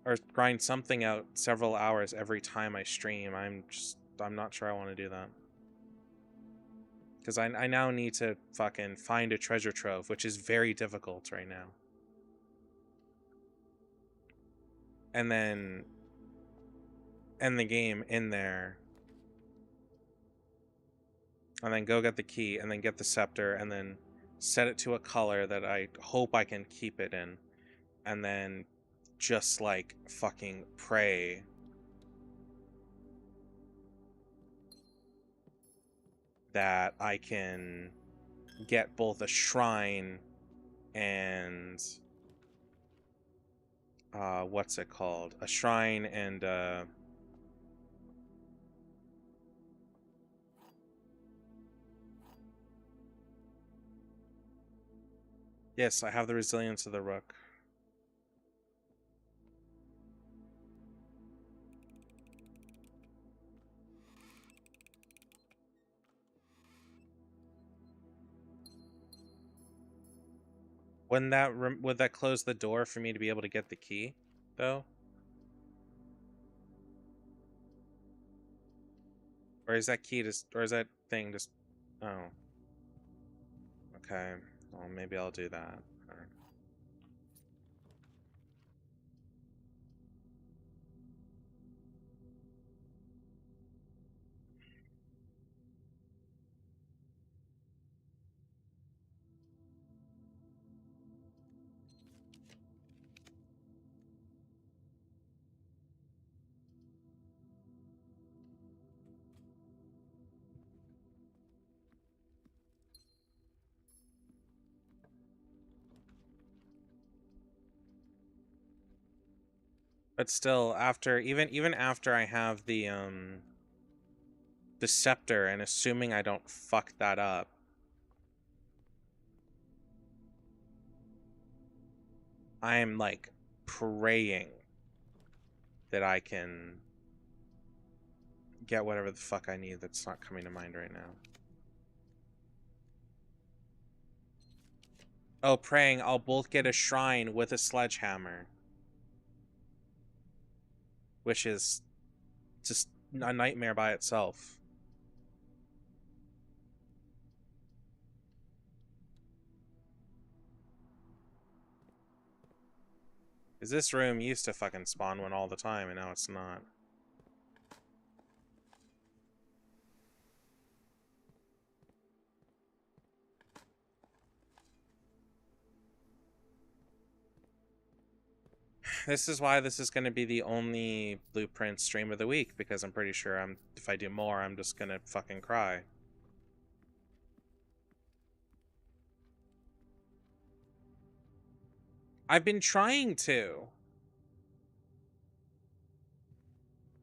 or grind something out several hours every time I stream, I'm not sure I want to do that. Because I now need to fucking find a treasure trove, which is very difficult right now. And then end the game in there. And then go get the key, and then get the scepter, and then set it to a color that I hope I can keep it in. And then just like fucking pray that I can get both a shrine and what's it called? A shrine and yes, I have the resilience of the rook. Would that close the door for me to be able to get the key, though? Or is that key just, or is that thing just, oh. Okay, well, maybe I'll do that. Or... But still, after, even after I have the scepter, and assuming I don't fuck that up, I'm like praying that I can get whatever the fuck I need that's not coming to mind right now. Oh, praying I'll both get a shrine with a sledgehammer, which is just a nightmare by itself. Because this room used to fucking spawn one all the time, and now it's not. This is why this is going to be the only Blueprint stream of the week, because I'm pretty sure if I do more, I'm just going to fucking cry. I've been trying to.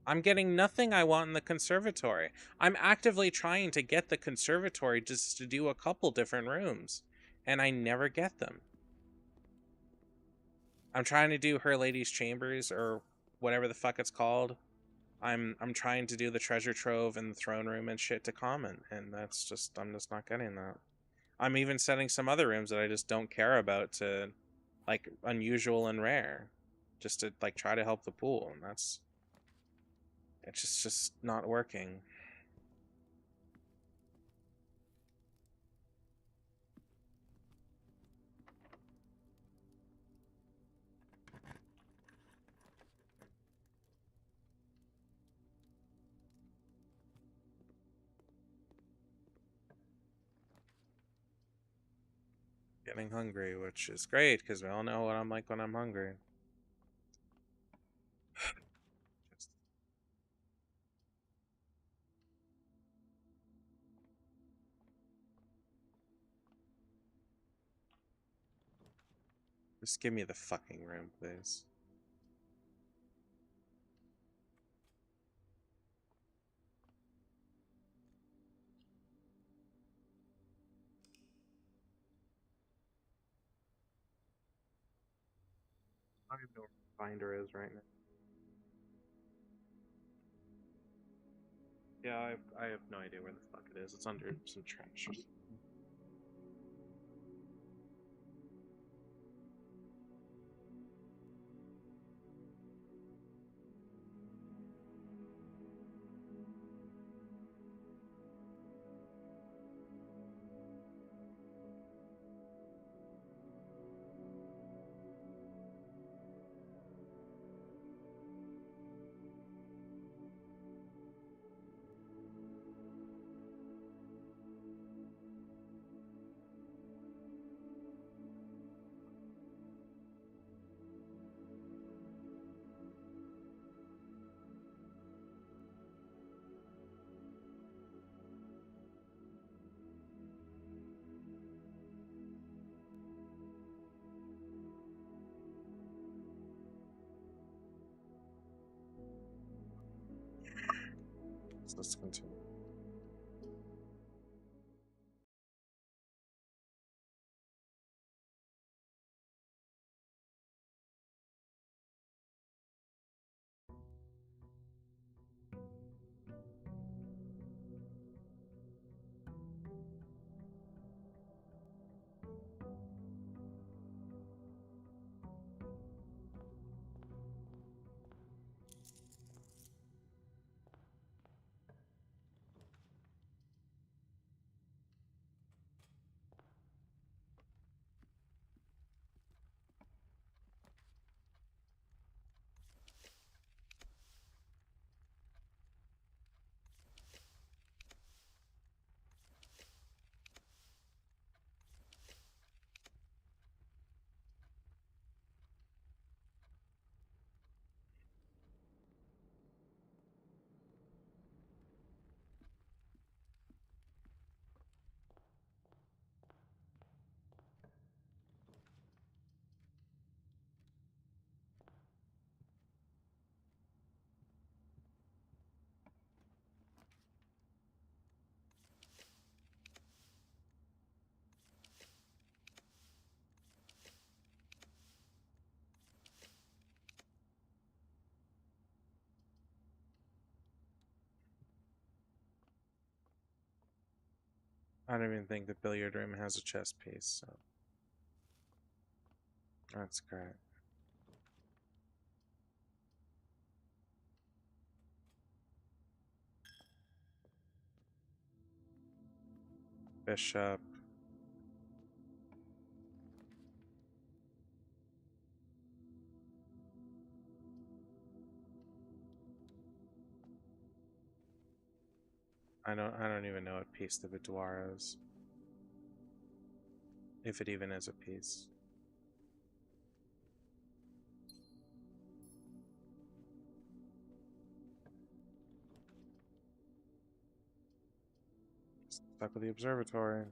I'm getting nothing I want in the conservatory. I'm actively trying to get the conservatory just to do a couple different rooms, and I never get them. I'm trying to do Her Lady's Chambers, or whatever the fuck it's called. I'm trying to do the treasure trove and the throne room and shit to common, and that's just, I'm just not getting that. I'm even setting some other rooms that I just don't care about to like unusual and rare, just to like try to help the pool, and that's, it's just not working. Getting hungry, which is great because we all know what I'm like when I'm hungry. Just give me the fucking room, please. I don't even know where the finder is right now. Yeah, I have no idea where the fuck it is. It's under some trash. So let's continue. I don't even think the billiard room has a chess piece, so that's great. Bishop. I don't even know what piece the boudoir is. If it even is a piece. Stuck with the observatory.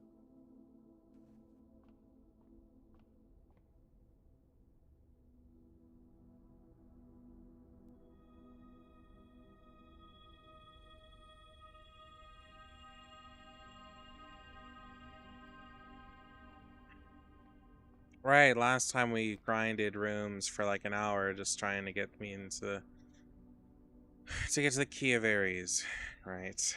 Right, last time we grinded rooms for like an hour just trying to get me into to get to the Key of Ares. Right.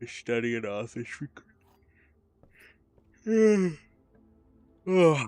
Study an office. Oh.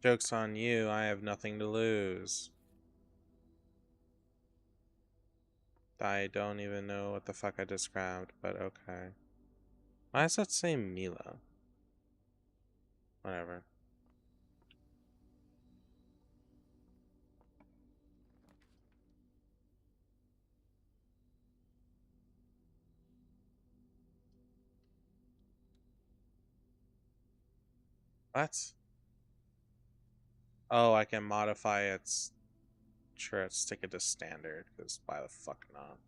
Joke's on you, I have nothing to lose. I don't even know what the fuck I just grabbed, but okay. Why does that say Mila? Whatever. What? Oh, I can modify its... Sure, stick it to standard, because why the fuck not?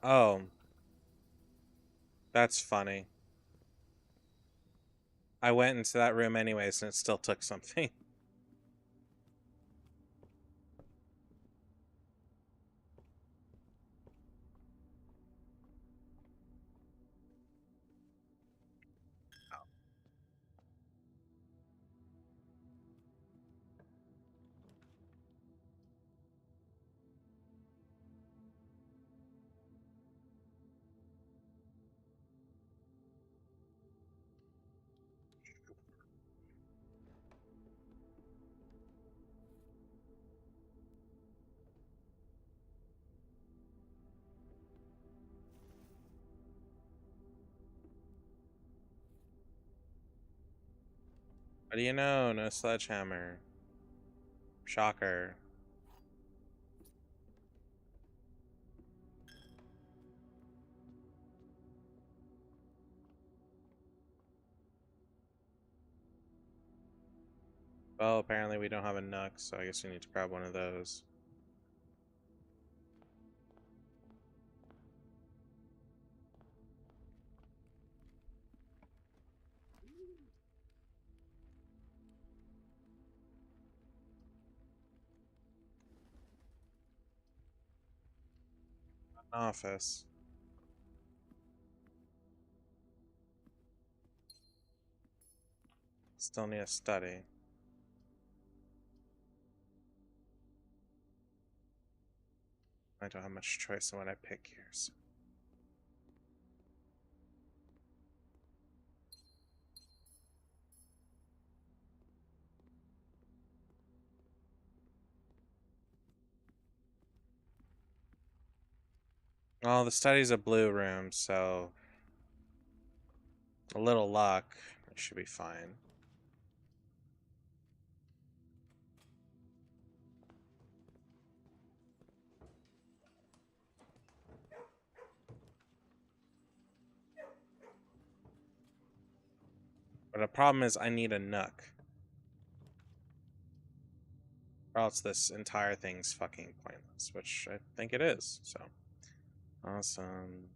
Oh, that's funny. I went into that room anyways, and it still took something. What do you know? No sledgehammer. Shocker. Well, apparently we don't have a Nook, so I guess we need to grab one of those. Office. Still need a study. I don't have much choice in what I pick here. So. Well, the study's a blue room, so a little luck, it should be fine. But the problem is I need a Nook. Or else this entire thing's fucking pointless, which I think it is, so. Awesome.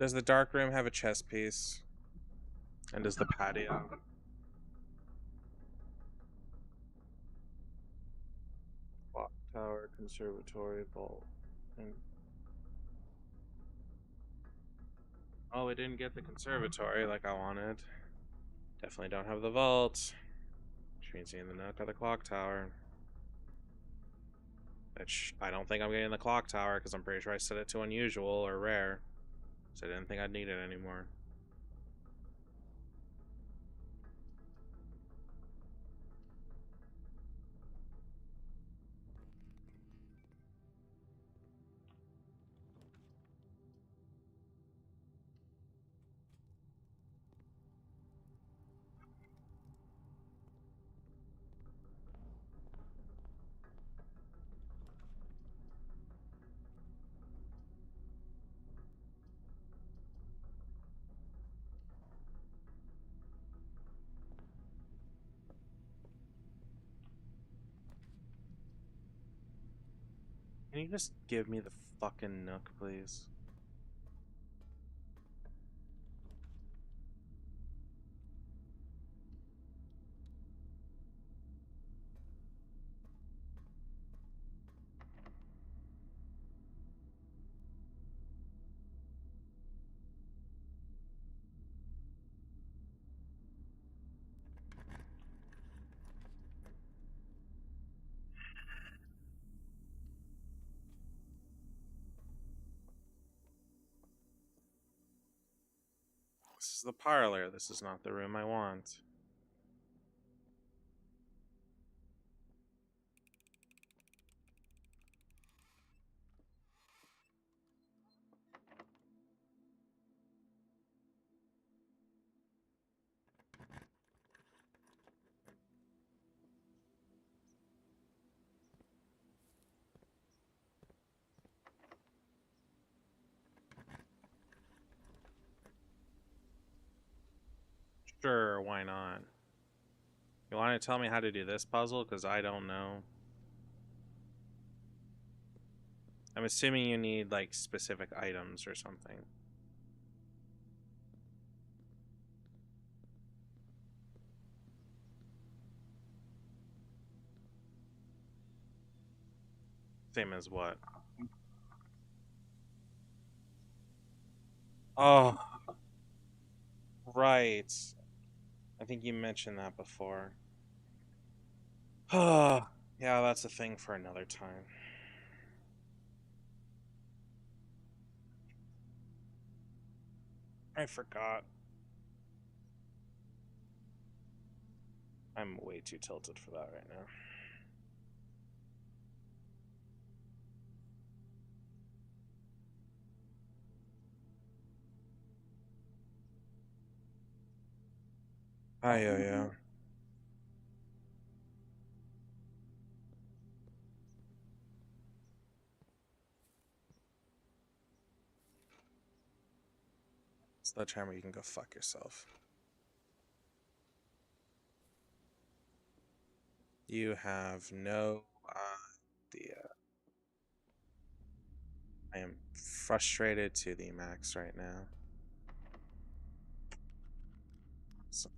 Does the dark room have a chess piece? And does the patio? Clock tower, conservatory, vault. Oh, we didn't get the conservatory like I wanted. Definitely don't have the vault. Which means you need the nook or the clock tower. Which I don't think I'm getting the clock tower because I'm pretty sure I set it to unusual or rare. So I didn't think I'd need it anymore. Can you just give me the fucking nook, please? This is the parlor. This is not the room I want. Sure, why not? You want to tell me how to do this puzzle? Because I don't know. I'm assuming you need, like, specific items or something. Same as what? Oh, right. I think you mentioned that before. Oh, yeah, that's a thing for another time. I forgot. I'm way too tilted for that right now. Yeah. Sledgehammer, you can go fuck yourself. You have no idea. I am frustrated to the max right now. So,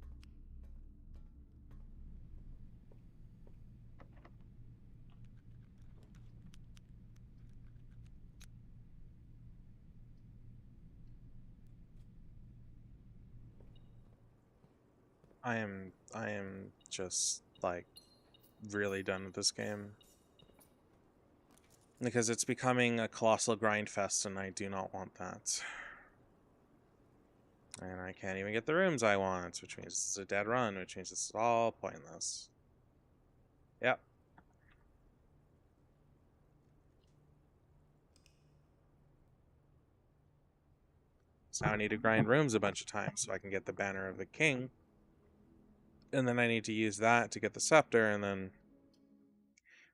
I am just like really done with this game. Because it's becoming a colossal grind fest and I do not want that. And I can't even get the rooms I want, which means it's a dead run, which means it's all pointless. Yep. So now I need to grind rooms a bunch of times so I can get the Banner of the King. And then I need to use that to get the scepter, and then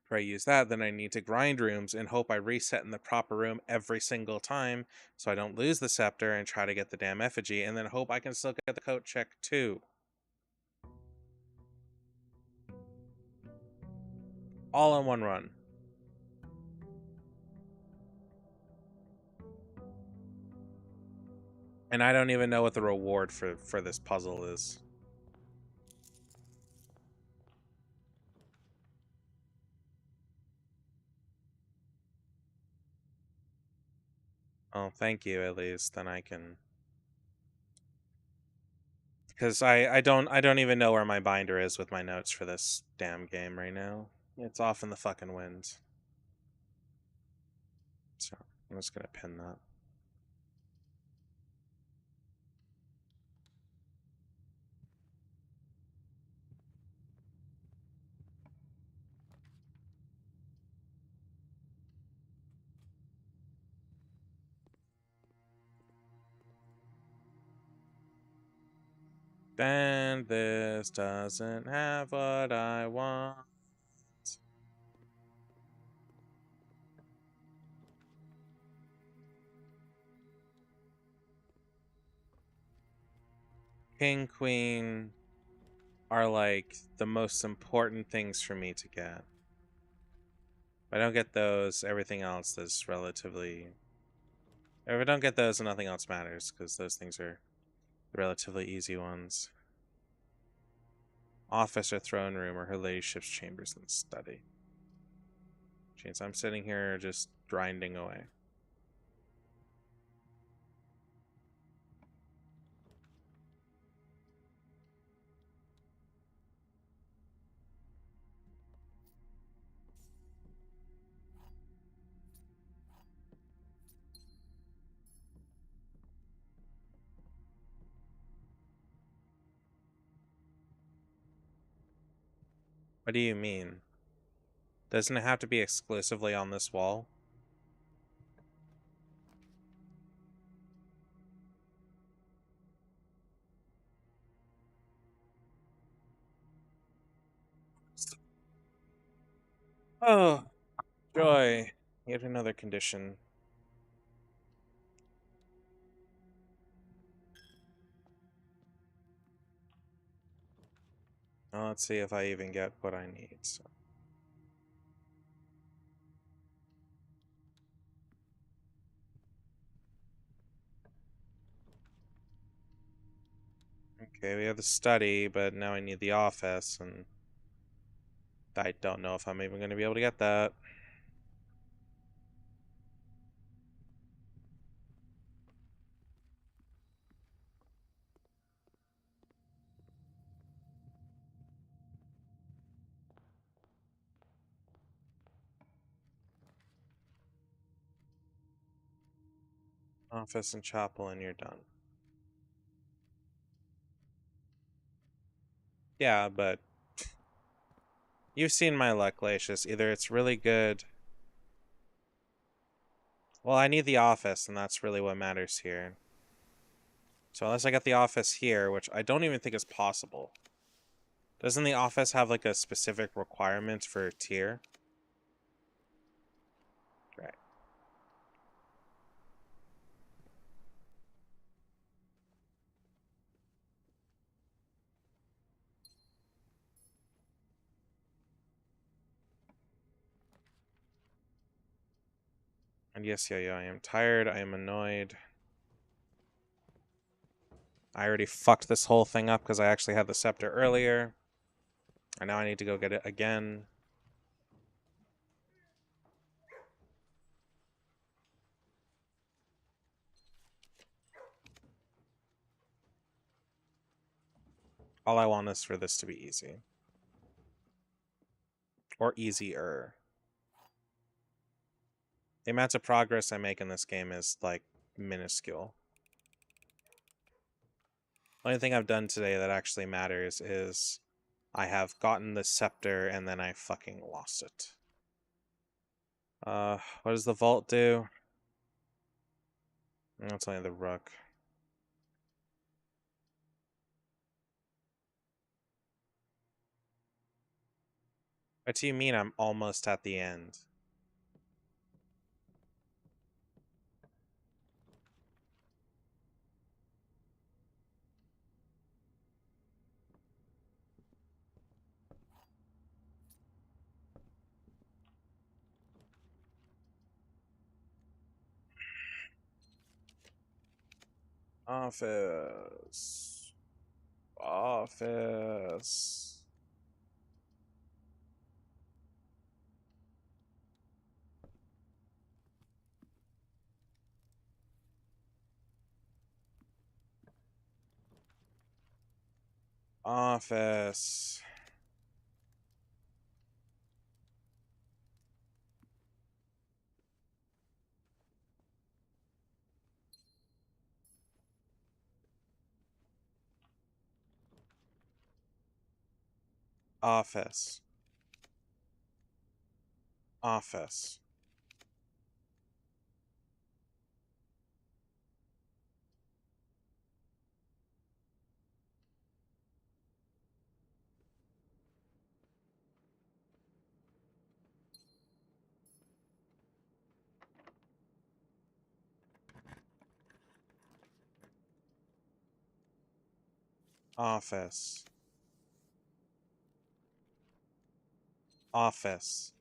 after I use that, then I need to grind rooms and hope I reset in the proper room every single time so I don't lose the scepter and try to get the damn effigy, and then hope I can still get the coat check too. All in one run. And I don't even know what the reward for this puzzle is. Oh, thank you at least. Then I can, because I don't even know where my binder is with my notes for this damn game right now. It's off in the fucking wind. So I'm just gonna pin that. And this doesn't have what I want. King, queen are like the most important things for me to get. If I don't get those, everything else is relatively. If I don't get those, then nothing else matters because those things are the relatively easy ones. Office or throne room or her ladyship's chambers and study. Jeez, I'm sitting here just grinding away. What do you mean? Doesn't it have to be exclusively on this wall? Oh, joy. Yet another condition. Now let's see if I even get what I need. So. Okay, we have the study, but now I need the office, and I don't know if I'm even going to be able to get that. Office and chapel, and you're done. Yeah, but you've seen my luck, Glacius. Either it's really good. Well, I need the office, and that's really what matters here. So unless I get the office here, which I don't even think is possible. Doesn't the office have like a specific requirement for tier? Right. And yes, yeah, I am tired. I am annoyed. I already fucked this whole thing up because I actually had the scepter earlier. And now I need to go get it again. All I want is for this to be easy. Or easier. The amount of progress I make in this game is, like, minuscule. The only thing I've done today that actually matters is I have gotten the scepter and then I fucking lost it. What does the vault do? That's only the rook. What do you mean I'm almost at the end? Office. Office. Office. Office. Office. Office. Office.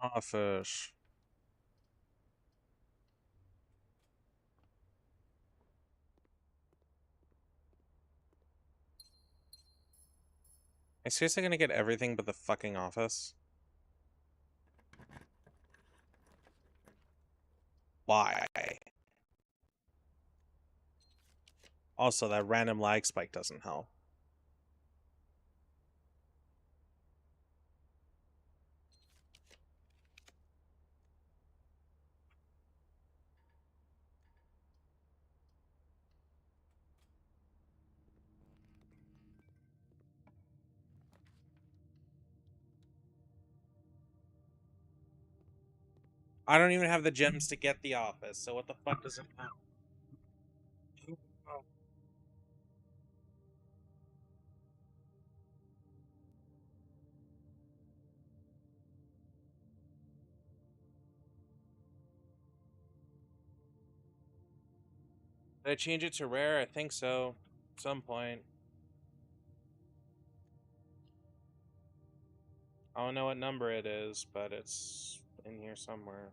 Office. I'm seriously gonna get everything but the fucking office? Why? Also, that random lag spike doesn't help. I don't even have the gems to get the office, so what the fuck does it matter? Did I change it to rare? I think so. At some point. I don't know what number it is, but it's in here somewhere.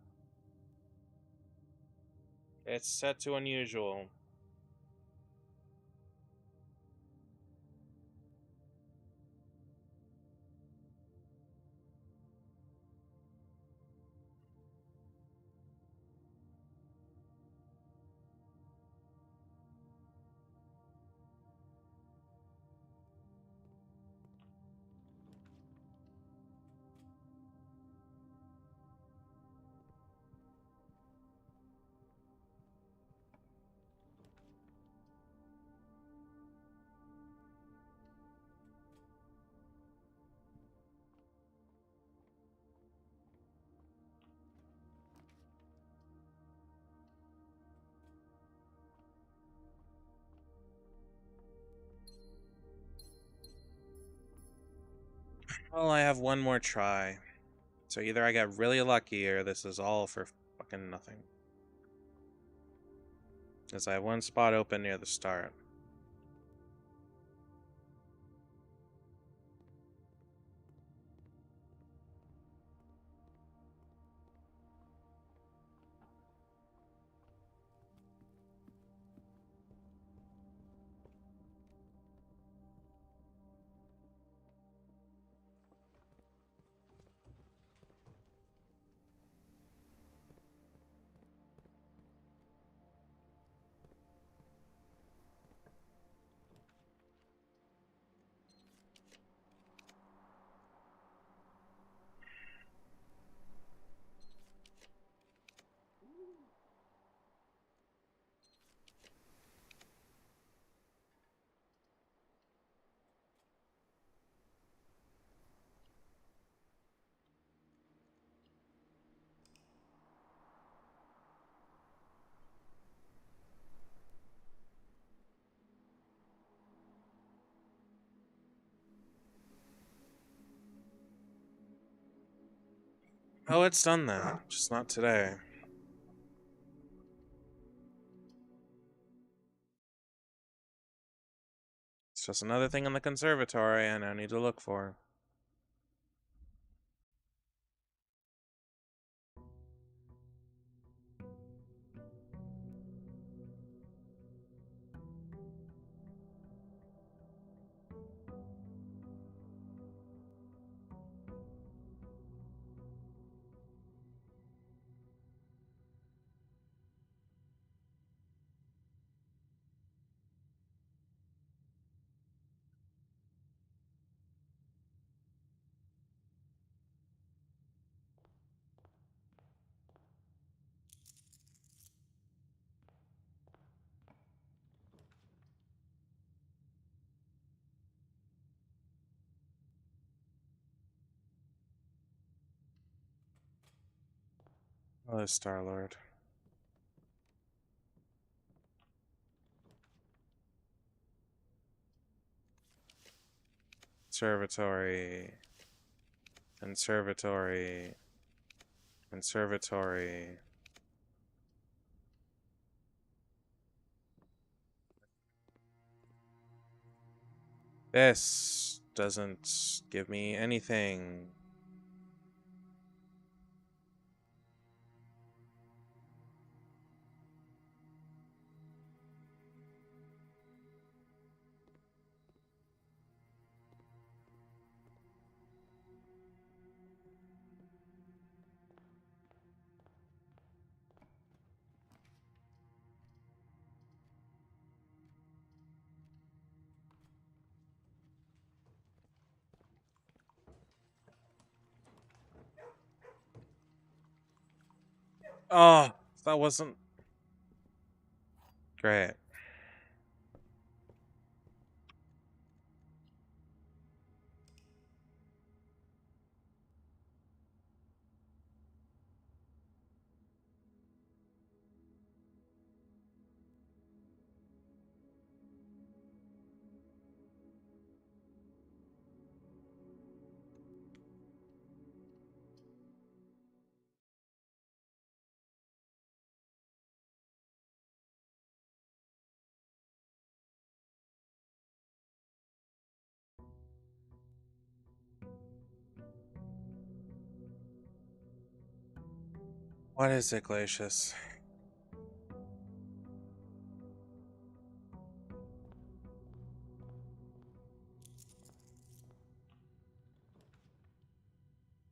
It's set to unusual. Well, I have one more try. So either I got really lucky or this is all for fucking nothing. Because I have one spot open near the start. Oh, it's done that. Just not today. It's just another thing in the conservatory I now need to look for. Oh, Star-Lord. Conservatory. Conservatory. Conservatory. This doesn't give me anything. Oh, that wasn't great. What is it, Glacius?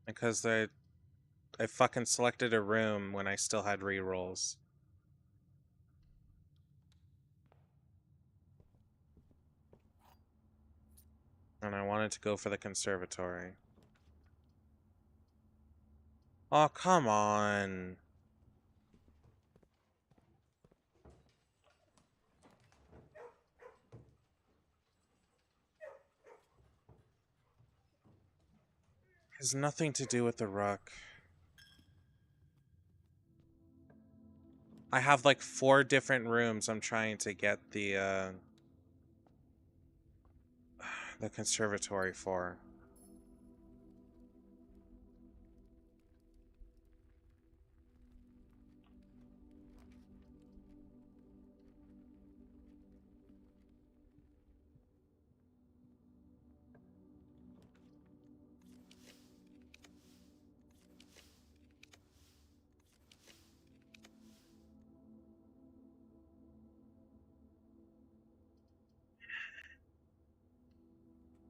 Because I fucking selected a room when I still had rerolls. And I wanted to go for the conservatory. Oh, come on. It has nothing to do with the rook. I have like 4 different rooms I'm trying to get the conservatory for.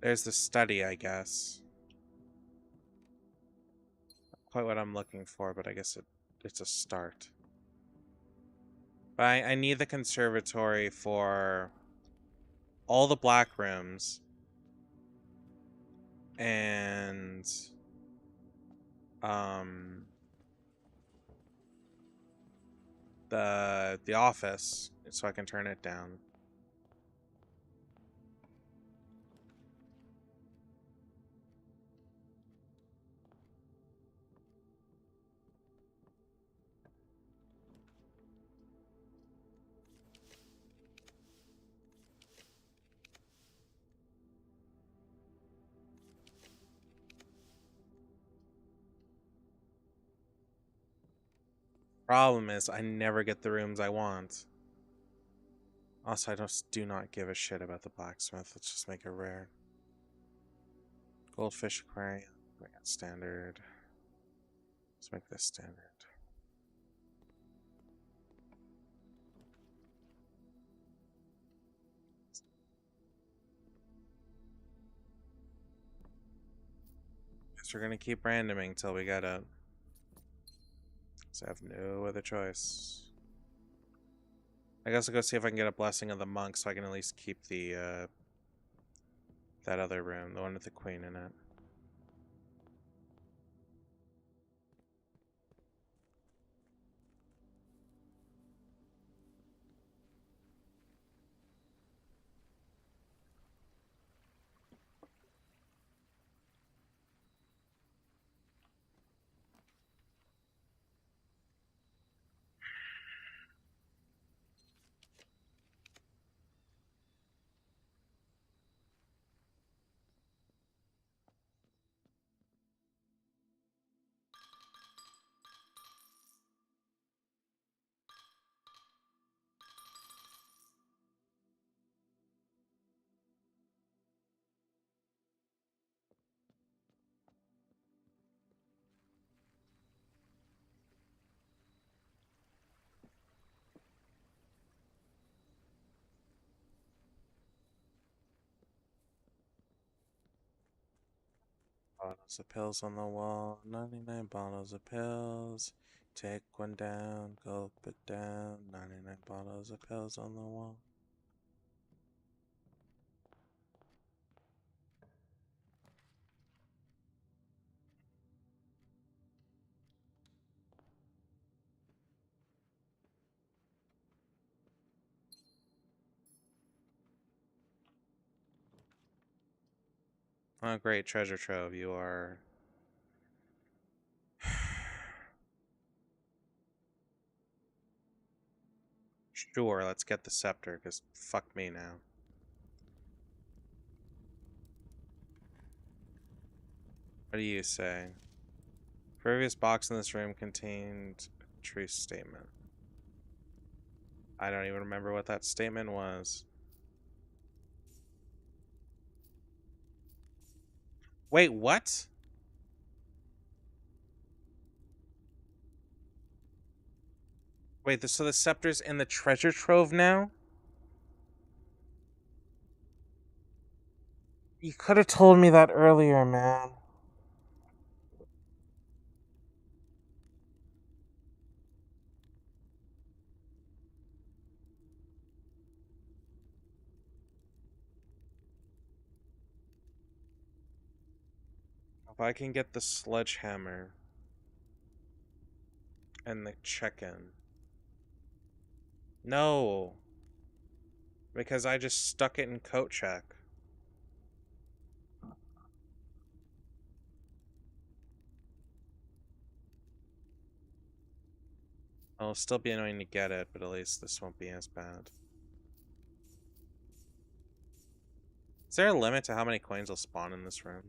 There's the study, I guess. Not quite what I'm looking for, but I guess it's a start. But I need the conservatory for all the black rooms and um the office so I can turn it down. Problem is, I never get the rooms I want. Also, I just do not give a shit about the blacksmith. Let's just make it rare. Goldfish aquarium. We got standard. Let's make this standard. Guess we're gonna keep randoming until we get it. So I have no other choice. I guess I'll go see if I can get a blessing of the monk so I can at least keep the that other room, the one with the queen in it. Bottles of pills on the wall, 99 bottles of pills. Take one down, gulp it down, 99 bottles of pills on the wall. Oh, great treasure trove. You are. Sure, let's get the scepter, because fuck me now. What do you say? Previous box in this room contained a true statement. I don't even remember what that statement was. Wait, what? Wait, so the scepter's in the treasure trove now? You could have told me that earlier, man. If I can get the sledgehammer and the check-in. No. Because I just stuck it in coat check. It'll still be annoying to get it, but at least this won't be as bad. Is there a limit to how many coins will spawn in this room?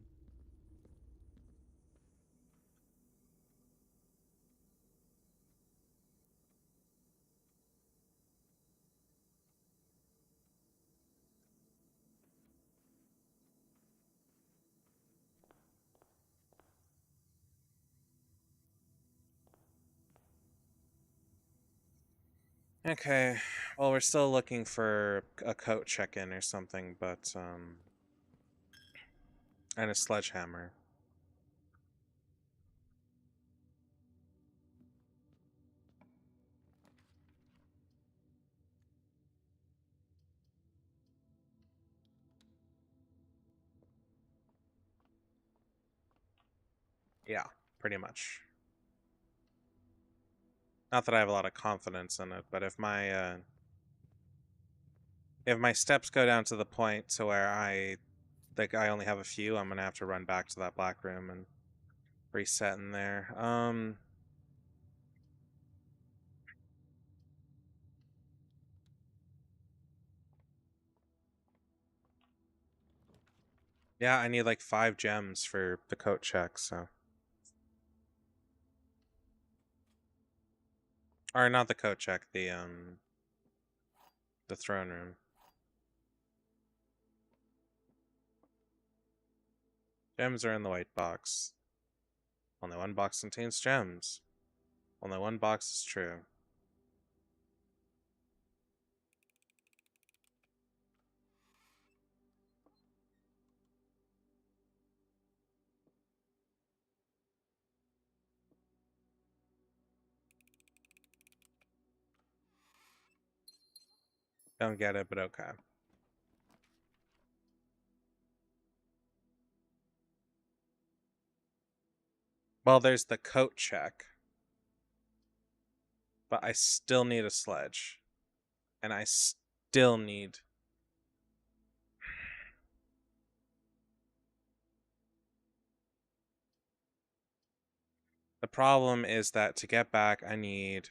Okay, well, we're still looking for a coat check-in or something, but, and a sledgehammer. Yeah, pretty much. Not that I have a lot of confidence in it, but if my steps go down to the point to where I only have a few, I'm gonna have to run back to that black room and reset in there. Yeah, I need like 5 gems for the coat check, so. Or not the coat check, the throne room. Gems are in the white box. Only one box contains gems. Only one box is true. Don't get it, but okay. Well, there's the coat check. But I still need a sledge. And I still need... The problem is that to get back, I need...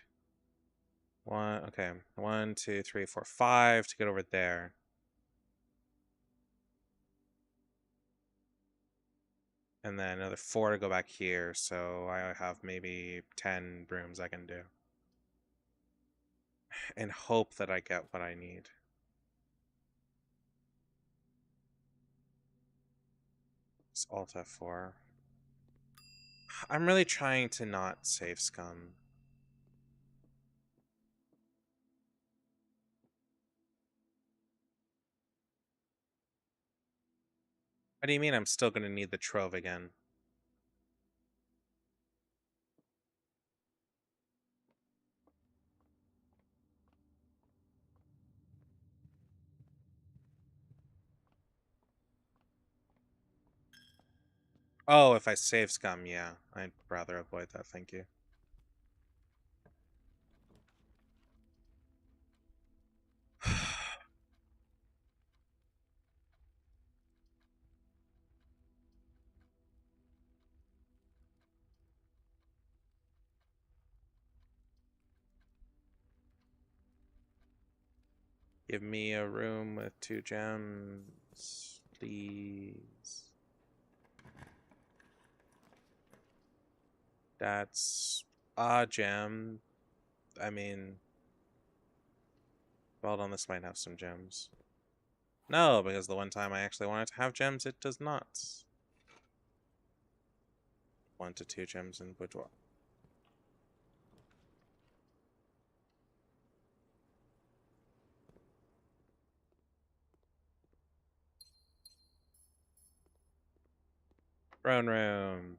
Okay. 1, 2, 3, 4, 5 to get over there. And then another 4 to go back here, so I have maybe 10 rooms I can do. And hope that I get what I need. It's Alt F4. I'm really trying to not save scum. What do you mean I'm still going to need the trove again? Oh, if I save scum, yeah. I'd rather avoid that, thank you. Give me a room with 2 gems, please. That's a gem. I mean, well done, this might have some gems. No, because the one time I actually wanted to have gems, it does not. 1 to 2 gems in boudoir. Throne room.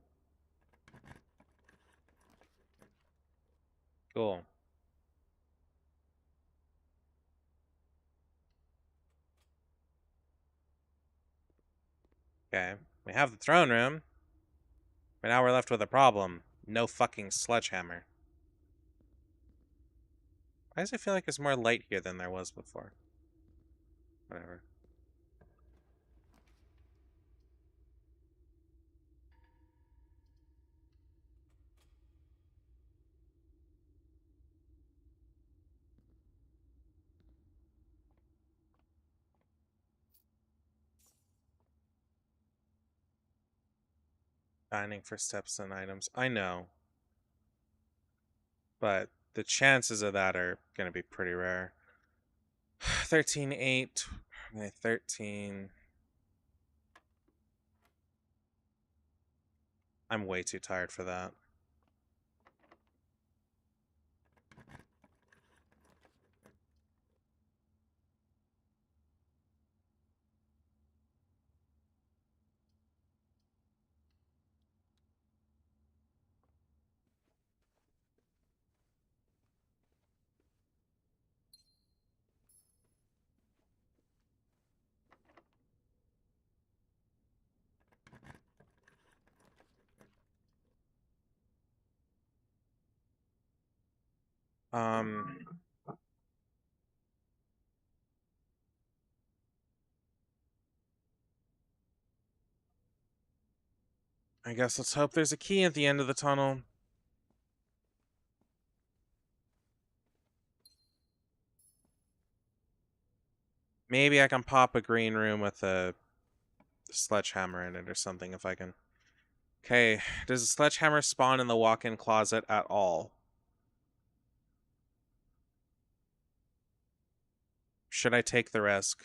Cool. Okay, we have the throne room. But now we're left with a problem. No fucking sledgehammer. Why does it feel like there's more light here than there was before? Whatever. Dining for steps and items. I know. But the chances of that are going to be pretty rare. 13-8. 13. I'm way too tired for that. Um, I guess let's hope there's a key at the end of the tunnel. Maybe I can pop a green room with a sledgehammer in it or something if I can. Okay, does a sledgehammer spawn in the walk-in closet at all? Should I take the risk?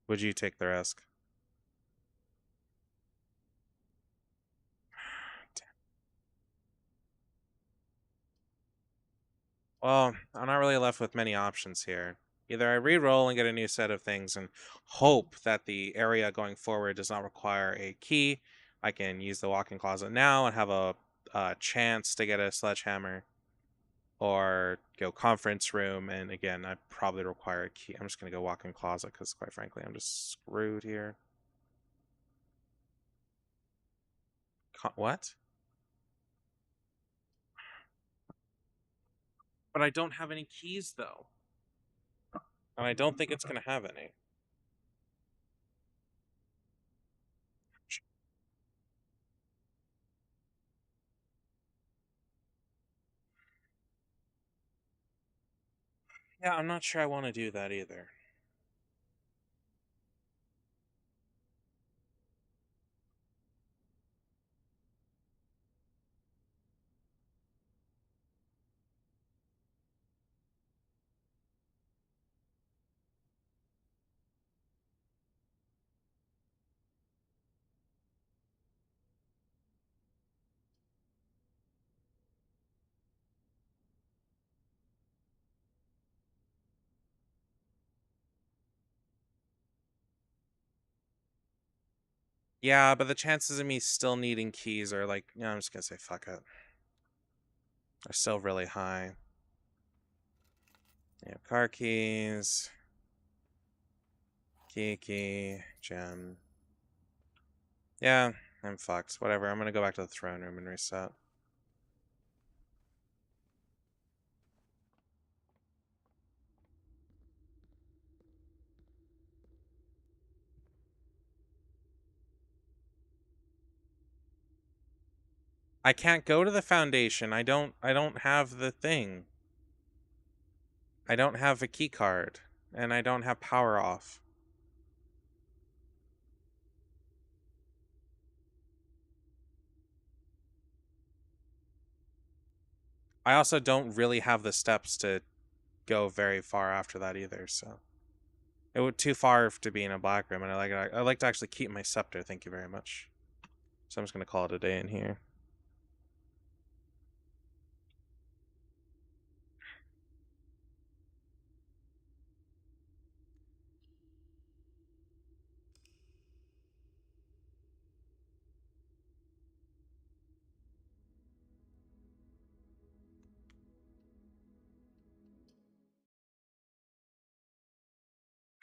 Would you take the risk? Well, I'm not really left with many options here. Either I re-roll and get a new set of things and hope that the area going forward does not require a key. I can use the walk-in closet now and have a chance to get a sledgehammer, or go conference room, and again, I probably require a key. I'm just gonna go walk-in closet because, quite frankly, I'm just screwed here. What? But I don't have any keys though, and I don't think it's gonna have any. Yeah, I'm not sure I want to do that either. Yeah, but the chances of me still needing keys are like, I'm just gonna say fuck it. Are still really high. Yeah, car keys. Key, gem. Yeah, I'm fucked. Whatever, I'm gonna go back to the throne room and reset. I can't go to the foundation. I don't have the thing. I don't have a key card, and I don't have power off. I also don't really have the steps to go very far after that either, so it would too far to be in a black room, and I like to actually keep my scepter. Thank you very much. So I'm just gonna call it a day in here.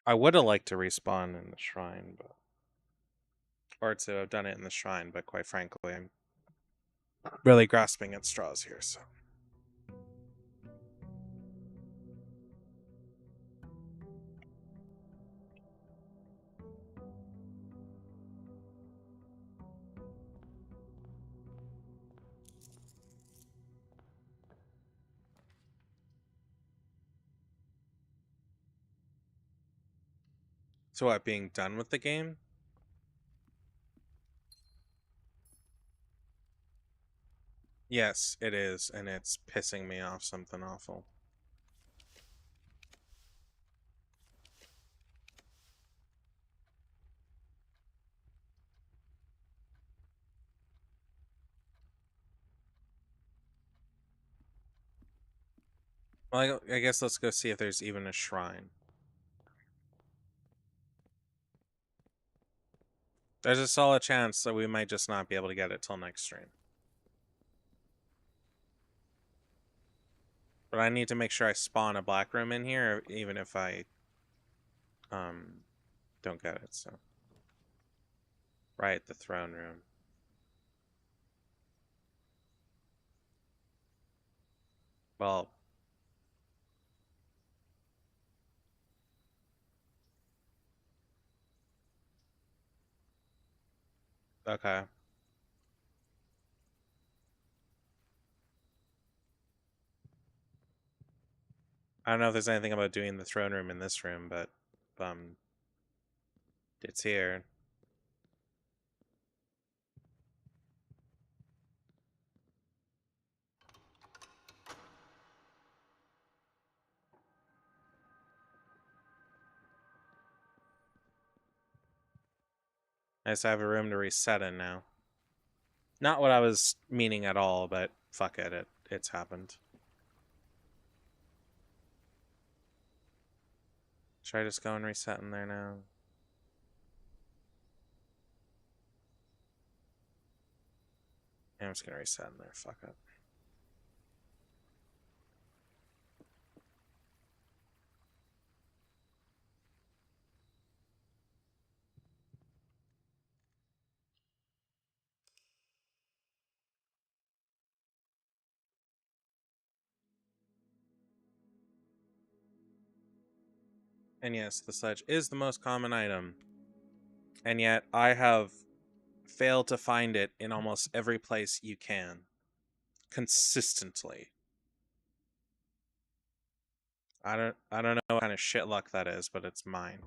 I would have liked to respawn in the shrine, but or to have done it in the shrine, but quite frankly, I'm really grasping at straws here, so. So what, being done with the game? Yes, it is, and it's pissing me off something awful. Well, I guess let's go see if there's even a shrine. There's a solid chance that we might just not be able to get it till next stream. But I need to make sure I spawn a black room in here, even if I don't get it, so. Right, the throne room. Well, okay. I don't know if there's anything about doing the throne room in this room, but it's here. I just have a room to reset in now. Not what I was meaning at all, but fuck it, it's happened. Should I just go and reset in there now? Yeah, I'm just gonna reset in there, fuck it. And yes, the sledge is the most common item. And yet, I have failed to find it in almost every place you can. Consistently. I don't know what kind of shit luck that is, but it's mine.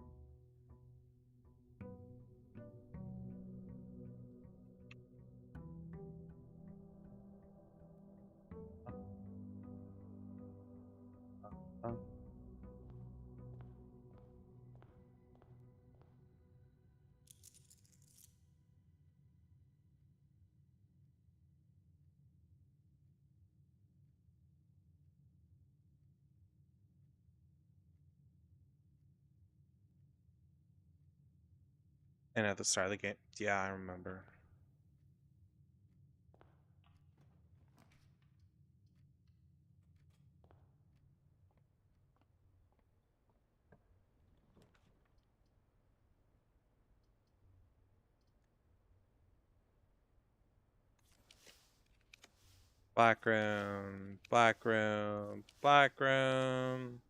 And at the start of the game, yeah, I remember. Black room, black room, black room.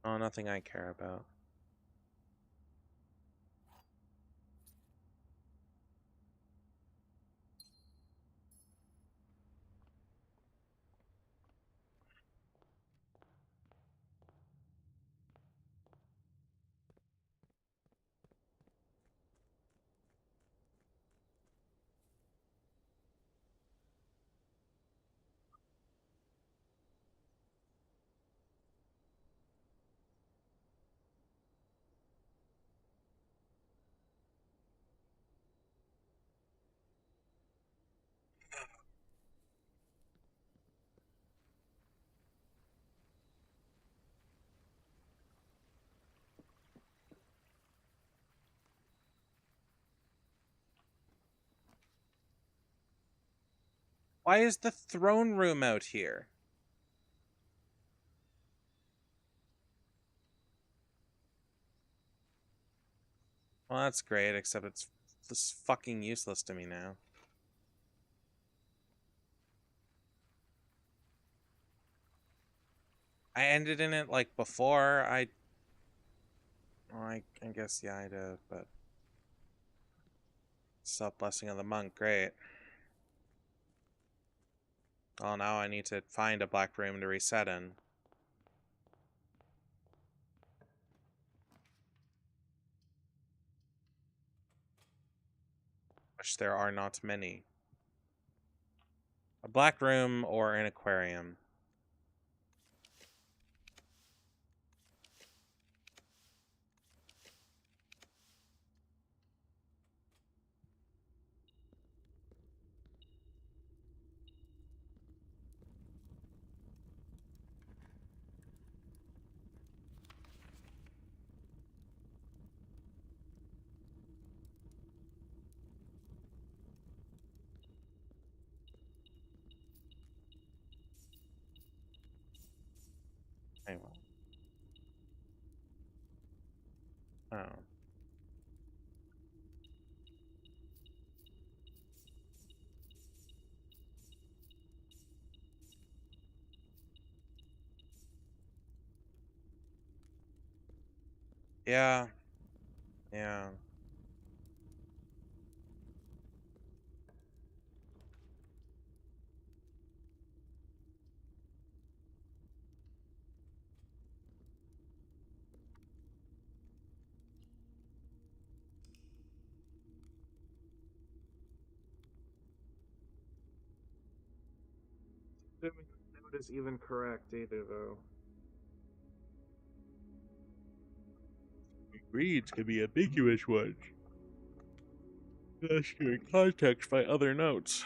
Oh, nothing I care about. Why is the throne room out here? Well, that's great, except it's just fucking useless to me now. I ended in it like before. Well, I guess yeah, I did, but self blessing of the monk, great. Oh, now I need to find a black room to reset in. Which there are not many. A black room or an aquarium. Anyway. Oh. Yeah. Yeah. Assuming the note is even correct either, though. Reads can be ambiguous ones. Unless you're in context by other notes.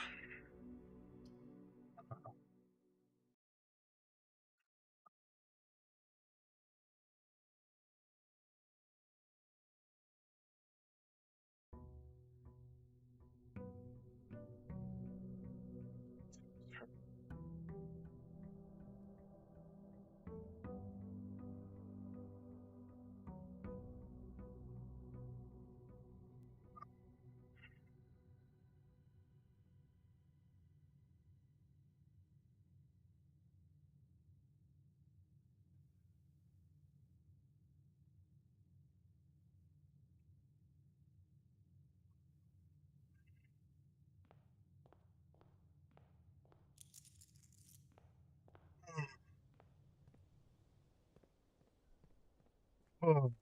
Oh.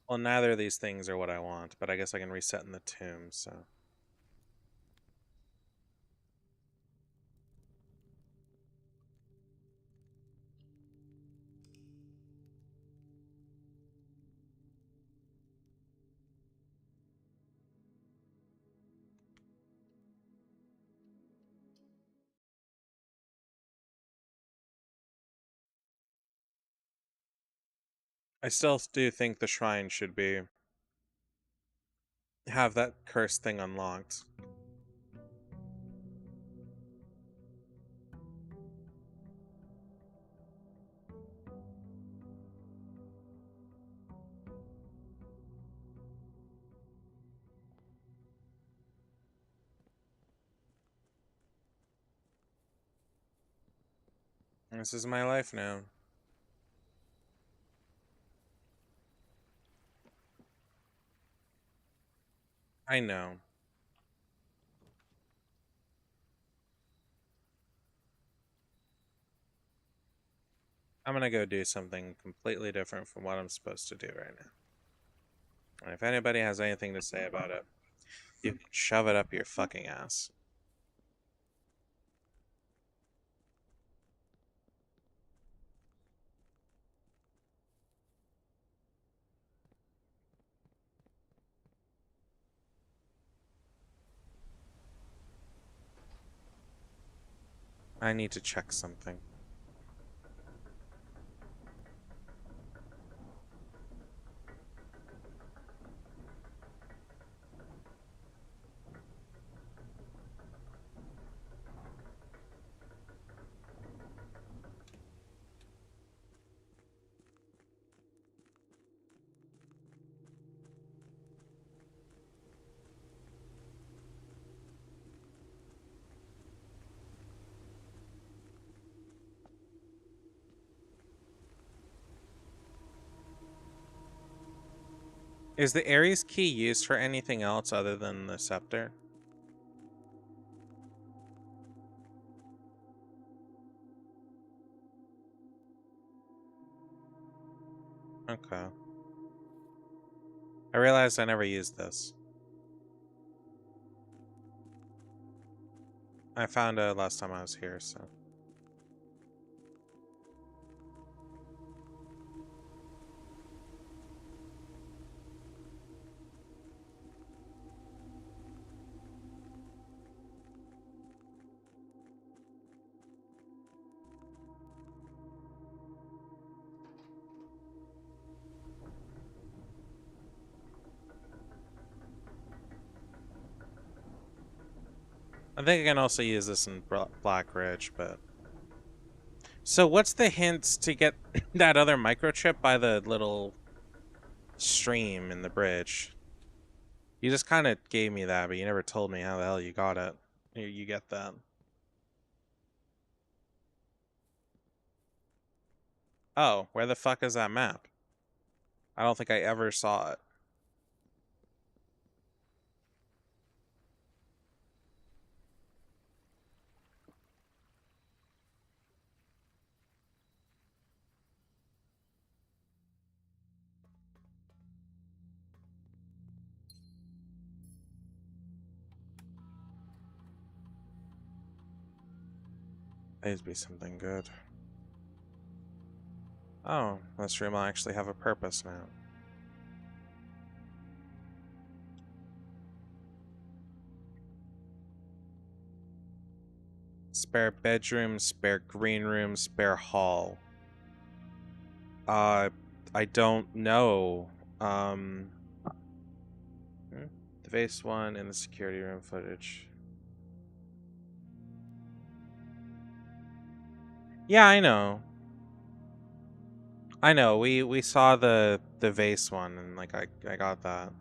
Well, neither of these things are what I want, but I guess I can reset in the tomb, so. I still do think the shrine should be have that curse thing unlocked. This is my life now. I know. I'm gonna go do something completely different from what I'm supposed to do right now. And if anybody has anything to say about it, you can shove it up your fucking ass. I need to check something. Is the Ares key used for anything else other than the scepter? Okay. I realized I never used this. I found it last time I was here, so. I think I can also use this in Black Ridge, but... So what's the hints to get that other microchip by the little stream in the bridge? You just kind of gave me that, but you never told me how the hell you got it. You get that. Oh, where the fuck is that map? I don't think I ever saw it. That'd be something good. Oh, this room will actually have a purpose now. Spare bedroom, spare green room, spare hall. I don't know. The vase one and the security room footage. Yeah, I know. We saw the vase one and like I got that.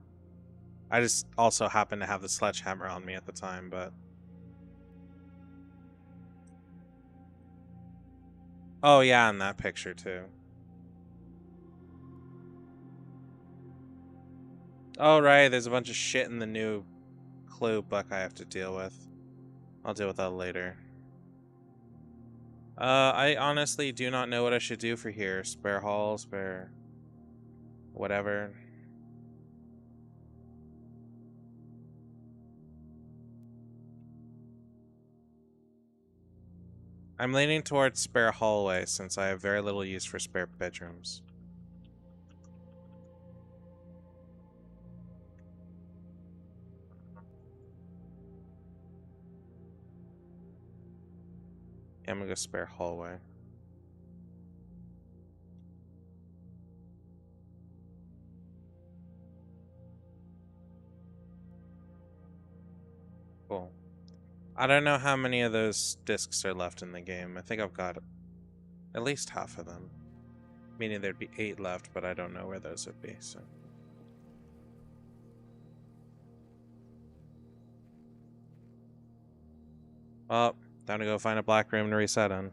I just also happened to have the sledgehammer on me at the time, but oh yeah, in that picture too. Oh right, there's a bunch of shit in the new clue book I have to deal with. I'll deal with that later. I honestly do not know what I should do for here. Spare hall, spare whatever. I'm leaning towards spare hallway since I have very little use for spare bedrooms. Yeah, I'm gonna go spare hallway. Cool. I don't know how many of those discs are left in the game. I think I've got at least half of them. Meaning there'd be 8 left, but I don't know where those would be, so. Well, time to go find a black room to reset in.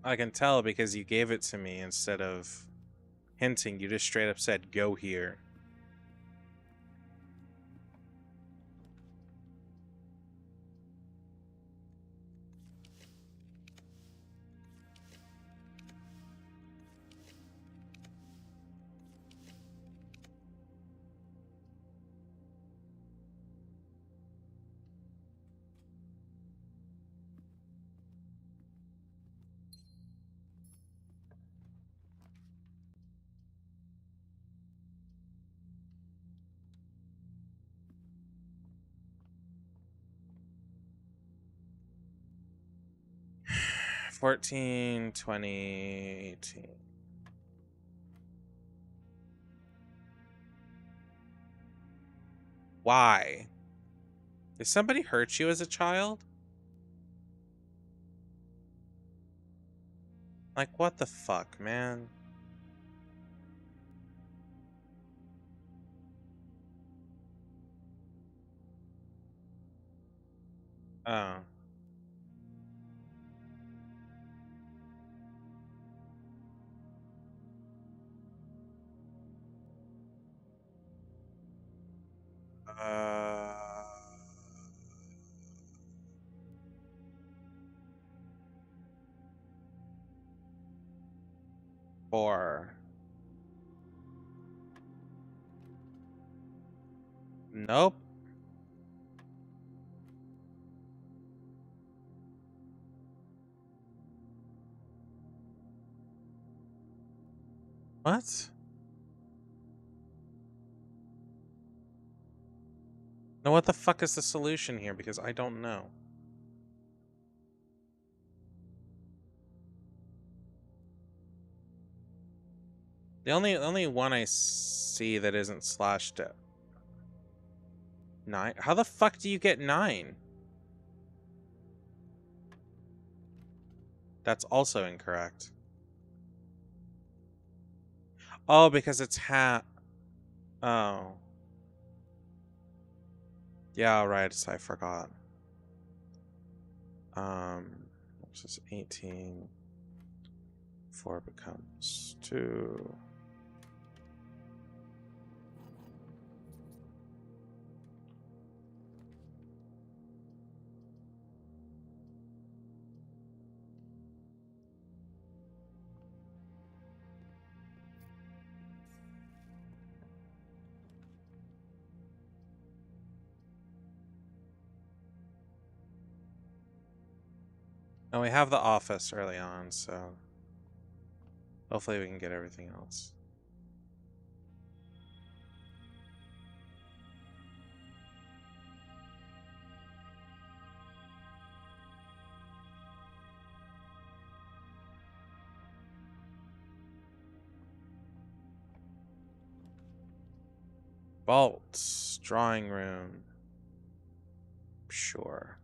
I can tell because you gave it to me instead of hinting. You just straight up said, go here. $14, $20, $18. Why? Did somebody hurt you as a child? Like, what the fuck, man? Oh. Uh... 4. Nope. What? Now what the fuck is the solution here? Because I don't know. The only one I see that isn't slashed at 9. How the fuck do you get 9? That's also incorrect. Oh, because it's Oh. Yeah, right. I forgot. This is 18. 4 becomes 2. And we have the office early on, so hopefully we can get everything else. Vaults, drawing room. Sure.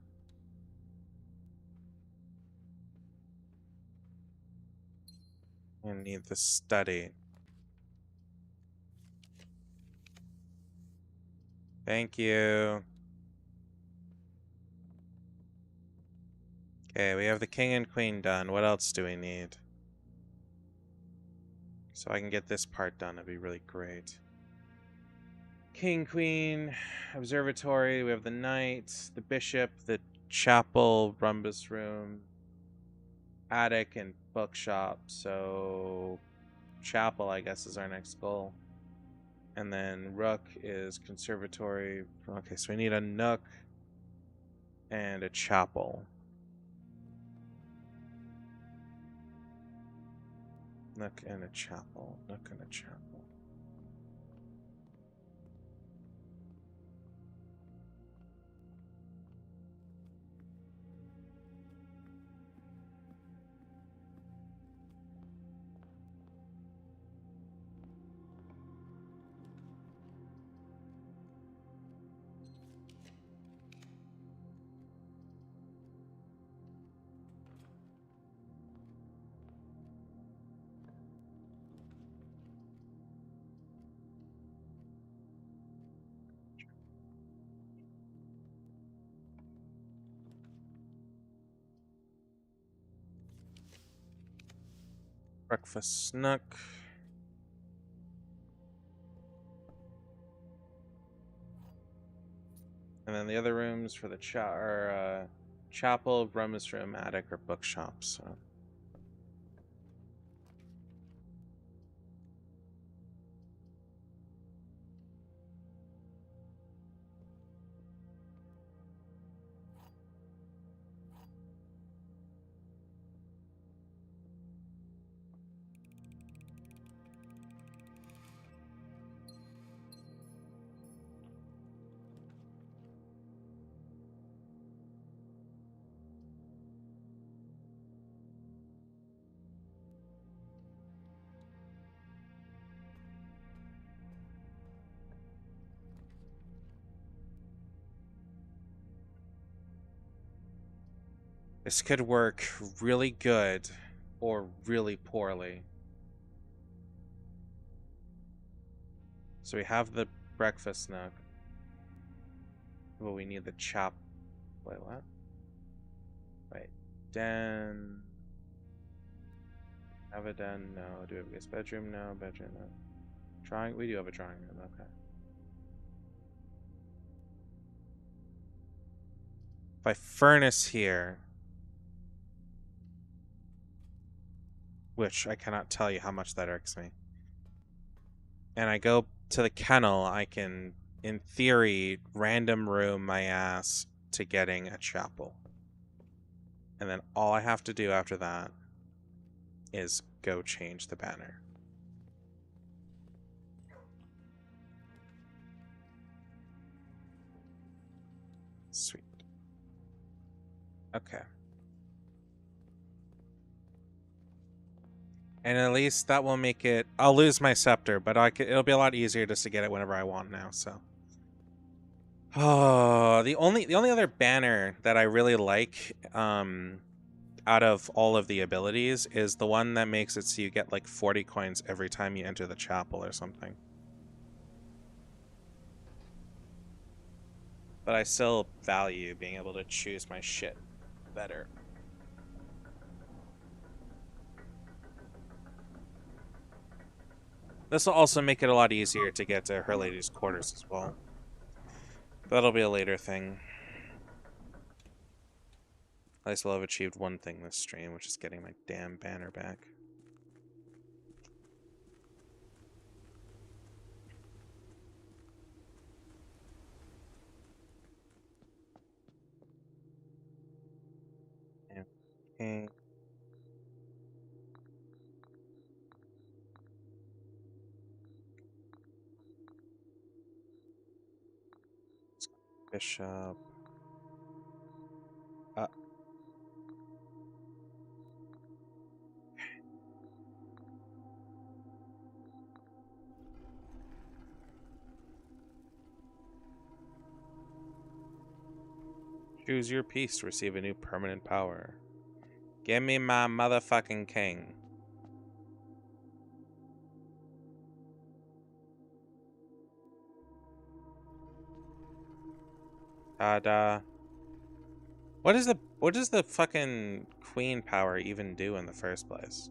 I need the study. Thank you. Okay, we have the king and queen done. What else do we need? So I can get this part done. That'd be really great. King, queen, observatory. We have the knight, the bishop, the chapel, rumbus room, attic, and bookshop. So chapel, I guess, is our next goal. And then rook is conservatory. Okay, so we need a nook and a chapel. Nook and a chapel. Nook and a chapel. Breakfast nook. And then the other rooms for the chapel, rummage room, attic, or bookshop. So this could work really good or really poorly. So we have the breakfast nook. But we need the chap. Wait, what? Wait. Den. Have a den? No. Do we have a guest bedroom? No. Bedroom? No. Drawing? We do have a drawing room. Okay. If I furnace here, which I cannot tell you how much that irks me, and I go to the kennel, I can, in theory, random room my ass to getting a chapel. And then all I have to do after that is go change the banner. Sweet. Okay. And at least that will make it... I'll lose my scepter, but it'll be a lot easier just to get it whenever I want now, so... Oh, the only other banner that I really like, out of all of the abilities, is the one that makes it so you get like 40 coins every time you enter the chapel or something. But I still value being able to choose my shit better. This will also make it a lot easier to get to Her Lady's quarters as well. That'll be a later thing. At least I'll have achieved one thing this stream, which is getting my damn banner back. Yeah. King. Bishop. Choose your piece to receive a new permanent power. Give me my motherfucking king. Ta-da. What does the fucking queen power even do in the first place?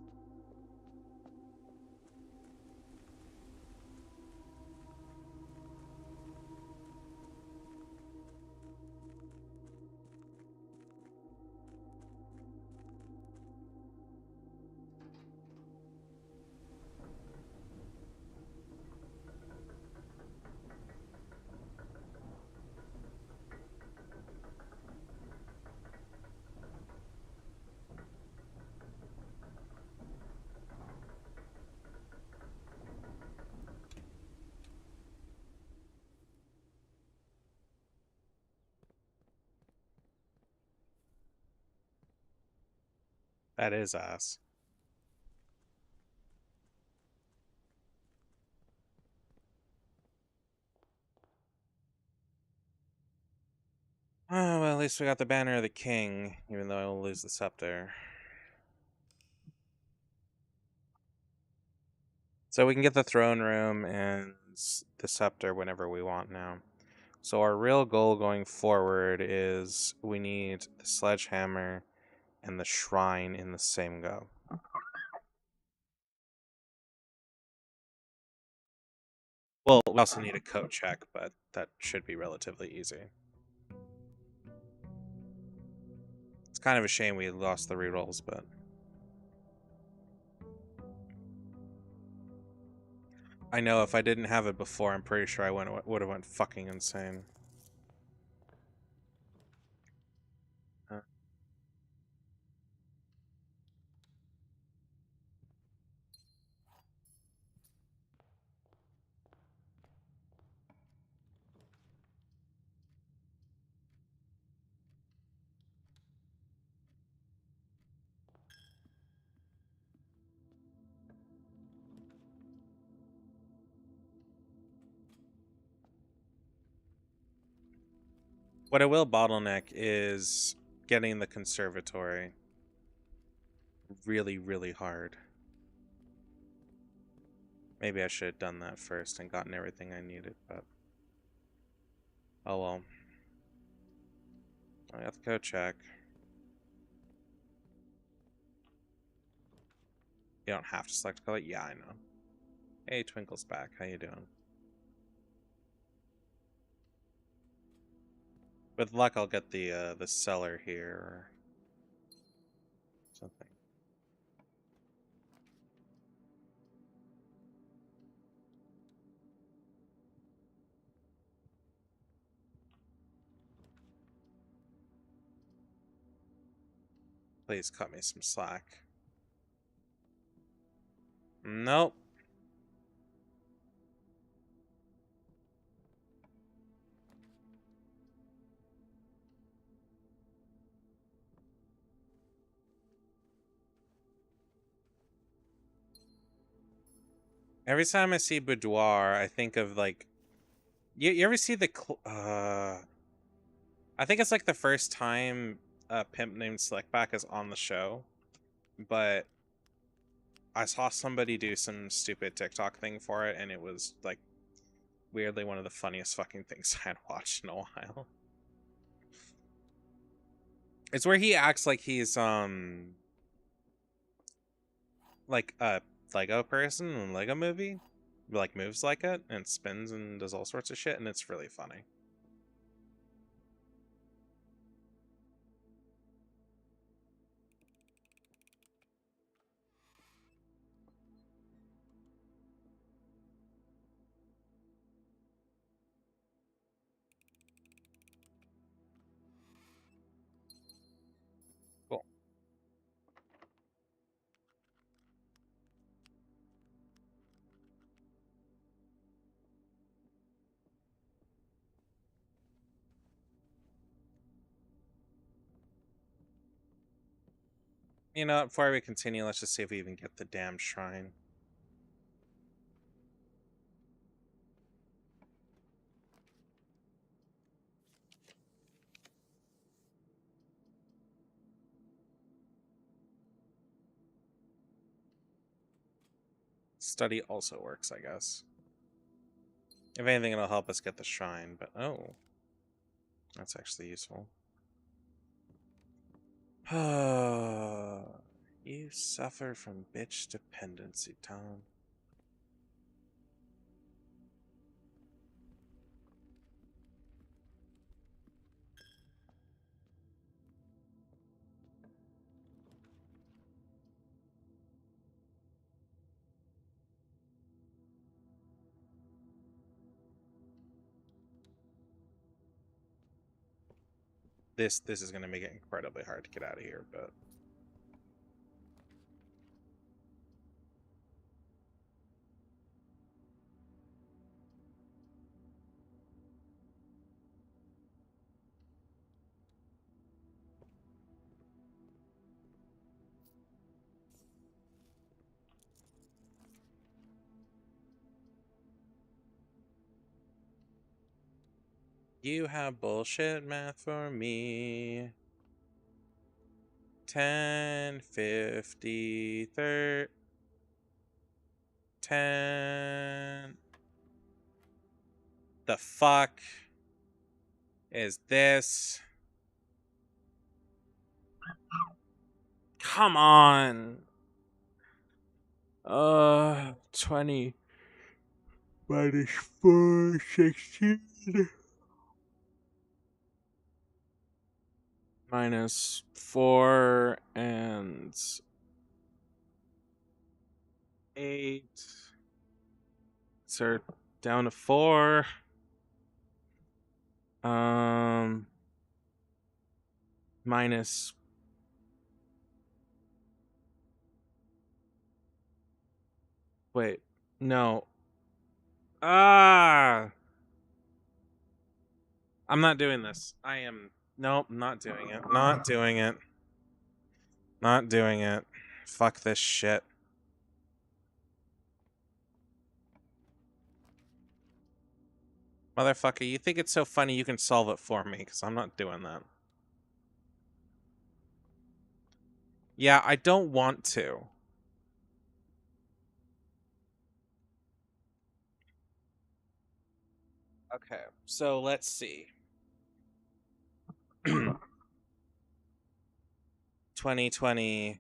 That is ass. Oh, well, at least we got the banner of the king, even though I will lose the scepter. So we can get the throne room and the scepter whenever we want now. So our real goal going forward is we need the sledgehammer and the shrine in the same go. Well, we also need a coat check, but that should be relatively easy. It's kind of a shame we lost the rerolls, but I know if I didn't have it before, I'm pretty sure I would have went fucking insane. What I will bottleneck is getting the conservatory really, really hard. Maybe I should have done that first and gotten everything I needed, but oh well. I have to go check. You don't have to select color. Yeah, I know. Hey, Twinkle's back. How you doing? With luck, I'll get the cellar here or something. Please cut me some slack. Nope. Every time I see boudoir, I think of like you ever see the I think it's like the first time a pimp named Slickback is on the show, but I saw somebody do some stupid TikTok thing for it, and it was like weirdly one of the funniest fucking things I had watched in a while. It's where he acts like he's like a Lego person in a Lego movie, like moves like it and spins and does all sorts of shit, and it's really funny. Cool. You know, before we continue, let's just see if we even get the damn shrine. Study also works, I guess. If anything, it'll help us get the shrine, but oh. That's actually useful. You suffer from bitch dependency, Tom. This is going to make it incredibly hard to get out of here, but you have bullshit math for me. 10, 50, 30, 10. The fuck is this? Come on. 20 minus 4, 16. Minus 4 and 8. So down to 4. Minus. Wait, no. I'm not doing this. I am. Nope, not doing it. Not doing it. Not doing it. Fuck this shit. Motherfucker, you think it's so funny you can solve it for me, because I'm not doing that. Yeah, I don't want to. Okay, so let's see. 2020.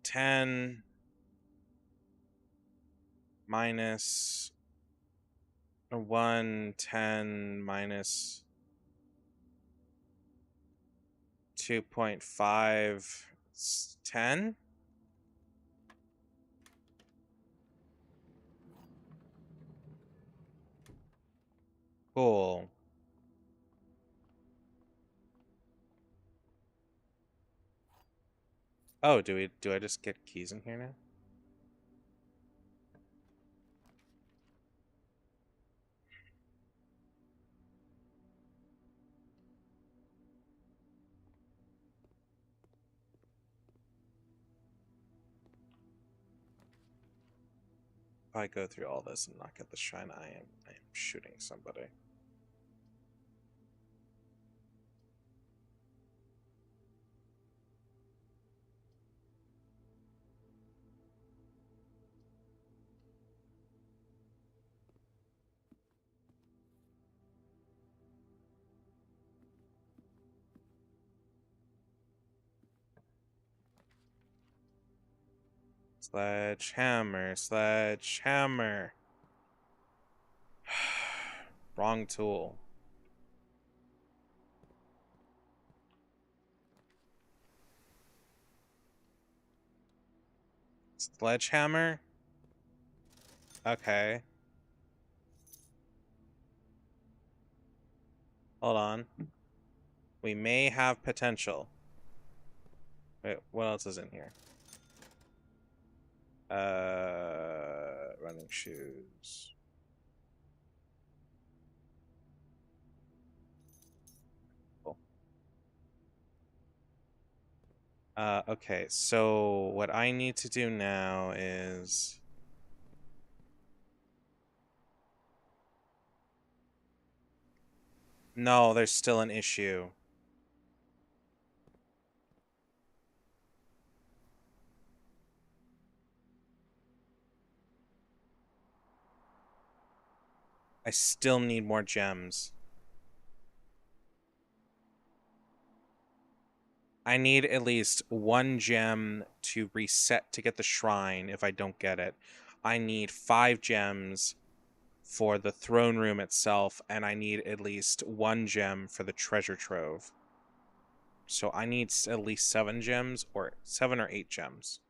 10 minus 1, 10 minus 2.5, 10? Cool. Oh, do I just get keys in here now? If I go through all this and not get the shrine, I am shooting somebody. Sledgehammer, sledgehammer. Wrong tool. Sledgehammer? Okay. Hold on. We may have potential. Wait, what else is in here? Running shoes. Okay, so what I need to do now is... No, there's still an issue. I still need more gems. I need at least one gem to reset to get the shrine if I don't get it. I need 5 gems for the throne room itself, and I need at least 1 gem for the treasure trove. So I need at least 7 gems, or 7 or 8 gems.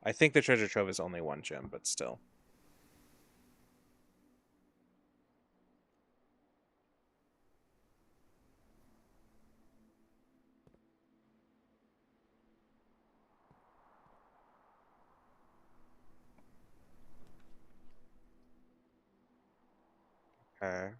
I think the treasure trove is only 1 gem, but still. Okay.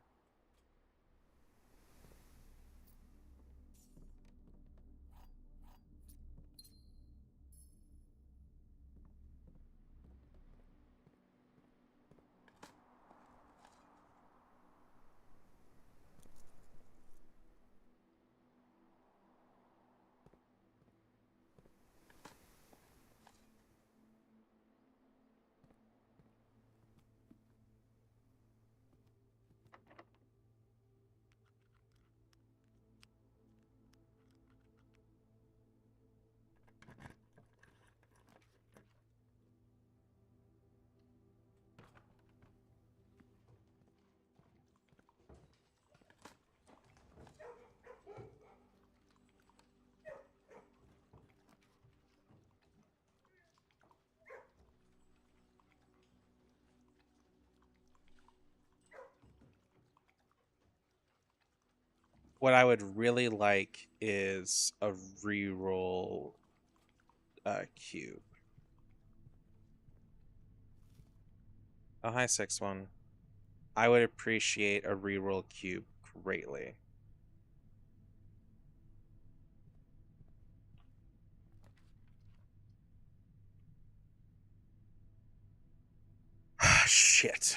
What I would really like is a reroll cube. Oh, hi, 6-1. I would appreciate a reroll cube greatly. Shit.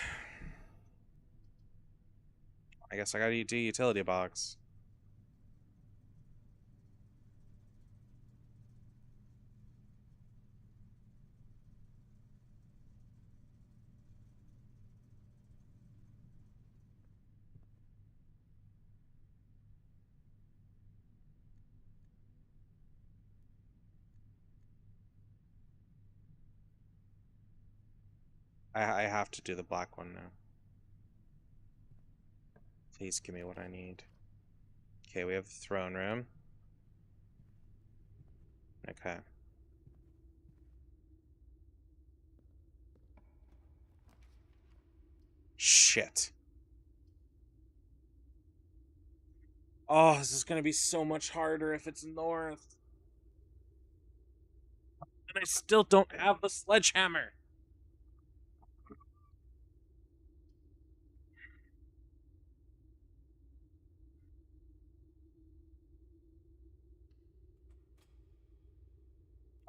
I guess I gotta do utility box. I have to do the black one now. Please give me what I need. Okay, we have the throne room. Okay. Shit. Oh, this is gonna be so much harder if it's north. And I still don't have the sledgehammer.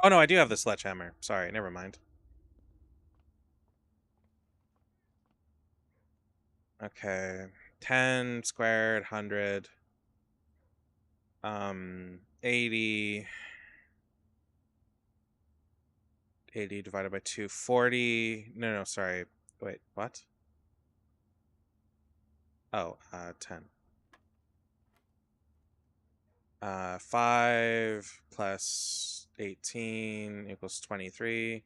Oh no, I do have the sledgehammer. Sorry, never mind. Okay. 10 squared, 100. 80. 80 divided by 2, 40. No, sorry. Wait, what? Oh, 10. 5 plus 18 equals 23.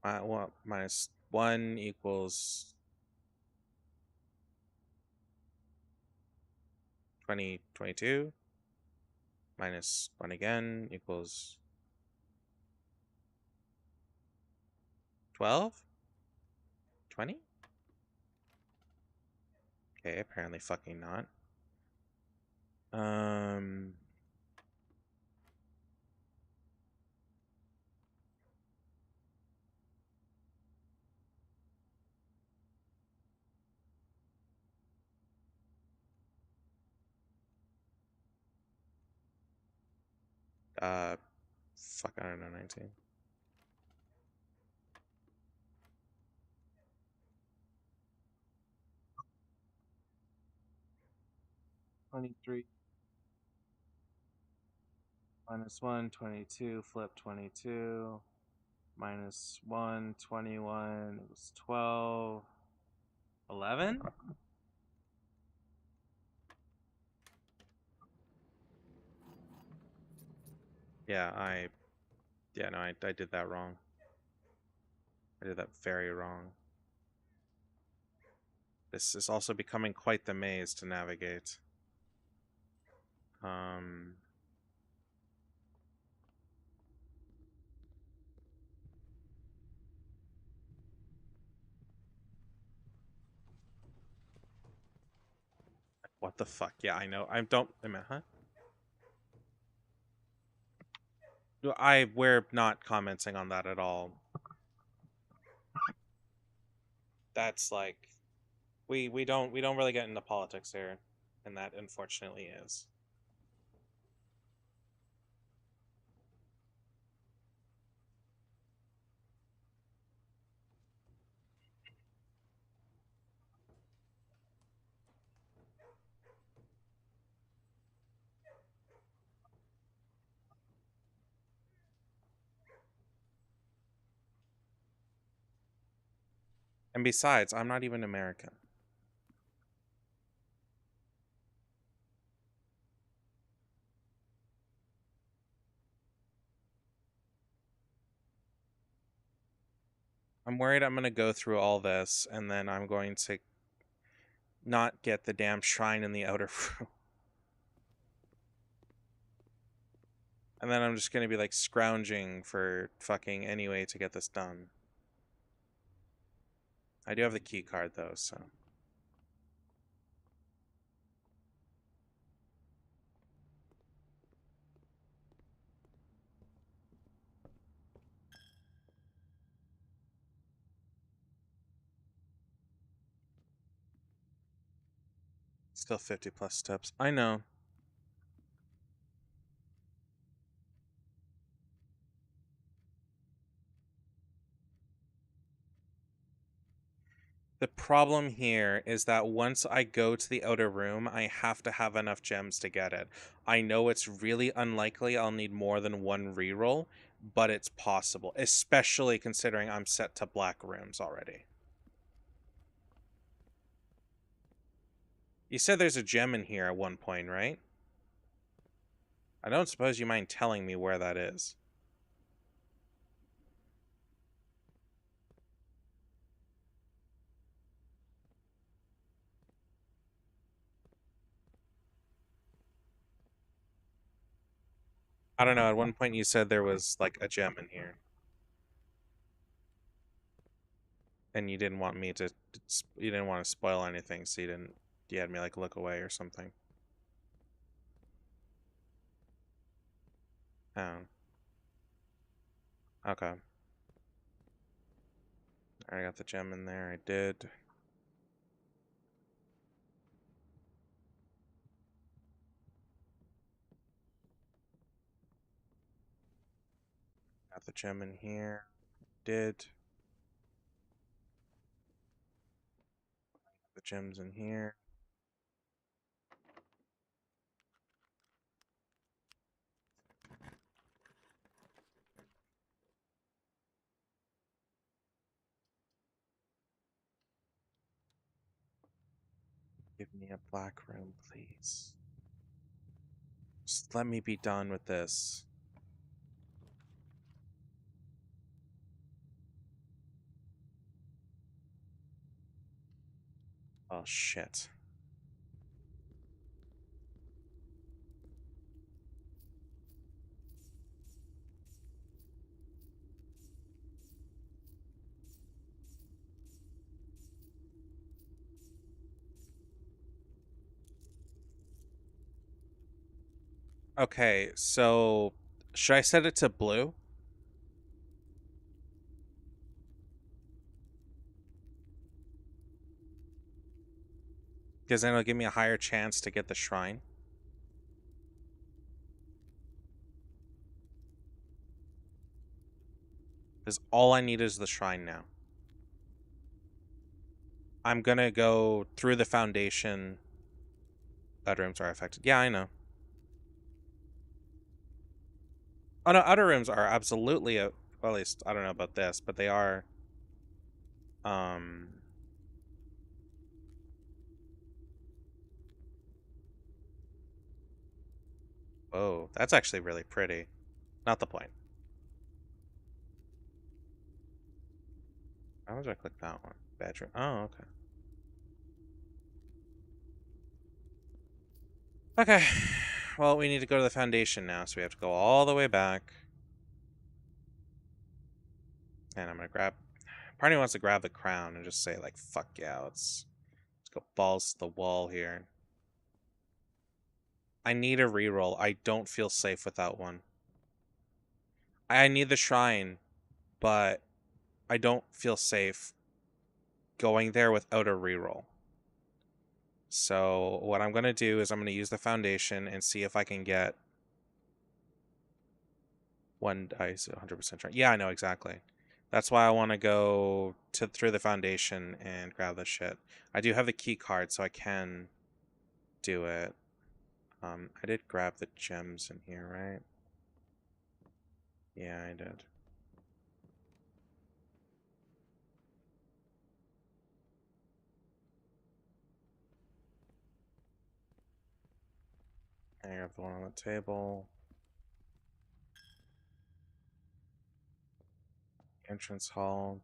Well, minus 1 equals 22. Minus 1 again equals 12? 20? Okay, apparently fucking not. Fuck, I don't know, 19. $23 minus 1, 22, flip 22, minus 1, 21, it was 12, 11? Yeah, no, I did that wrong. I did that very wrong. This is also becoming quite the maze to navigate. What the fuck? Yeah, I know. I don't. Wait a minute, huh? We're not commenting on that at all. That's like, we don't really get into politics here, and that unfortunately is. And besides, I'm not even American. I'm worried I'm going to go through all this and then I'm going to not get the damn shrine in the outer room. And then I'm just going to be like scrounging for fucking any way to get this done. I do have the key card though, so. Still 50 plus steps. I know. The problem here is that once I go to the outer room, I have to have enough gems to get it. I know it's really unlikely I'll need more than one reroll, but it's possible, especially considering I'm set to black rooms already. You said there's a gem in here at one point, right? I don't suppose you mind telling me where that is. I don't know, at one point you said there was like a gem in here. And you didn't want me to you didn't want to spoil anything, so you had me like look away or something. Oh. Okay. I got the gem in there. I did. Got the gem in here. Did. The gem's in here. Give me a black room, please. Just let me be done with this. Oh, shit. Okay, so should I set it to blue? Because then it'll give me a higher chance to get the shrine. Because all I need is the shrine now. I'm gonna go through the foundation. Outer rooms are affected. Yeah, I know. Oh no, outer rooms are absolutely well, at least I don't know about this, but they are. Oh, that's actually really pretty. Not the point. How would I click that one? Bedroom. Oh, okay. Okay. Well, we need to go to the foundation now, so we have to go all the way back. And I'm gonna grab. Part of me wants to grab the crown and just say, like, fuck yeah, let's go balls to the wall here. I need a reroll. I don't feel safe without one. I need the shrine, but I don't feel safe going there without a reroll. So what I'm going to do is I'm going to use the foundation and see if I can get one dice 100% shrine. Yeah, I know exactly. That's why I want to go through the foundation and grab the shit. I do have the key card, so I can do it. I did grab the gems in here, right? Yeah, I did. I have the one on the table. Entrance hall.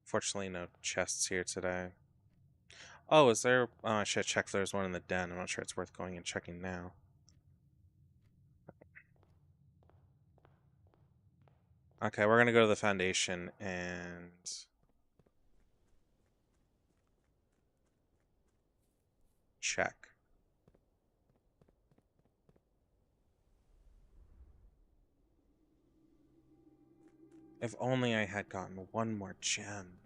Fortunately, no chests here today. Oh, is there... Oh, I should check if there's one in the den. I'm not sure it's worth going and checking now. Okay, we're gonna go to the foundation and... check. If only I had gotten one more gem.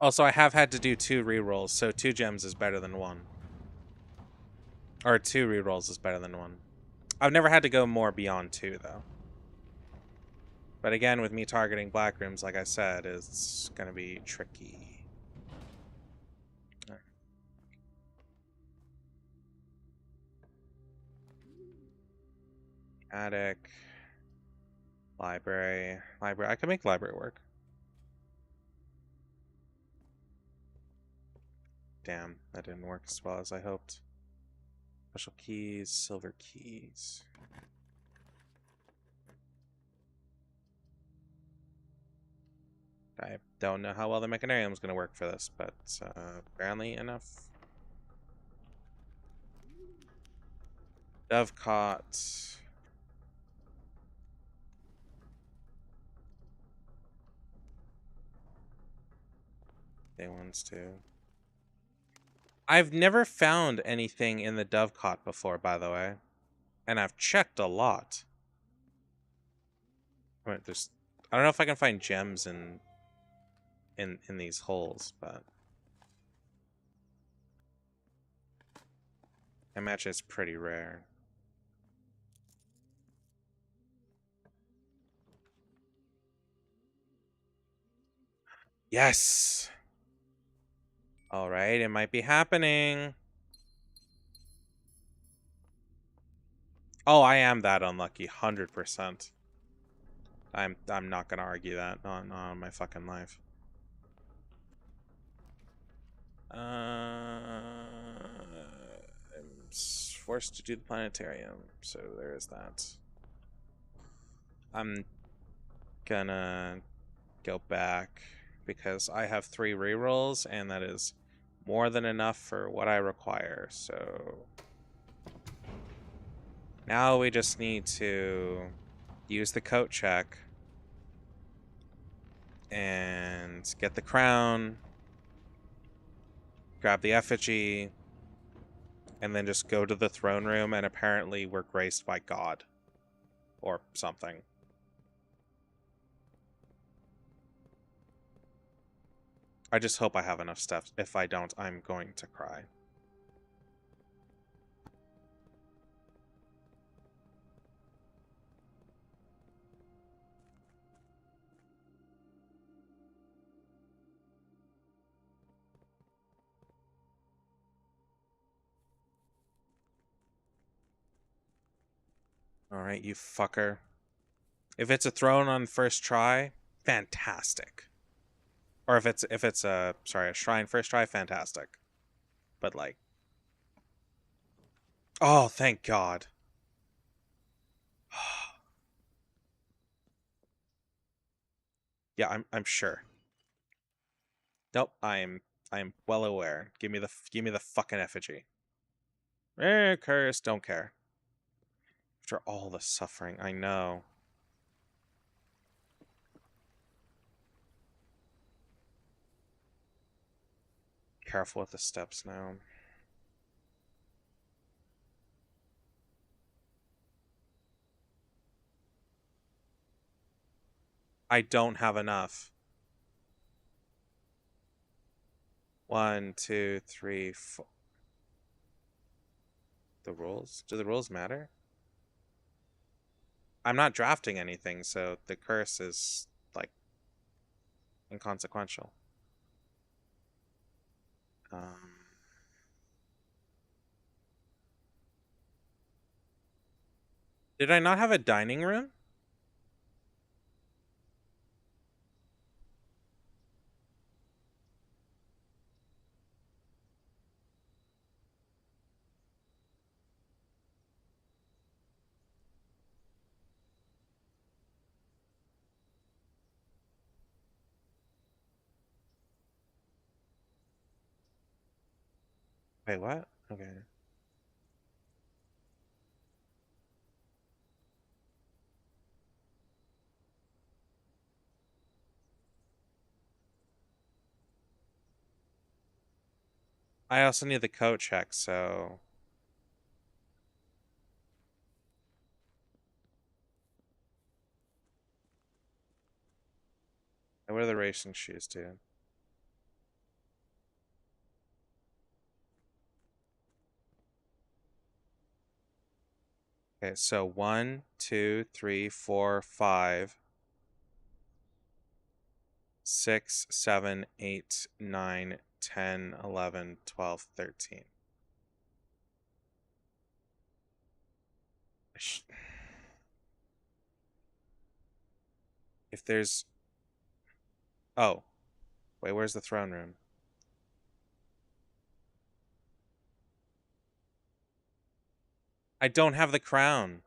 Also, I have had to do 2 rerolls, so 2 gems is better than 1. Or 2 rerolls is better than 1. I've never had to go more beyond 2, though. But again, with me targeting black rooms, like I said, it's gonna be tricky. Attic. Library. Library. I can make library work. Damn, that didn't work as well as I hoped. Special keys, silver keys. I don't know how well the mechanarium is going to work for this, but apparently enough. Dovecot. Day ones too. I've never found anything in the Dovecot before, by the way. And I've checked a lot. I don't know if I can find gems in these holes, but I imagine it's pretty rare. Yes! Alright, it might be happening. Oh, I am that unlucky, 100%. I'm not gonna argue that on my fucking life. I'm forced to do the planetarium, so there is that. I'm gonna go back because I have 3 rerolls and that is more than enough for what I require. So now we just need to use the coat check and get the crown grab the effigy, and then just go to the throne room, and apparently we're graced by God. Or something. I just hope I have enough stuff. If I don't, I'm going to cry. Alright, you fucker. If it's a throne on first try, fantastic. Or if it's a shrine first try, fantastic. But like, oh, thank God. Yeah, I'm sure. Nope, I'm well aware. Give me the fucking effigy. Curse, don't care. After all the suffering, I know. Careful with the steps now. I don't have enough. 1, 2, 3, 4. The rules? Do the rules matter? I'm not drafting anything, so the curse is, like, inconsequential. Did I not have a dining room? Wait, what? Okay. I also need the coat check, so... What do the racing shoes do? Okay, so 1, 2, 3, 4, 5, 6, 7, 8, 9, 10, 11, 12, 13. If there's... Oh. Wait, where's the throne room? I don't have the crown.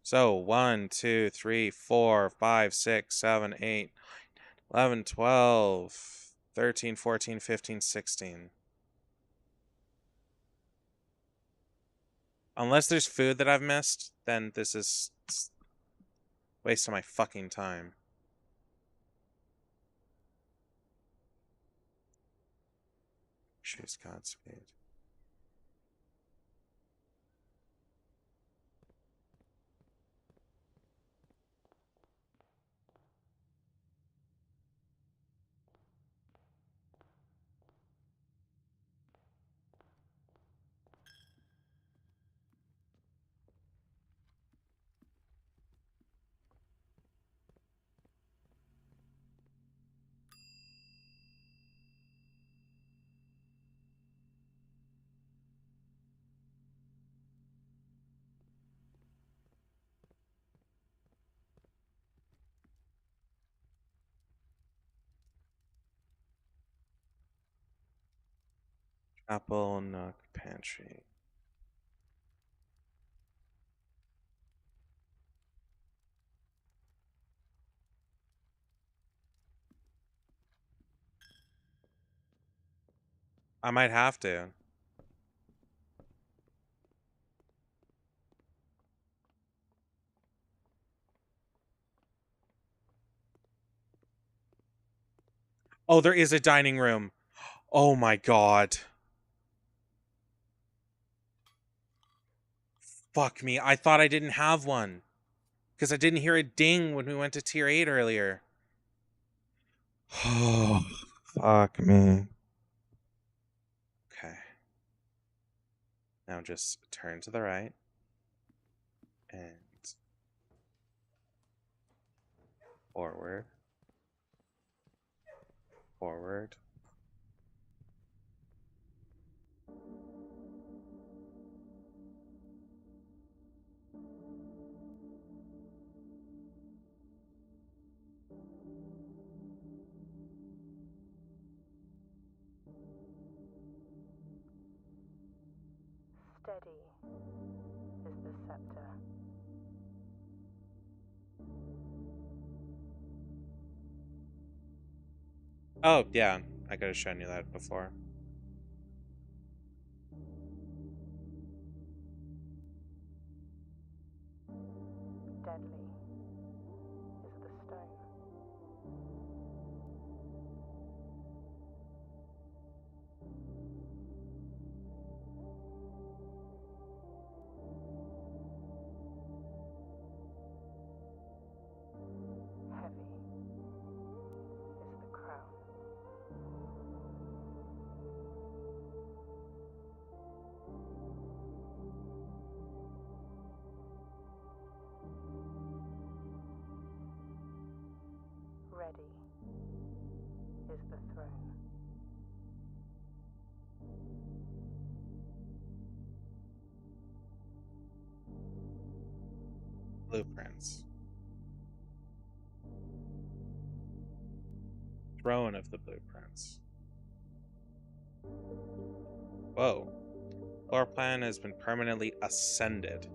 So 1, 2, 3, 4, 5, 6, 7, 8, 11, 12, 13, 14, 15, 16. Unless there's food that I've missed, then this is waste of my fucking time. Choose Godspeed. Apple Nook Pantry. I might have to. Oh, there is a dining room. Oh my god. Fuck me. I thought I didn't have one. Because I didn't hear a ding when we went to tier 8 earlier. Oh, fuck me. Okay. Now just turn to the right. And forward. Forward. Steady is the scepter. Oh, yeah. I could have shown you that before. Deadly is the stone. Heavy is the crown. Ready is the throne. Blueprints. Throne of the blueprints. Whoa. Floor plan has been permanently ascended.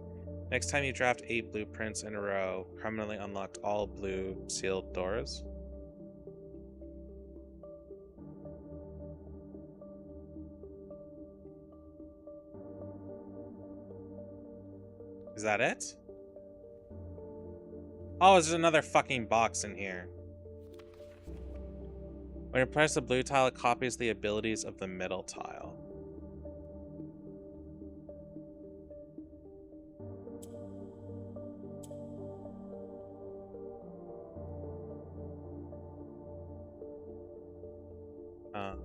Next time you draft 8 blueprints in a row, permanently unlocked all blue sealed doors. Is that it? Oh, there's another fucking box in here. When you press the blue tile, it copies the abilities of the middle tile. Um,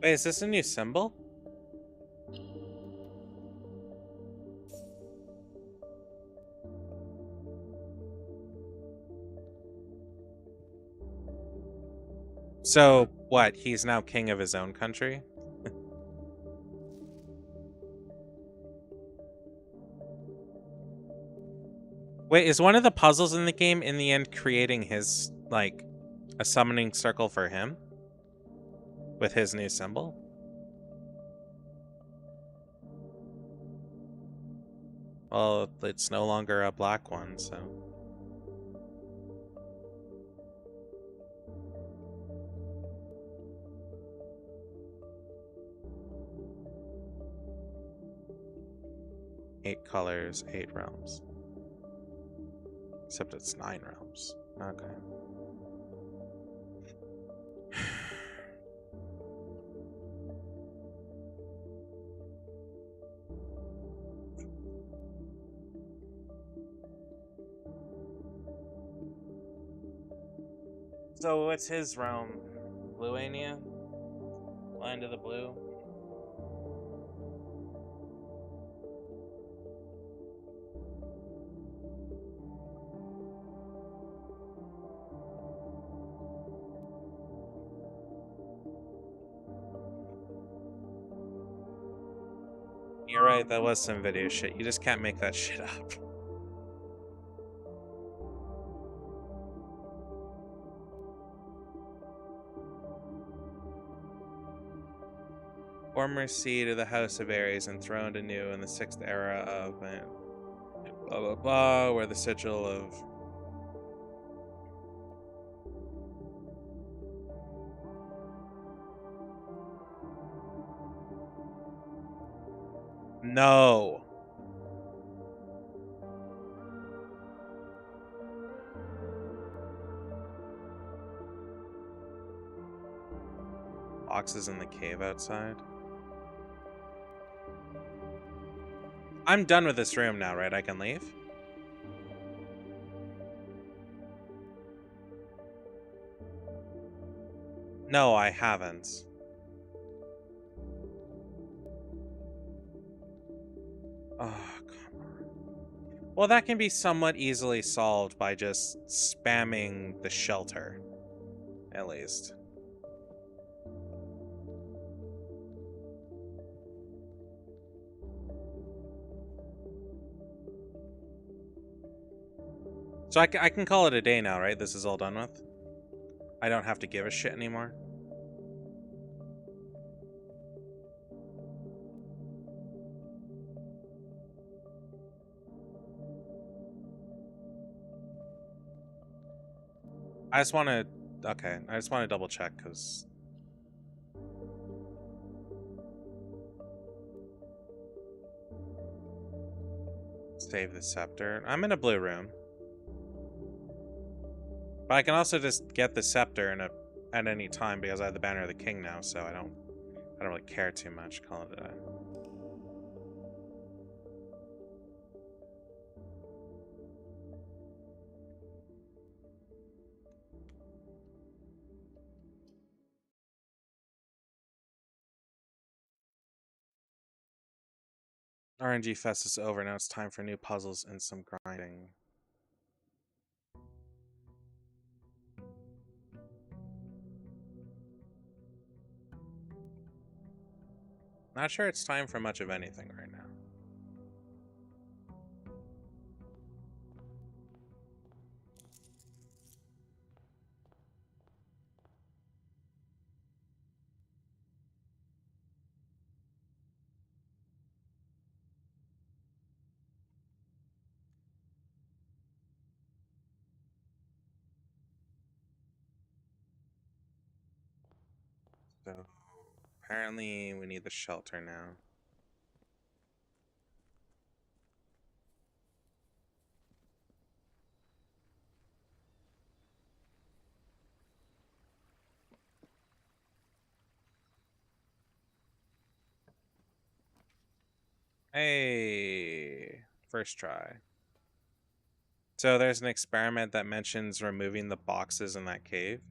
Wait, is this a new symbol? So, what? He's now king of his own country? Wait, is one of the puzzles in the game in the end creating his, like, a summoning circle for him? With his new symbol? Well, it's no longer a black one, so... Eight colors, 8 realms. Except it's 9 realms. Okay. So what's his realm? Bluania? Land of the Blue? You're right, that was some video shit. You just can't make that shit up. Former seat of the House of Ares, enthroned anew in the 6th era of blah blah blah, where the sigil of no. Boxes in the cave outside. I'm done with this room now, right? I can leave? No, I haven't. Oh, come on. Well, that can be somewhat easily solved by just spamming the shelter, at least. So I can call it a day now, right? This is all done with? I don't have to give a shit anymore? I just want to... Okay, I just want to double check, because... Save the scepter. I'm in a blue room. But I can also just get the scepter at any time because I have the Banner of the King now, so I don't really care too much. Call it a day. RNG Fest is over. Now it's time for new puzzles and some grinding. Not sure it's time for much of anything right now. So apparently we need the shelter now. Hey, first try. So there's an experiment that mentions removing the boxes in that cave.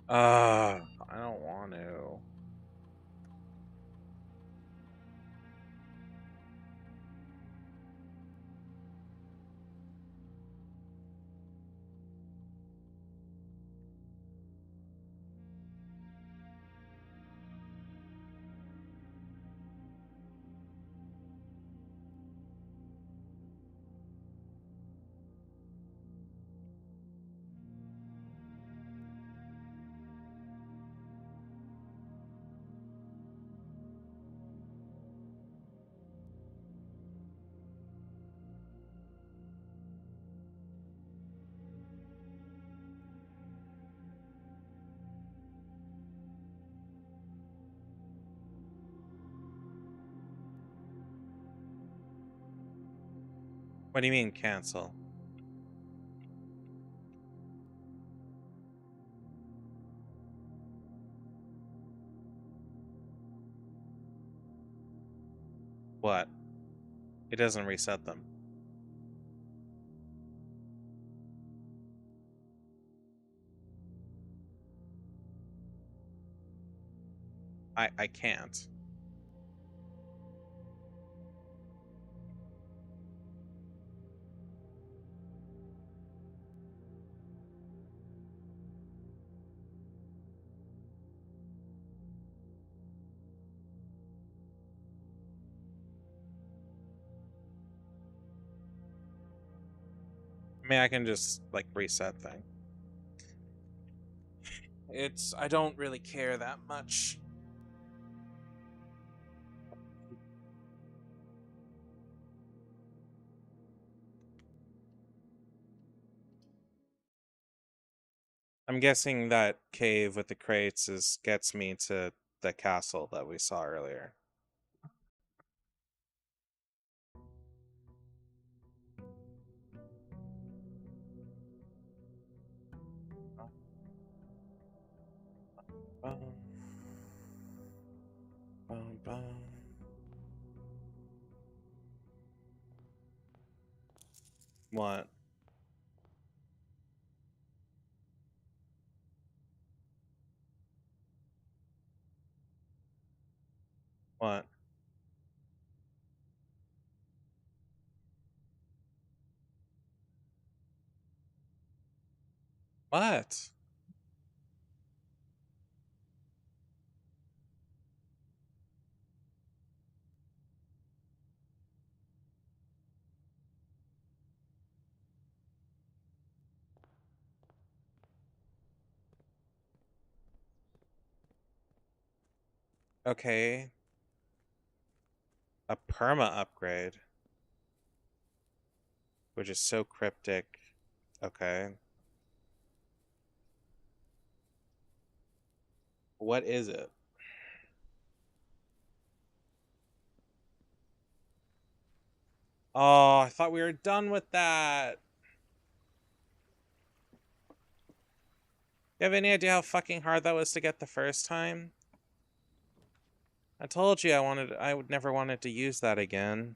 I don't want to. What do you mean cancel? What? It doesn't reset them. I can't. I mean, I can just like reset thing. I don't really care that much. I'm guessing that cave with the crates gets me to the castle that we saw earlier. What? What? What? Okay. A perma upgrade. Which is so cryptic. Okay. What is it? Oh, I thought we were done with that. You have any idea how fucking hard that was to get the first time? I told you I would never wanted to use that again.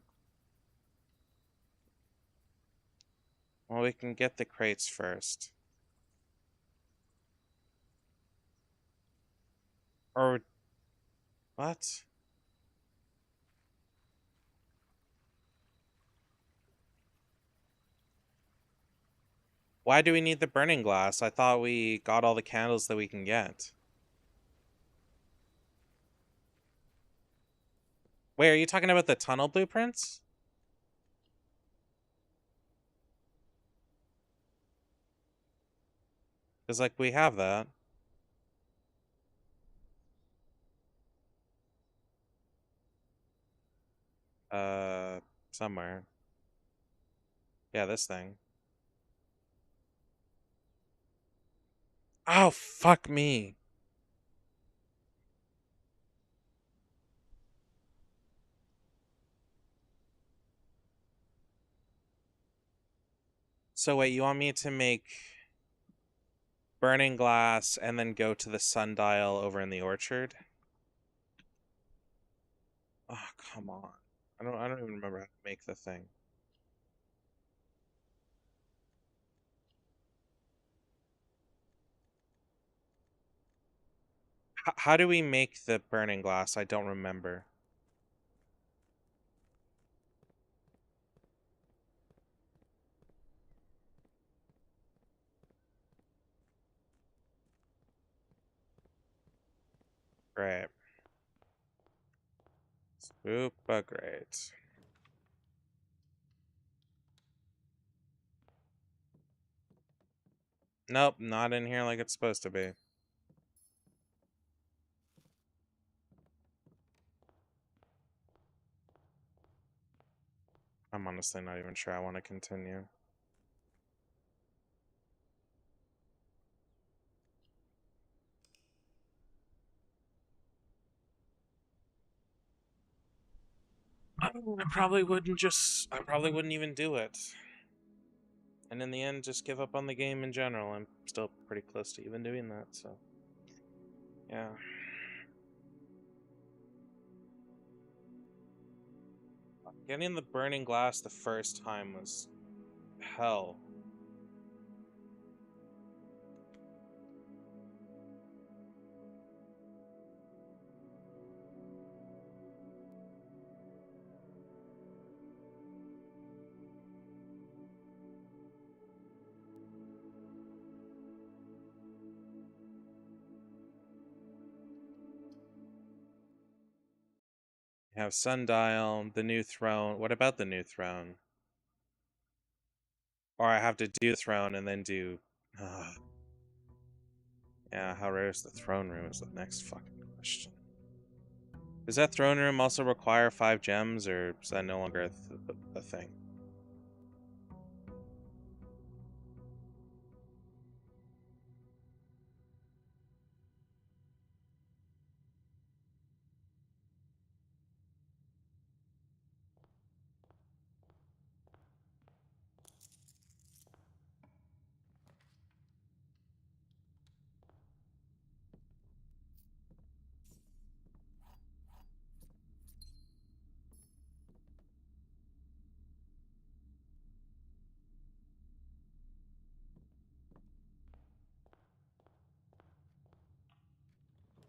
Well, we can get the crates first. Or what? Why do we need the burning glass? I thought we got all the candles that we can get. Wait, are you talking about the tunnel blueprints? Because, like, we have that. Somewhere. Yeah, this thing. Oh, fuck me. So wait, you want me to make burning glass and then go to the sundial over in the orchard? Oh, come on. I don't even remember how to make the thing. How do we make the burning glass? I don't remember. Great. Super great. Nope, not in here like it's supposed to be. I'm honestly not even sure I want to continue. I probably wouldn't even do it. And in the end, just give up on the game in general. I'm still pretty close to even doing that, so. Yeah. Getting the burning glass the first time was hell. You have Sundial, the new throne. What about the new throne? Or I have to do the throne and then do... Yeah, how rare is the throne room is the next fucking question. Does that throne room also require 5 gems, or is that no longer a thing?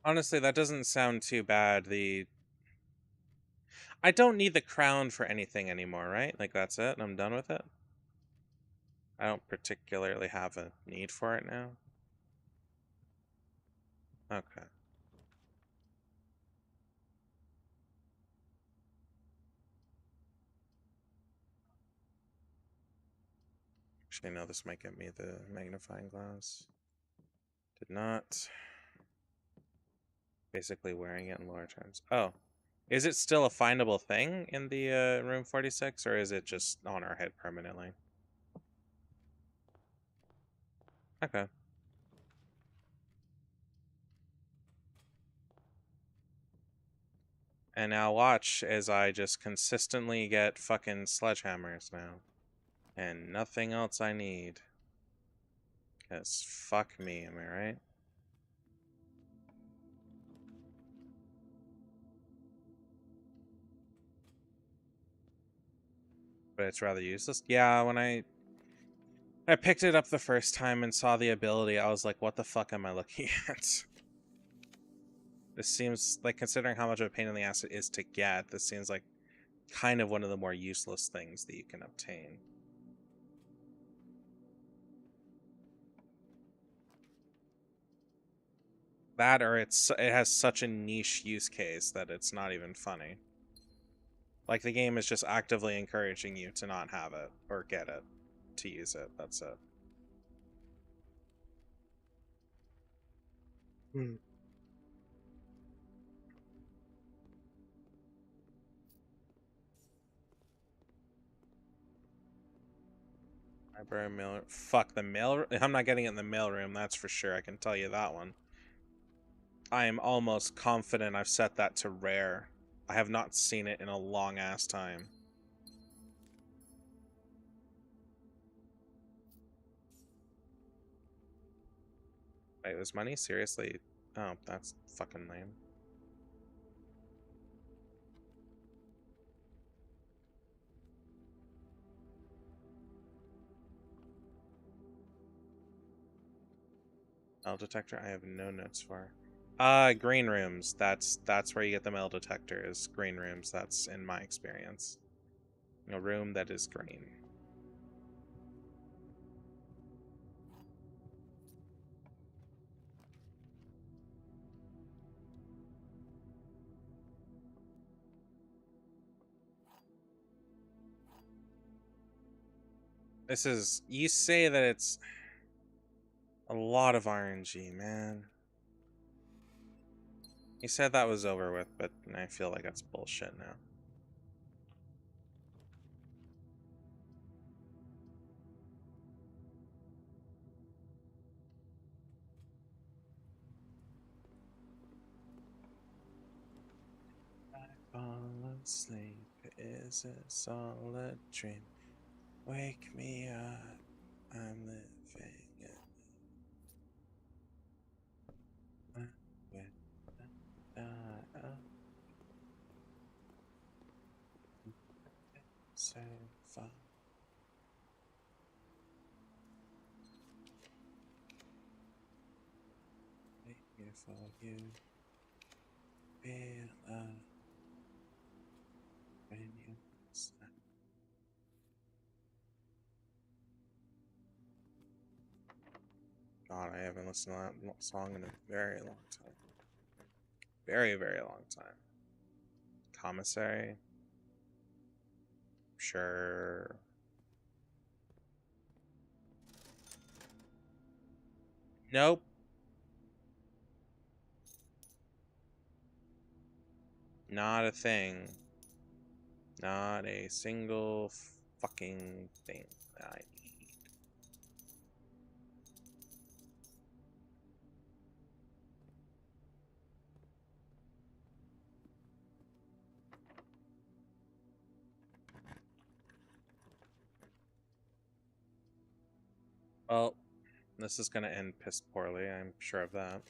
Honestly, that doesn't sound too bad. I don't need the crown for anything anymore, right? Like, that's it? I'm done with it? I don't particularly have a need for it now. Okay. Actually, no, this might get me the magnifying glass. Did not. Basically wearing it in lower terms. Oh. Is it still a findable thing in the room 46, or is it just on our head permanently? Okay. And now watch as I just consistently get fucking sledgehammers now. And nothing else I need. Because fuck me, am I right? But it's rather useless. Yeah, when I picked it up the first time and saw the ability, I was like, what the fuck am I looking at? This seems like, considering how much of a pain in the ass it is to get, this seems like kind of one of the more useless things that you can obtain. That, or it has such a niche use case that it's not even funny. Like, the game is just actively encouraging you to not have it or get it, to use it. That's it. Library, mail. Fuck the mail. I'm not getting it in the mailroom. That's for sure. I can tell you that one. I am almost confident I've set that to rare. I have not seen it in a long ass time. Wait, was money seriously? Oh, that's fucking lame. Metal detector, I have no notes for. Green rooms. That's where you get the metal detectors. Green rooms. That's in my experience. A room that is green. This is, you say that it's a lot of RNG, man. You said that was over with, but I feel like that's bullshit now. I fall asleep, is a solid dream. Wake me up, I'm living it. so fun. Wait for you. Feel when you snap. God, I haven't listened to that song in a very long time. Very, very long time. Commissary. Sure. Nope. Not a thing. Not a single fucking thing that I need. Well, this is gonna end piss poorly, I'm sure of that.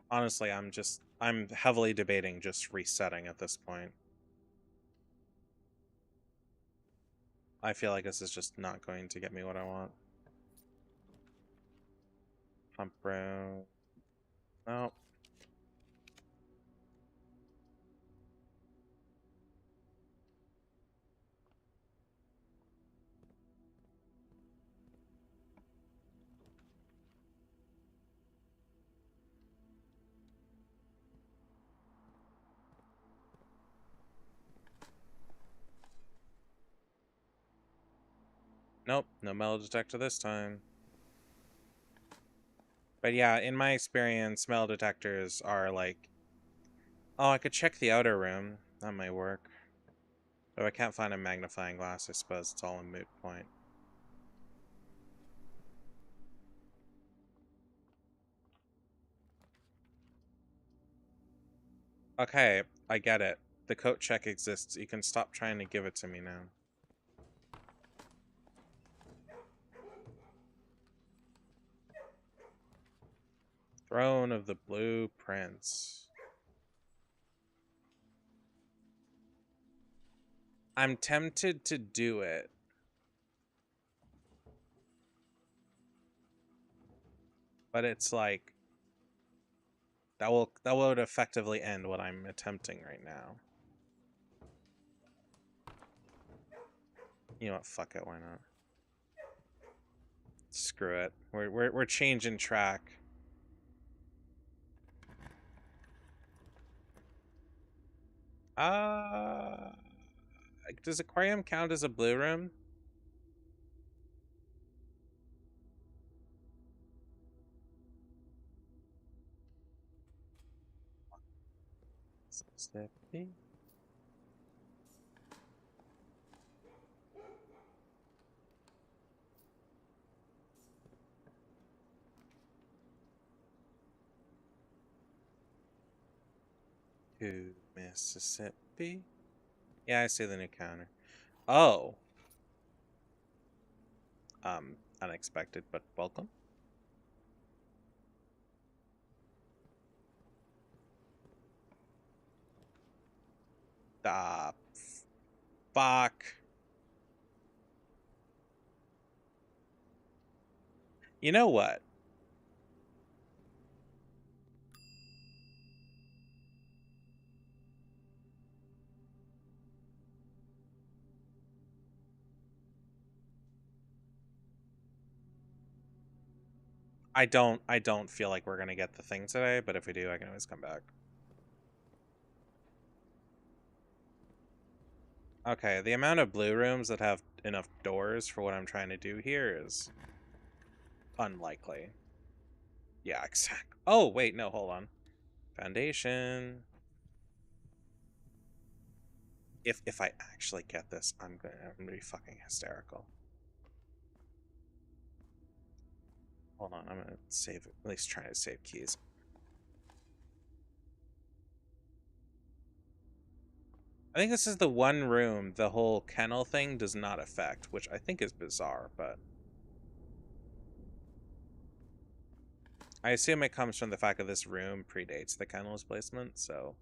Honestly, I'm heavily debating just resetting at this point. I feel like this is just not going to get me what I want. Pump room. No. Nope, no metal detector this time. But yeah, in my experience, metal detectors are like, oh, I could check the outer room. That might work. But if I can't find a magnifying glass, I suppose it's all a moot point. Okay, I get it. The coat check exists. You can stop trying to give it to me now. Throne of the Blue Prince. I'm tempted to do it. But it's like that would effectively end what I'm attempting right now. You know what? Fuck it. Why not? Screw it. We're changing track. Does aquarium count as a blue room? Mississippi. To Mississippi. Yeah, I see the new counter. Oh. Unexpected, but welcome. Ah, fuck. You know what? I don't feel like we're gonna get the thing today, but if we do, I can always come back. Okay, the amount of blue rooms that have enough doors for what I'm trying to do here is unlikely. Yeah, exactly. Oh, wait, no, hold on. Foundation. If I actually get this, I'm gonna be fucking hysterical. Hold on, I'm gonna save, at least try to save keys. I think this is the one room the whole kennel thing does not affect, which I think is bizarre, but I assume it comes from the fact that this room predates the kennel's placement, so,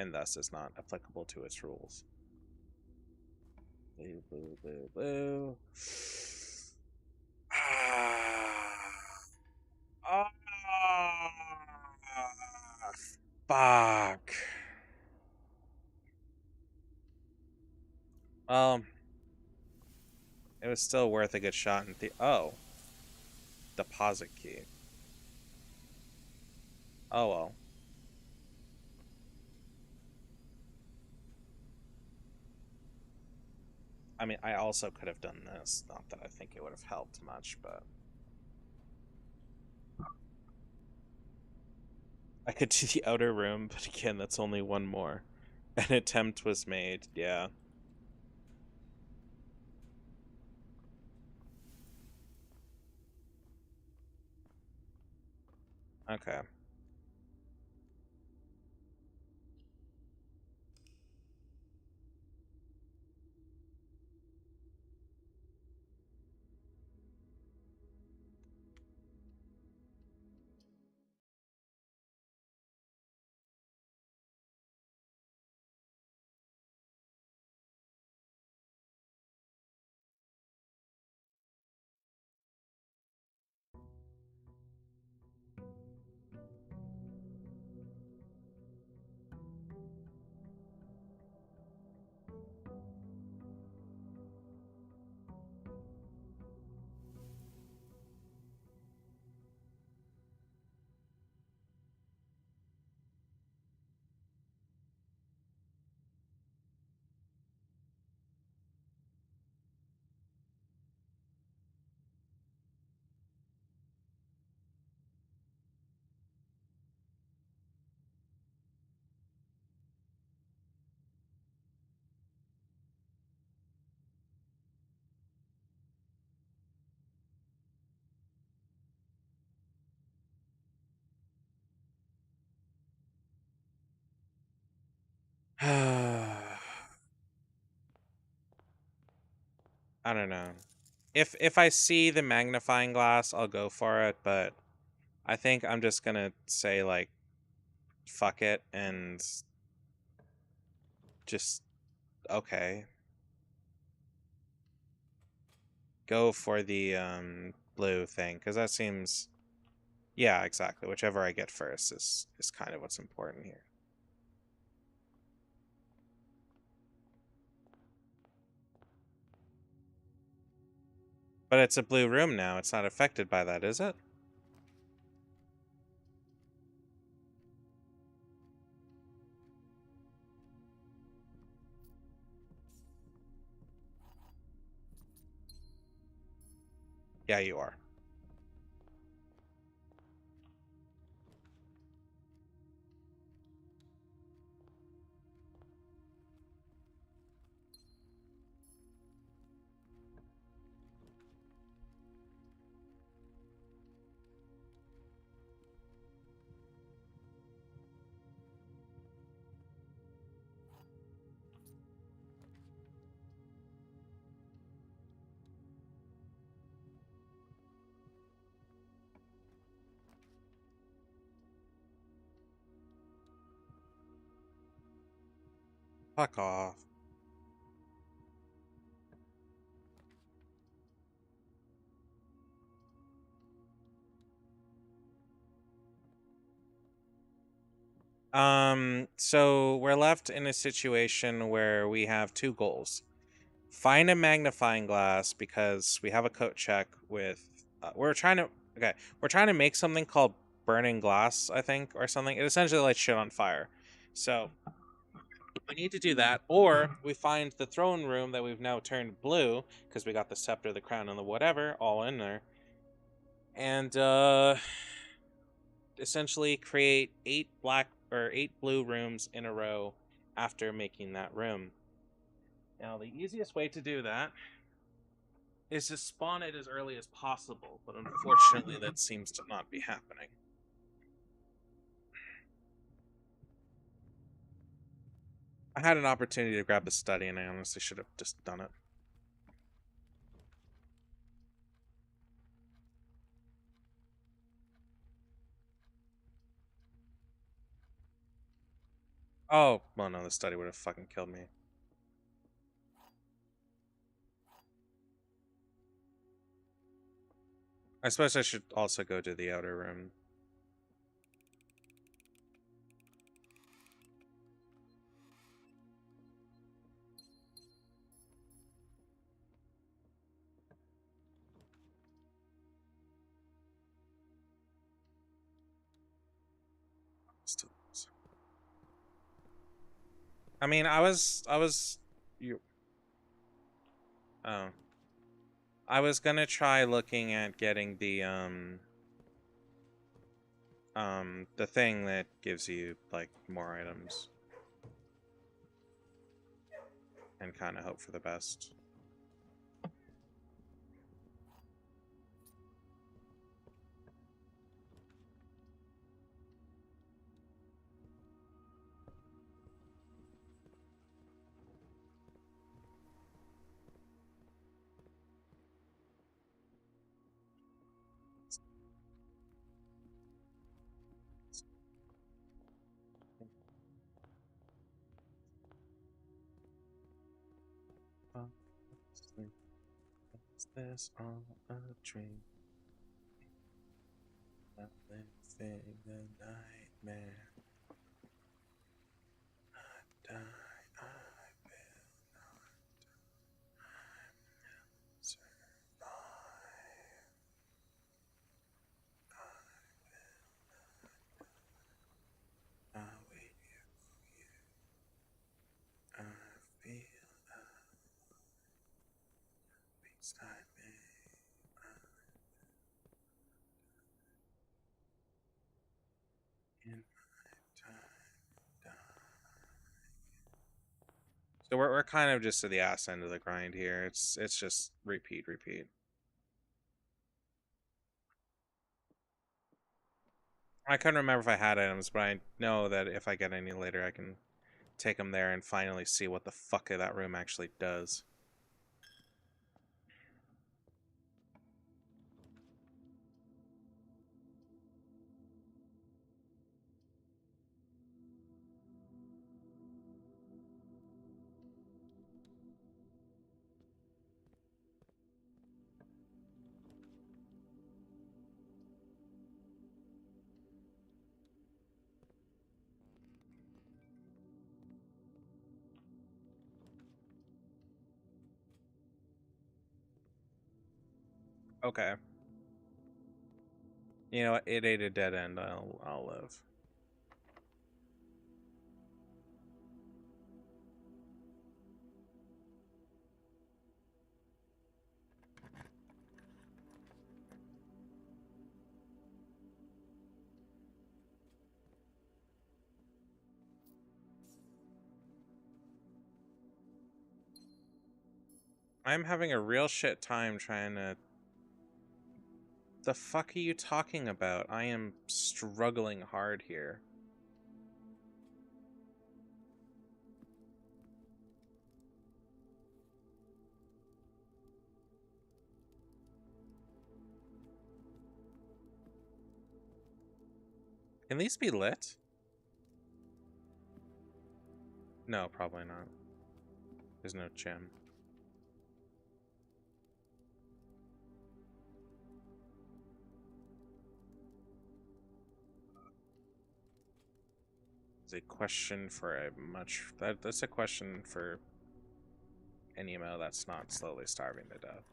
and thus is not applicable to its rules. Boo, boo, boo, boo. Ah, fuck. It was still worth a good shot in the. Oh. Deposit key. Oh well. I mean, I also could have done this. Not that I think it would have helped much, but. I could do the outer room, but again, that's only one more. An attempt was made, yeah. Okay. I don't know. If I see the magnifying glass, I'll go for it, but I think I'm just gonna say like fuck it and just okay. Go for the blue thing, because that seems, yeah, exactly. Whichever I get first is kind of what's important here. But it's a blue room now. It's not affected by that, is it? Yeah, you are. Fuck off. So we're left in a situation where we have two goals. Find a magnifying glass because we have a coat check with we're trying to make something called burning glass, I think, or something. It essentially lights shit on fire. So we need to do that, or we find the throne room that we've now turned blue because we got the scepter, the crown, and the whatever all in there, and essentially create 8 blue rooms in a row after making that room. Now, the easiest way to do that is to spawn it as early as possible, but unfortunately, that seems to not be happening. I had an opportunity to grab the study, and I honestly should have just done it. Oh, well, no, the study would have fucking killed me. I suppose I should also go to the outer room. I mean, you. Oh, I was gonna try looking at getting the thing that gives you like more items, and kind of hope for the best. Is this all a dream? A living a nightmare. I die. I will not survive. I wait here for you. I feel beside me. In my time die. So we're kind of just to the ass end of the grind here. It's just repeat, repeat. I couldn't remember if I had items, but I know that if I get any later, I can take them there and finally see what the fuck that room actually does. Okay. You know what? It ate a dead end. I'll live. I'm having a real shit time trying to. The fuck are you talking about? I am struggling hard here. Can these be lit? No, probably not. There's no gem. It's a question for a much. That's a question for any MO that's not slowly starving to death.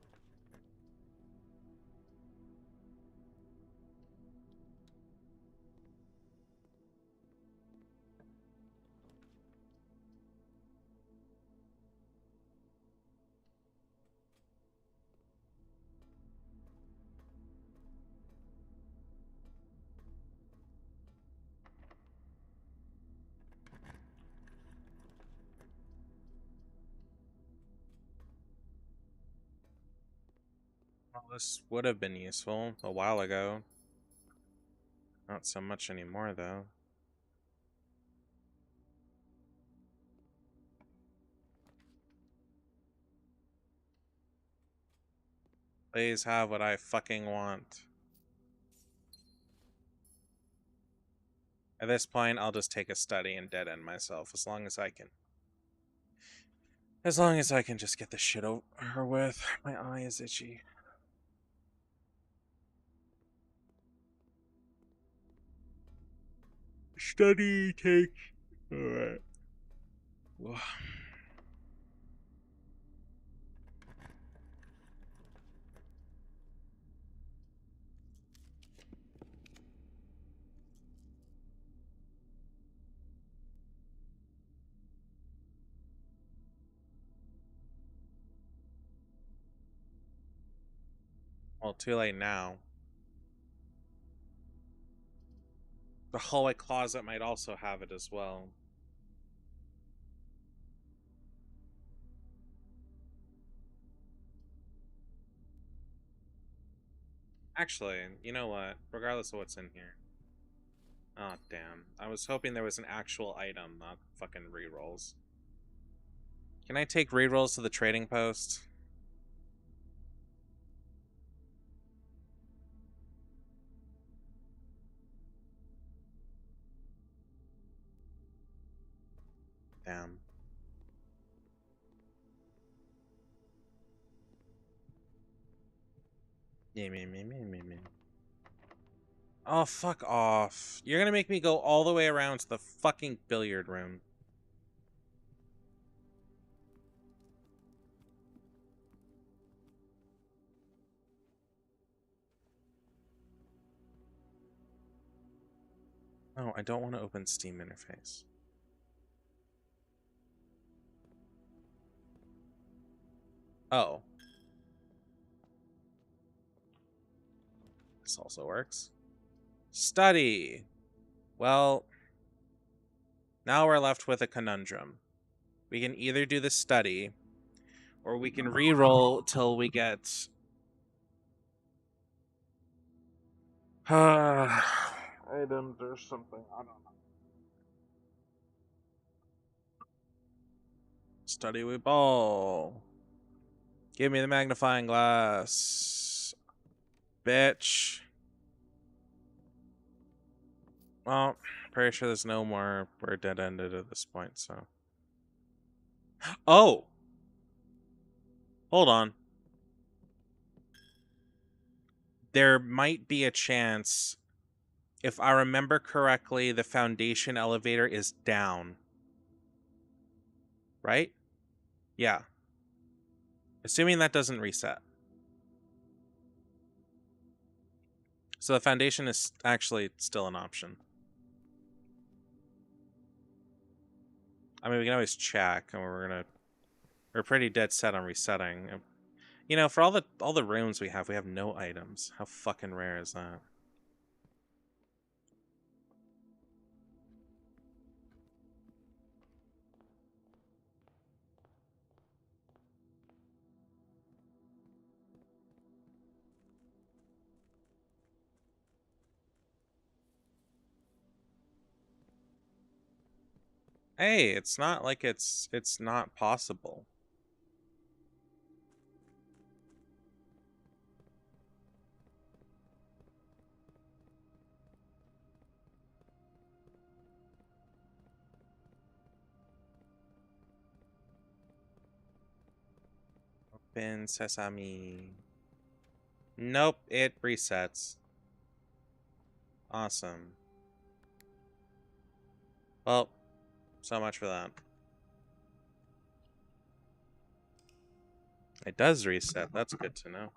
Well, this would have been useful a while ago. Not so much anymore, though. Please have what I fucking want. At this point, I'll just take a study and dead end myself as long as I can. As long as I can just get this shit over with. My eye is itchy. Study takes. Alright. Well, too late now. The hallway closet might also have it as well. Actually, you know what? Regardless of what's in here. Oh, damn. I was hoping there was an actual item, not fucking rerolls. Can I take rerolls to the trading post? Damn. Me. Oh, fuck off. You're gonna make me go all the way around to the fucking billiard room. Oh, I don't want to open Steam interface. Oh. This also works. Study. Well, now we're left with a conundrum. We can either do the study, or we can re-roll till we get... items or something. I don't know. Study we ball. Give me the magnifying glass. Bitch. Well, pretty sure there's no more. We're dead-ended at this point, so... Oh! Hold on. There might be a chance, if I remember correctly, the foundation elevator is down. Right? Yeah. Assuming that doesn't reset. So the foundation is actually still an option. I mean, we can always check, and we're pretty dead set on resetting. You know, for all the rooms we have no items. How fucking rare is that? Hey, it's not like it's not possible. Open sesame. Nope, it resets. Awesome. Well, so much for that. It does reset. That's good to know.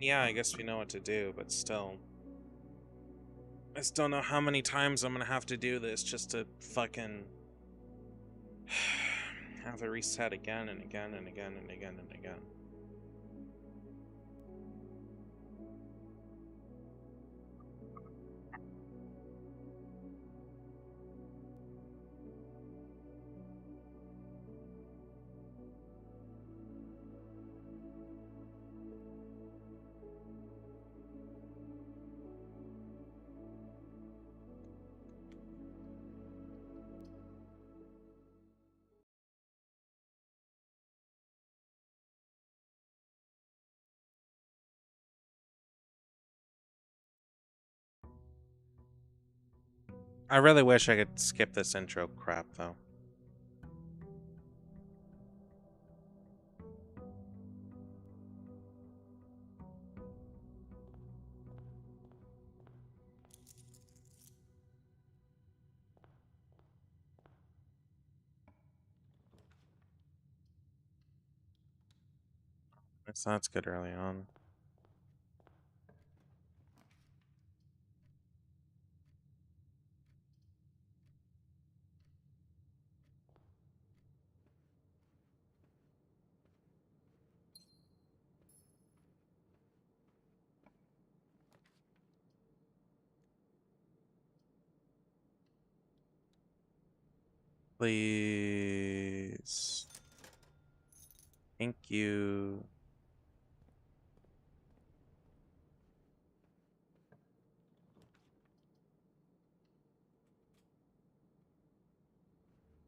Yeah, I guess we know what to do, but still. I just don't know how many times I'm gonna have to do this just to fucking have it reset again and again and again and again and again. I really wish I could skip this intro crap, though. So that's good early on. Please. Thank you.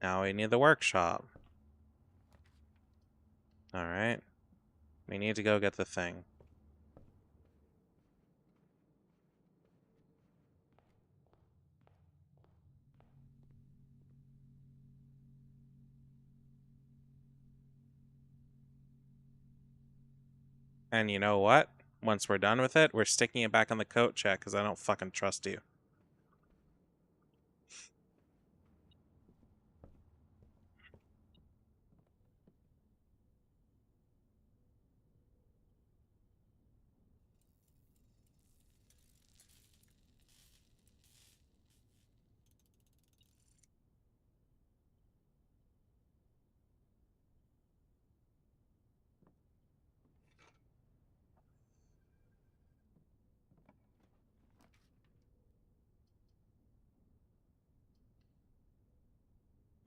Now we need the workshop. Alright. We need to go get the thing. And you know what? Once we're done with it, we're sticking it back on the coat check because I don't fucking trust you.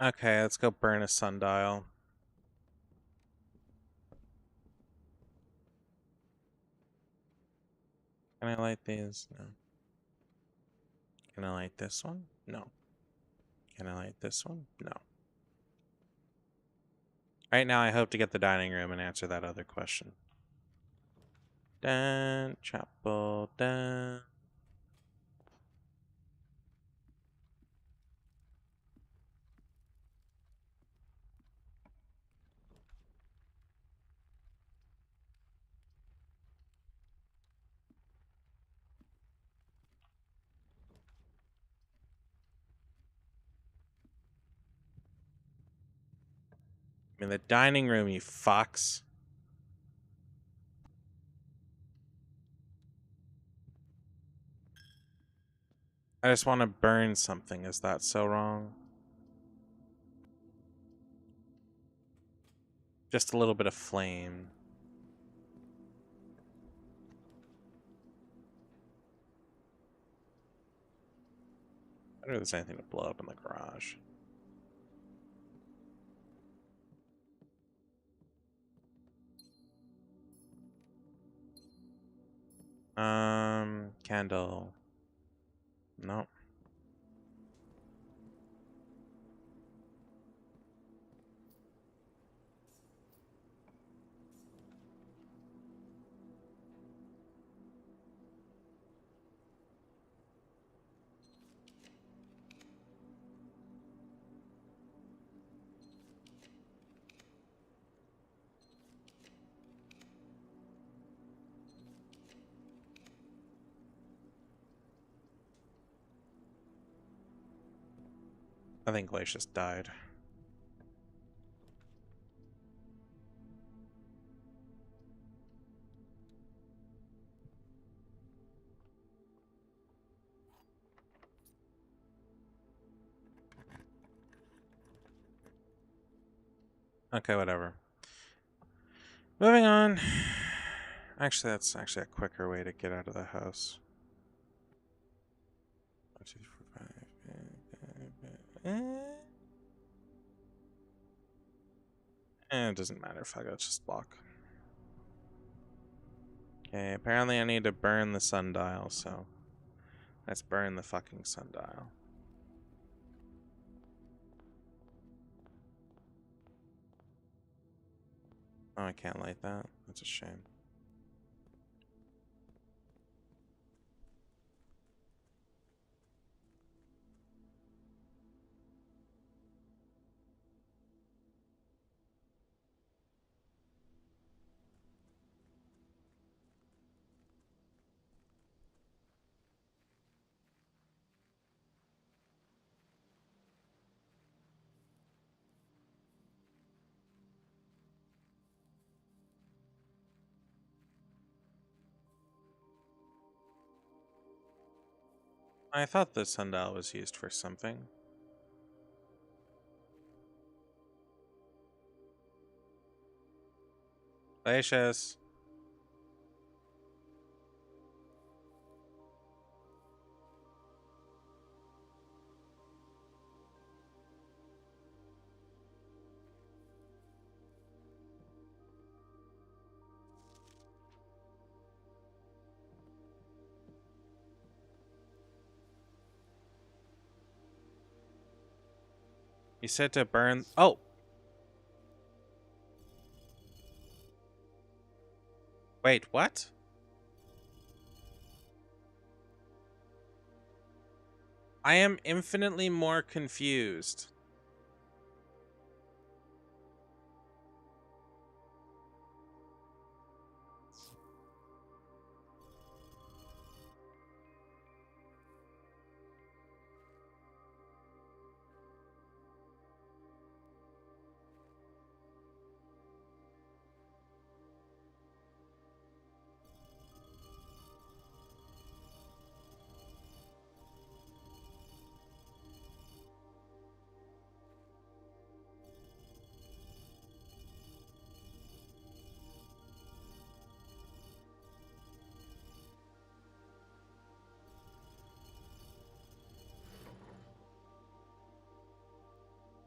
Okay, let's go burn a sundial. Can I light these? No. Can I light this one? No. Can I light this one? No. Right now, I hope to get the dining room and answer that other question. Dun, chapel, dun. In the dining room, you fucks. I just want to burn something. Is that so wrong? Just a little bit of flame. I don't know if there's anything to blow up in the garage. Candle. No. I think Glacius died. Okay, whatever. Moving on. Actually, that's actually a quicker way to get out of the house. 1, 2, 3, 4, 5. It doesn't matter if I go just block. Okay, apparently I need to burn the sundial, so let's burn the fucking sundial. Oh, I can't light that. That's a shame. I thought the sundial was used for something. Delicious. You said to burn. Oh! Wait, what? I am infinitely more confused.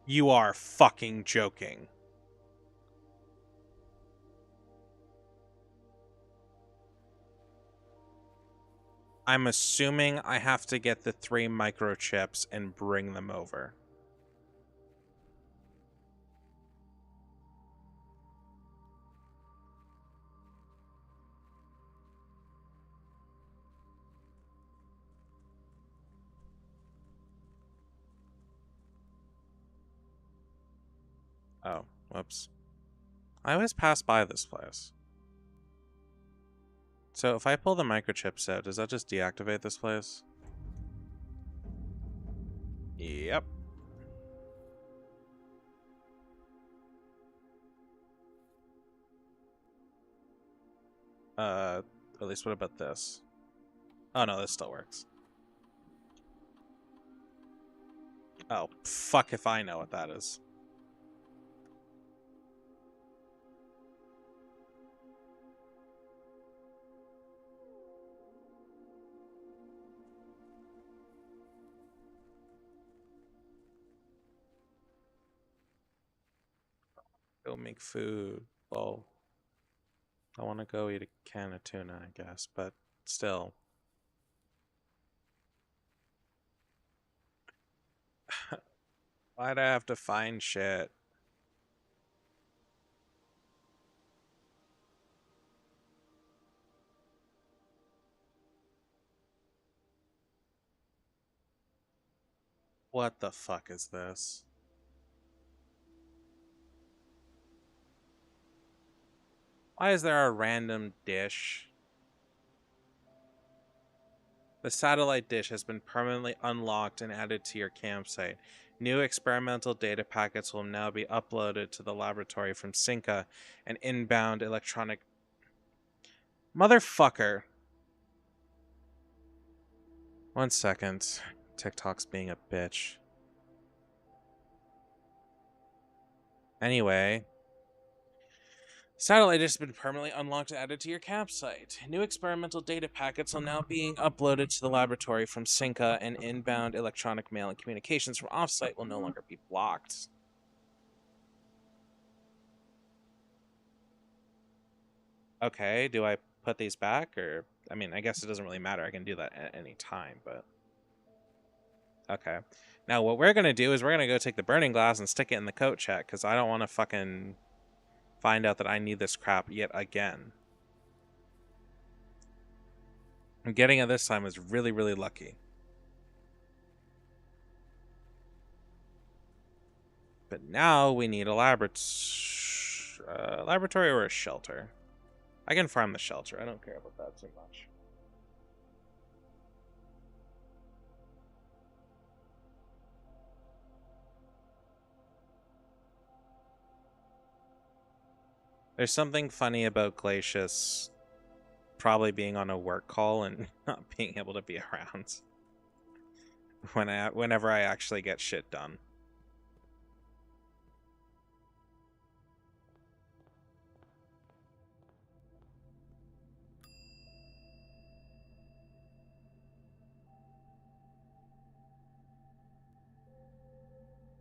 You are fucking joking. I'm assuming I have to get the 3 microchips and bring them over. Oh, whoops. I always pass by this place. So if I pull the microchips out, does that just deactivate this place? Yep. At least what about this? Oh no, this still works. Oh, fuck if I know what that is. Go make food. Oh. I want to go eat a can of tuna, I guess, but still. Why'd I have to find shit? What the fuck is this? Why is there a random dish? The satellite dish has been permanently unlocked and added to your campsite. New experimental data packets will now be uploaded to the laboratory from Cinca, an inbound electronic... Motherfucker. 1 second. TikTok's being a bitch. Anyway, Satellite has been permanently unlocked and added to your campsite. New experimental data packets are now being uploaded to the laboratory from Synca, and inbound electronic mail and communications from offsite will no longer be blocked. Okay, do I put these back? Or, I mean, I guess it doesn't really matter. I can do that at any time, but... Okay. Now, what we're going to do is we're going to go take the burning glass and stick it in the coat check, because I don't want to fucking find out that I need this crap yet again. And getting it this time was really, really lucky. But now we need a laboratory or a shelter. I can farm the shelter. I don't care about that too much. There's something funny about Glacius probably being on a work call and not being able to be around whenever I actually get shit done.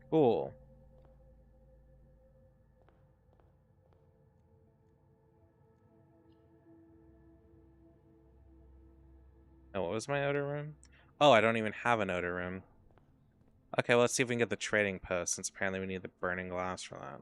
Cool. Oh, what was my outer room? Oh, I don't even have an outer room. Okay, well, let's see if we can get the trading post, since apparently we need the burning glass for that.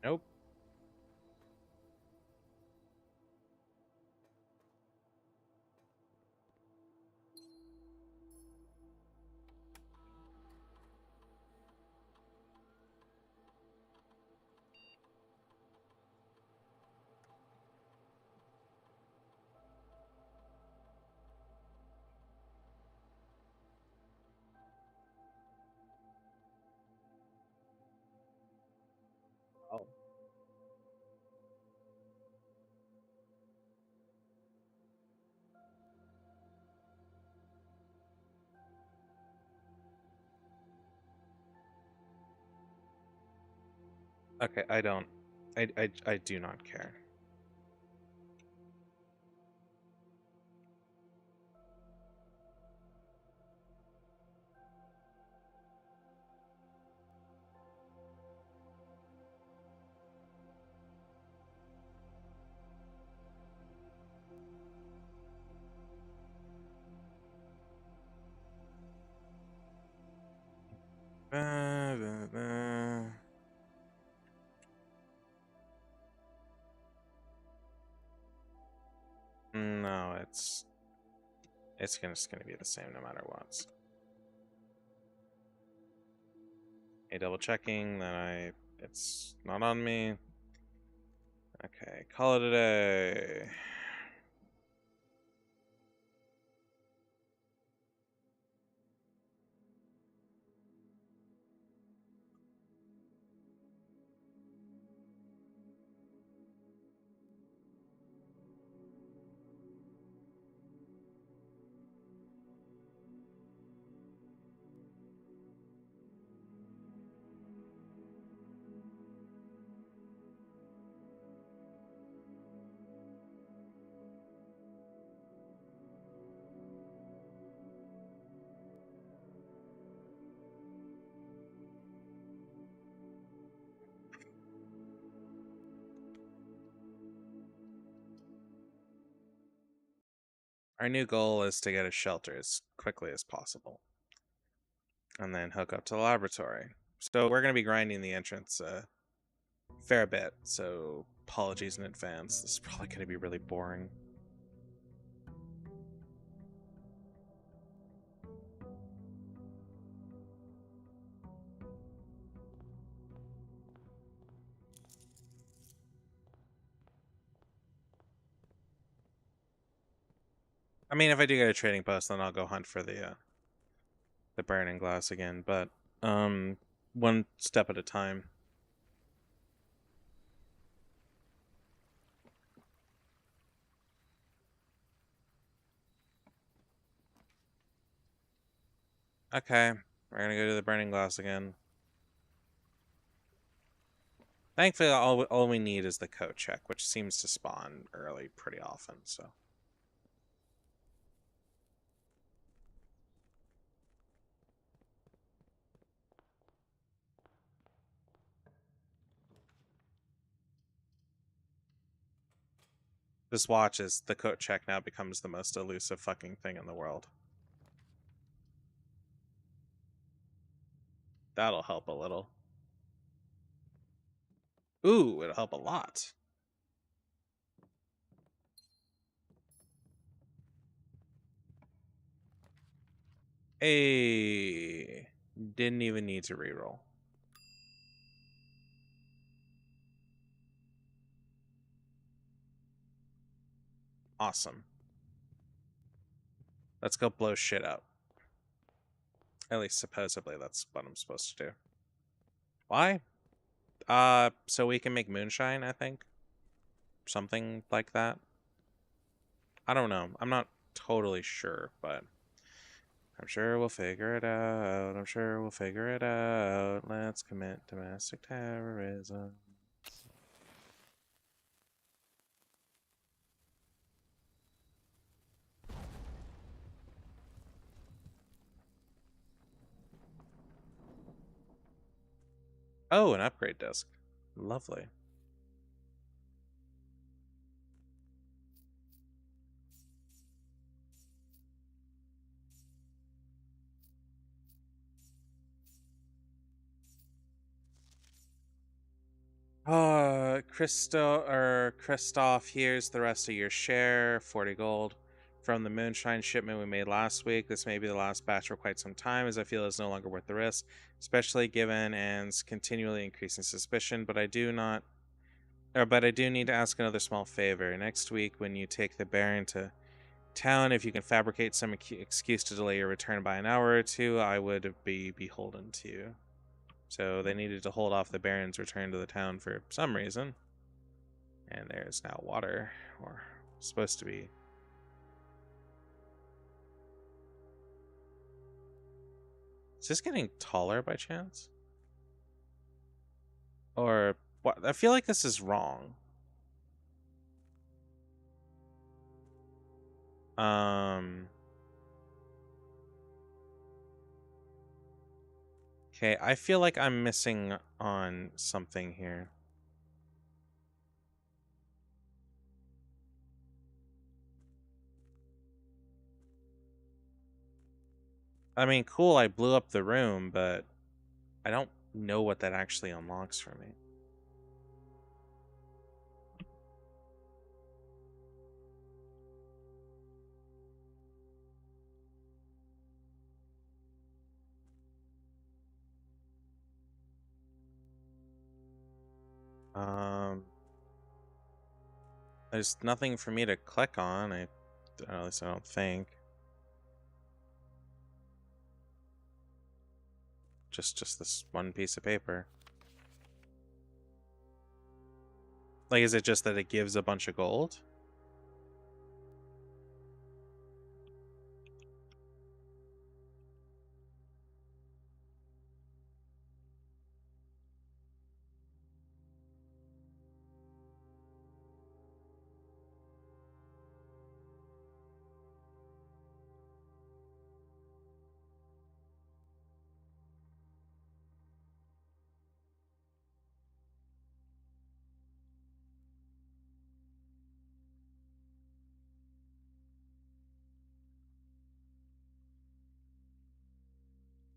Nope. Oh. Okay, I don't. I do not care. No, it's just gonna be the same no matter what. A double checking, then it's not on me. Okay, call it a day. Our new goal is to get a shelter as quickly as possible, and then hook up to the laboratory. So we're gonna be grinding the entrance a fair bit, so apologies in advance. This is probably gonna be really boring. I mean, if I do get a trading post, then I'll go hunt for the burning glass again, but one step at a time. Okay, we're gonna go to the burning glass again. Thankfully, all we need is the coat check, which seems to spawn early pretty often, so. Just watch as the coat check now becomes the most elusive fucking thing in the world. That'll help a little. Ooh, it'll help a lot. Hey, didn't even need to reroll. Awesome. Let's go blow shit up. At least supposedly that's what I'm supposed to do. Why? So we can make moonshine, I think. Something like that. I don't know. I'm not totally sure, but I'm sure we'll figure it out. I'm sure we'll figure it out. Let's commit domestic terrorism. Oh, an upgrade disc. Lovely. Christoph, here's the rest of your share, 40 gold. From the moonshine shipment we made last week, this may be the last batch for quite some time, as I feel it's no longer worth the risk, especially given Anne's continually increasing suspicion. But I do need to ask another small favor. Next week, when you take the Baron to town, if you can fabricate some excuse to delay your return by an hour or two, I would be beholden to you. So they needed to hold off the Baron's return to the town for some reason. And there's now water, or supposed to be. Is this getting taller by chance? Or what? I feel like this is wrong. Okay, I feel like I'm missing on something here. I mean, cool, I blew up the room, but I don't know what that actually unlocks for me. There's nothing for me to click on. At least I don't think. Just this one piece of paper. Like, is it just that it gives a bunch of gold?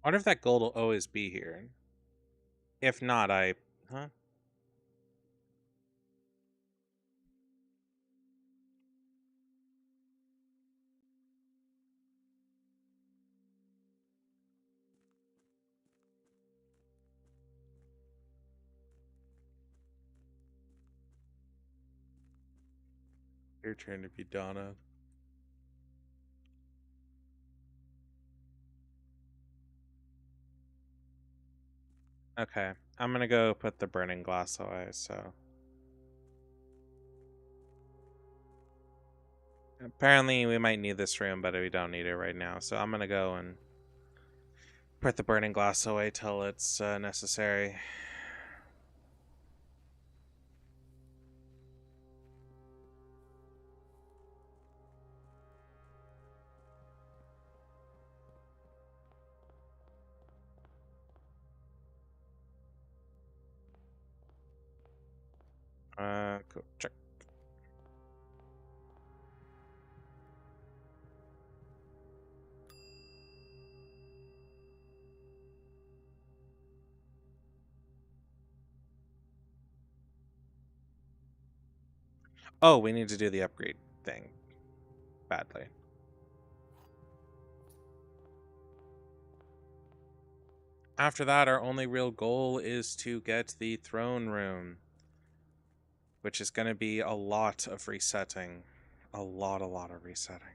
I wonder if that gold will always be here. If not, huh? Your turn to be Donna. Okay, I'm gonna go put the burning glass away, so. Apparently we might need this room, but we don't need it right now, so I'm gonna go and Put the burning glass away till it's necessary. Cool. Check. Oh, we need to do the upgrade thing badly. After that, our only real goal is to get the throne room, which is going to be a lot of resetting. A lot of resetting.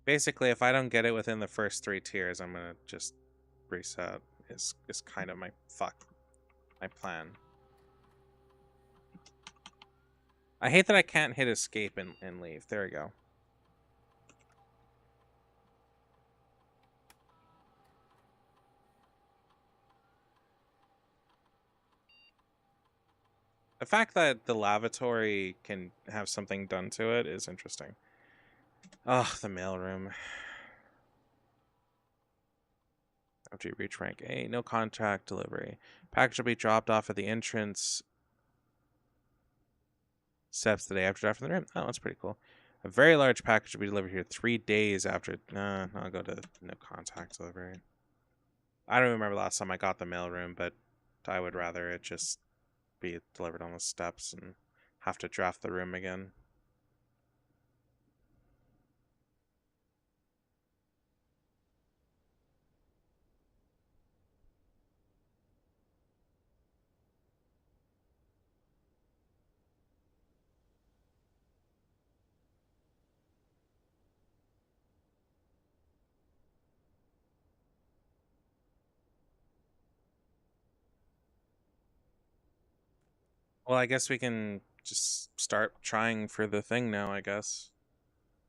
Basically, if I don't get it within the first 3 tiers, I'm going to just reset. Is kind of my plan. I hate that I can't hit escape and leave. There we go. The fact that the lavatory can have something done to it is interesting. Oh, the mailroom. After you reach rank A, no contract delivery. Package will be dropped off at the entrance steps the day after drafting the room. Oh, that's pretty cool. A very large package will be delivered here 3 days after. I'll go to no contact delivery. I don't remember last time I got the mailroom, but I would rather it just be delivered on the steps and have to draft the room again. Well, I guess we can just start trying for the thing now, I guess.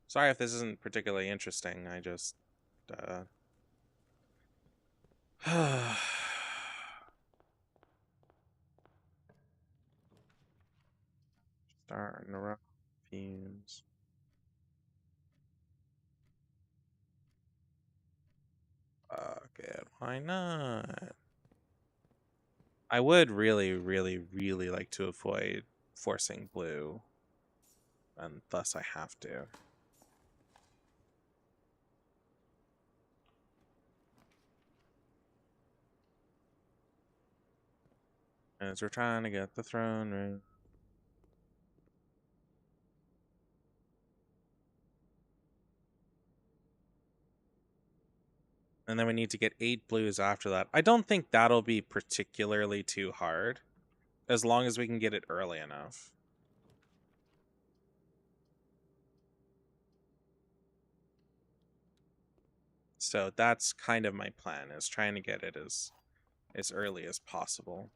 Sorry if this isn't particularly interesting. I just starting around fumes. Fuck it, why not? I would really like to avoid forcing blue, and thus I have to. As we're trying to get the throne room. And then we need to get 8 blues after that. I don't think that'll be particularly too hard, as long as we can get it early enough. So that's kind of my plan, is trying to get it as early as possible.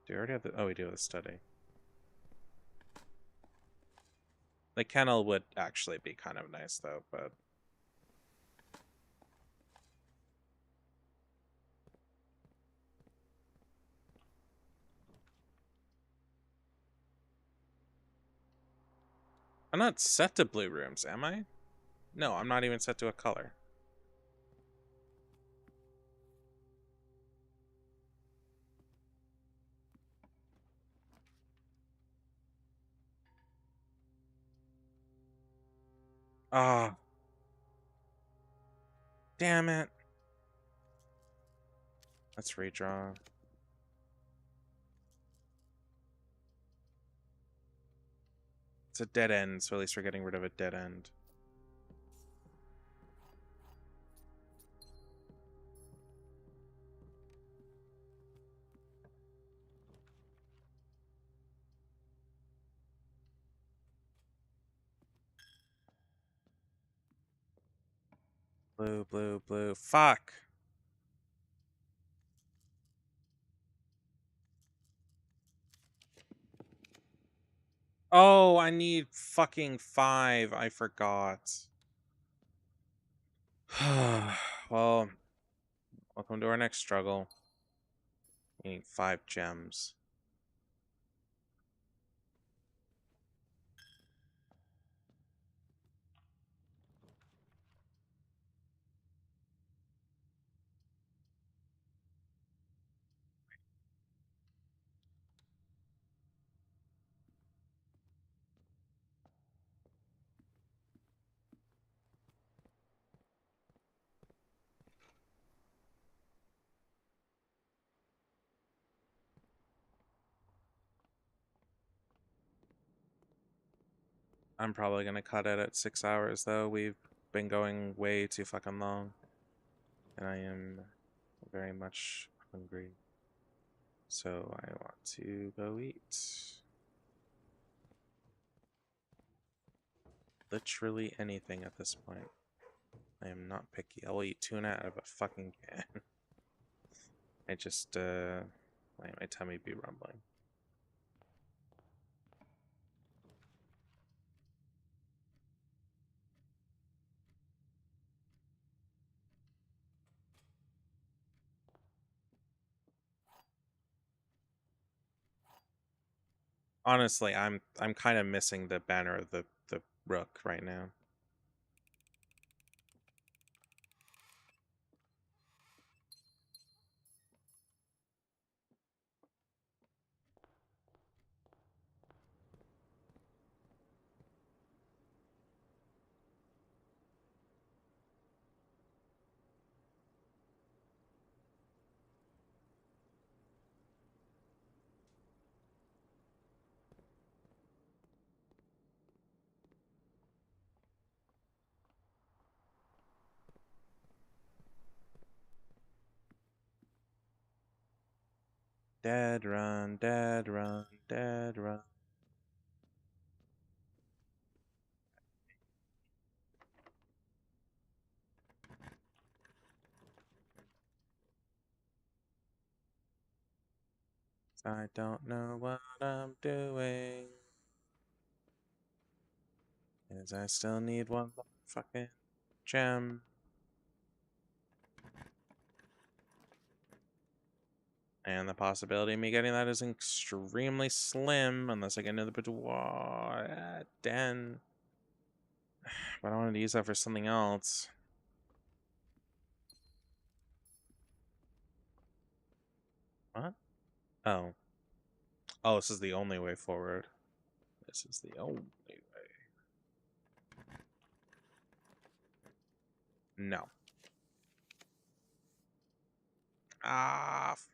Do we already have the... Oh, we do have the study. The kennel would actually be kind of nice, though, but... I'm not set to blue rooms, am I? No, I'm not even set to a color. Ah. Oh, damn it. Let's redraw. It's a dead end, so at least we're getting rid of a dead end. Blue, blue, blue. Fuck. Oh, I need fucking 5. I forgot. Well, welcome to our next struggle. We need 5 gems. I'm probably gonna cut it at 6 hours though. We've been going way too fucking long. And I am very much hungry. So I want to go eat. Literally anything at this point. I am not picky. I will eat tuna out of a fucking can. I just, my tummy be rumbling. Honestly, I'm kind of missing the banner of the rook right now. Dead run, dead run, dead run. I don't know what I'm doing. Cause I still need one more fucking gem. And the possibility of me getting that is extremely slim unless I get into the boudoir den. But I wanted to use that for something else. What? Oh. Oh, this is the only way forward. This is the only way. No. Ah, fuck.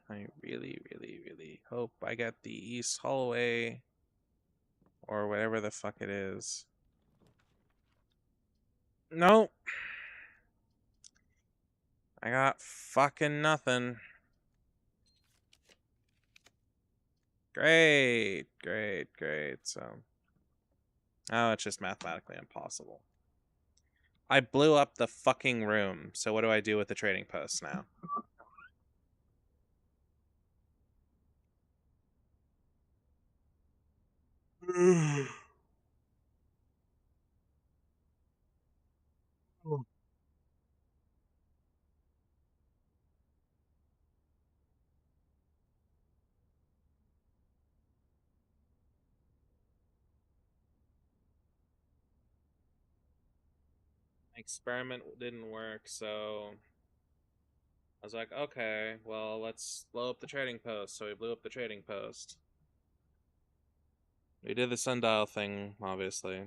I really, really, really hope I get the East Hallway or whatever the fuck it is. Nope. I got fucking nothing. Great, great, great. So, oh, it's just mathematically impossible. I blew up the fucking room. So what do I do with the trading post now? Experiment didn't work, so I was like, okay, well, let's blow up the trading post. So we blew up the trading post. We did the sundial thing, obviously.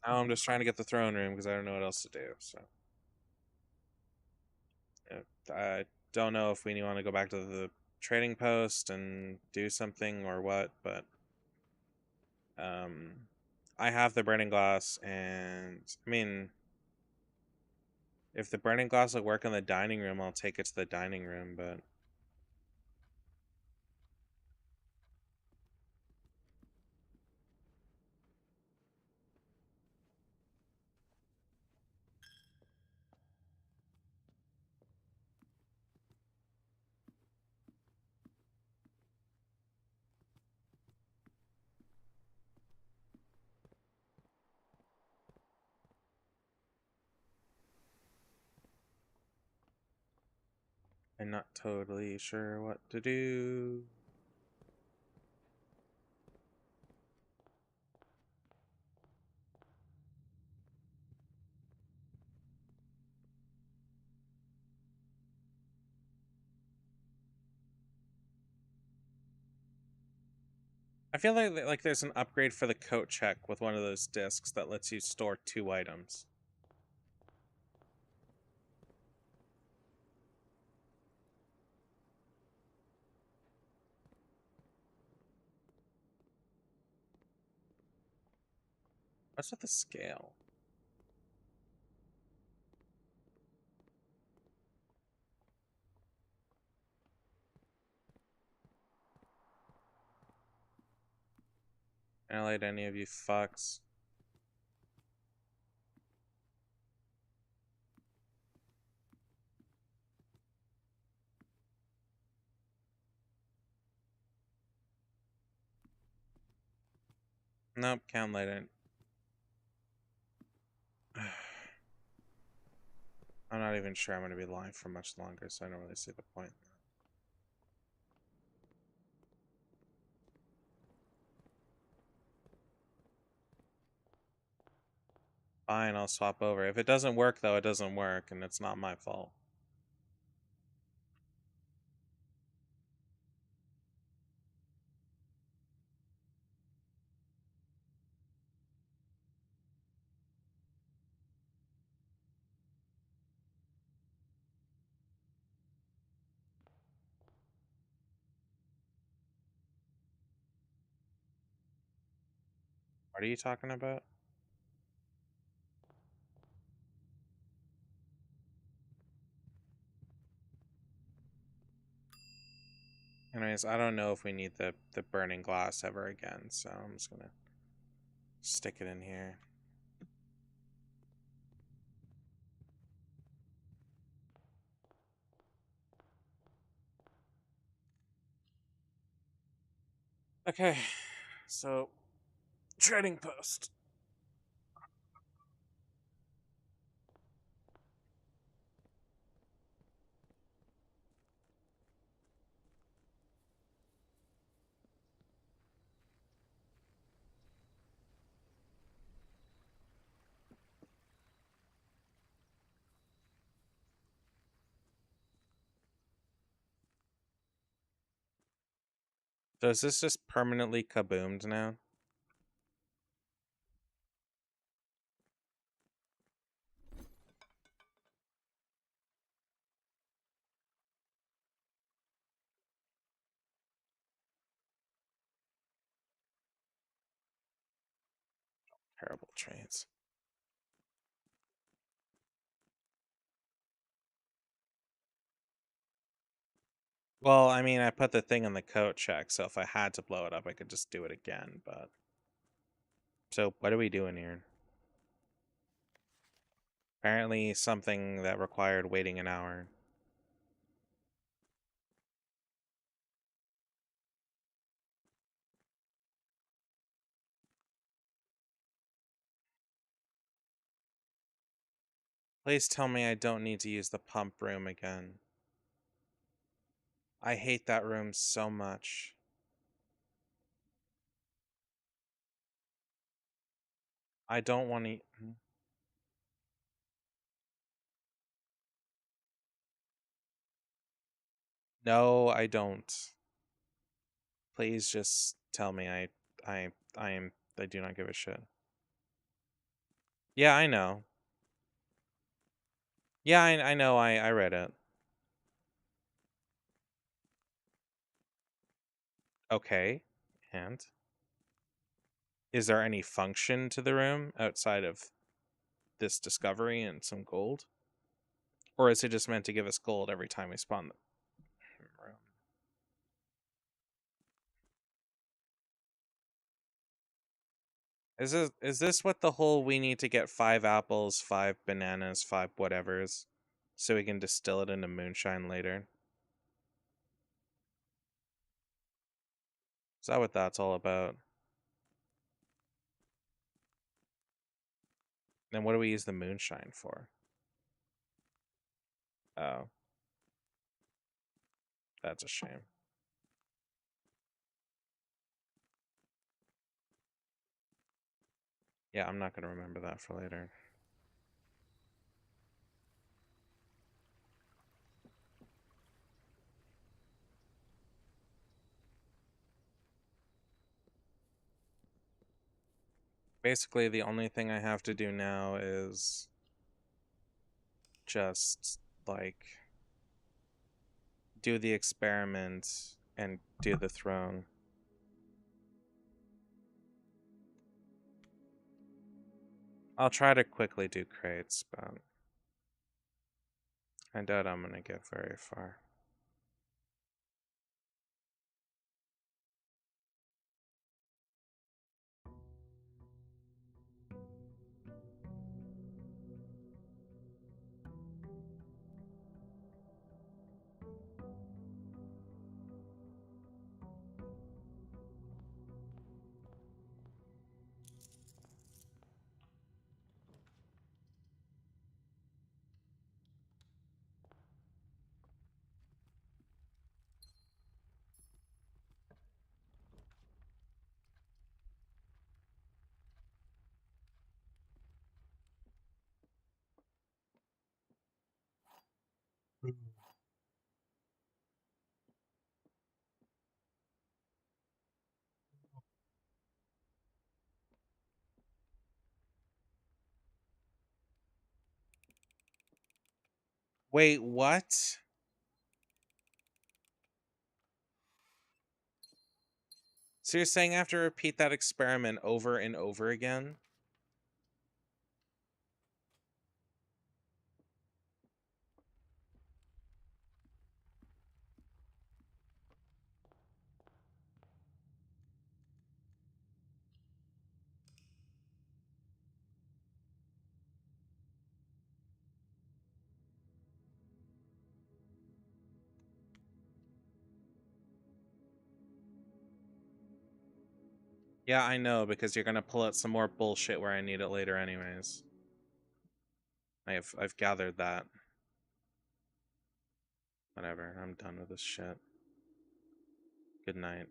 Now I'm just trying to get the throne room because I don't know what else to do. So I don't know if we want to go back to the trading post and do something or what, but I have the burning glass, and I mean, if the burning glass will work in the dining room, I'll take it to the dining room, but I'm not totally sure what to do. I feel like there's an upgrade for the coat check with one of those discs that lets you store 2 items. What's with the scale? Can I light any of you fucks? Nope, can't light it. I'm not even sure I'm going to be live for much longer, so I don't really see the point. Fine, I'll swap over. If it doesn't work, though, it doesn't work, and it's not my fault. What are you talking about? Anyways, I don't know if we need the burning glass ever again, so I'm just gonna stick it in here. Okay, so trading post. So is this just permanently kaboomed now? Terrible trades. Well, I mean, I put the thing in the coat check, so if I had to blow it up, I could just do it again, but... So, what are we doing here? Apparently something that required waiting an hour. Please tell me I don't need to use the pump room again. I hate that room so much. I don't want to... No, I don't. Please just tell me I do not give a shit. Yeah, I know. Yeah, I know, I read it. Okay, and? Is there any function to the room outside of this discovery and some gold? Or is it just meant to give us gold every time we spawn the room? Is this what the whole we need to get 5 apples, 5 bananas, 5 whatevers, so we can distill it into moonshine later? Is that what that's all about? Then what do we use the moonshine for? Oh. That's a shame. Yeah, I'm not going to remember that for later. Basically, the only thing I have to do now is just, like, do the experiment and do the throne. I'll try to quickly do crates, but I doubt I'm going to get very far. Wait, what? So you're saying I have to repeat that experiment over and over again? Yeah, I know, because you're gonna pull out some more bullshit where I need it later anyways. I've gathered that. Whatever, I'm done with this shit. Good night.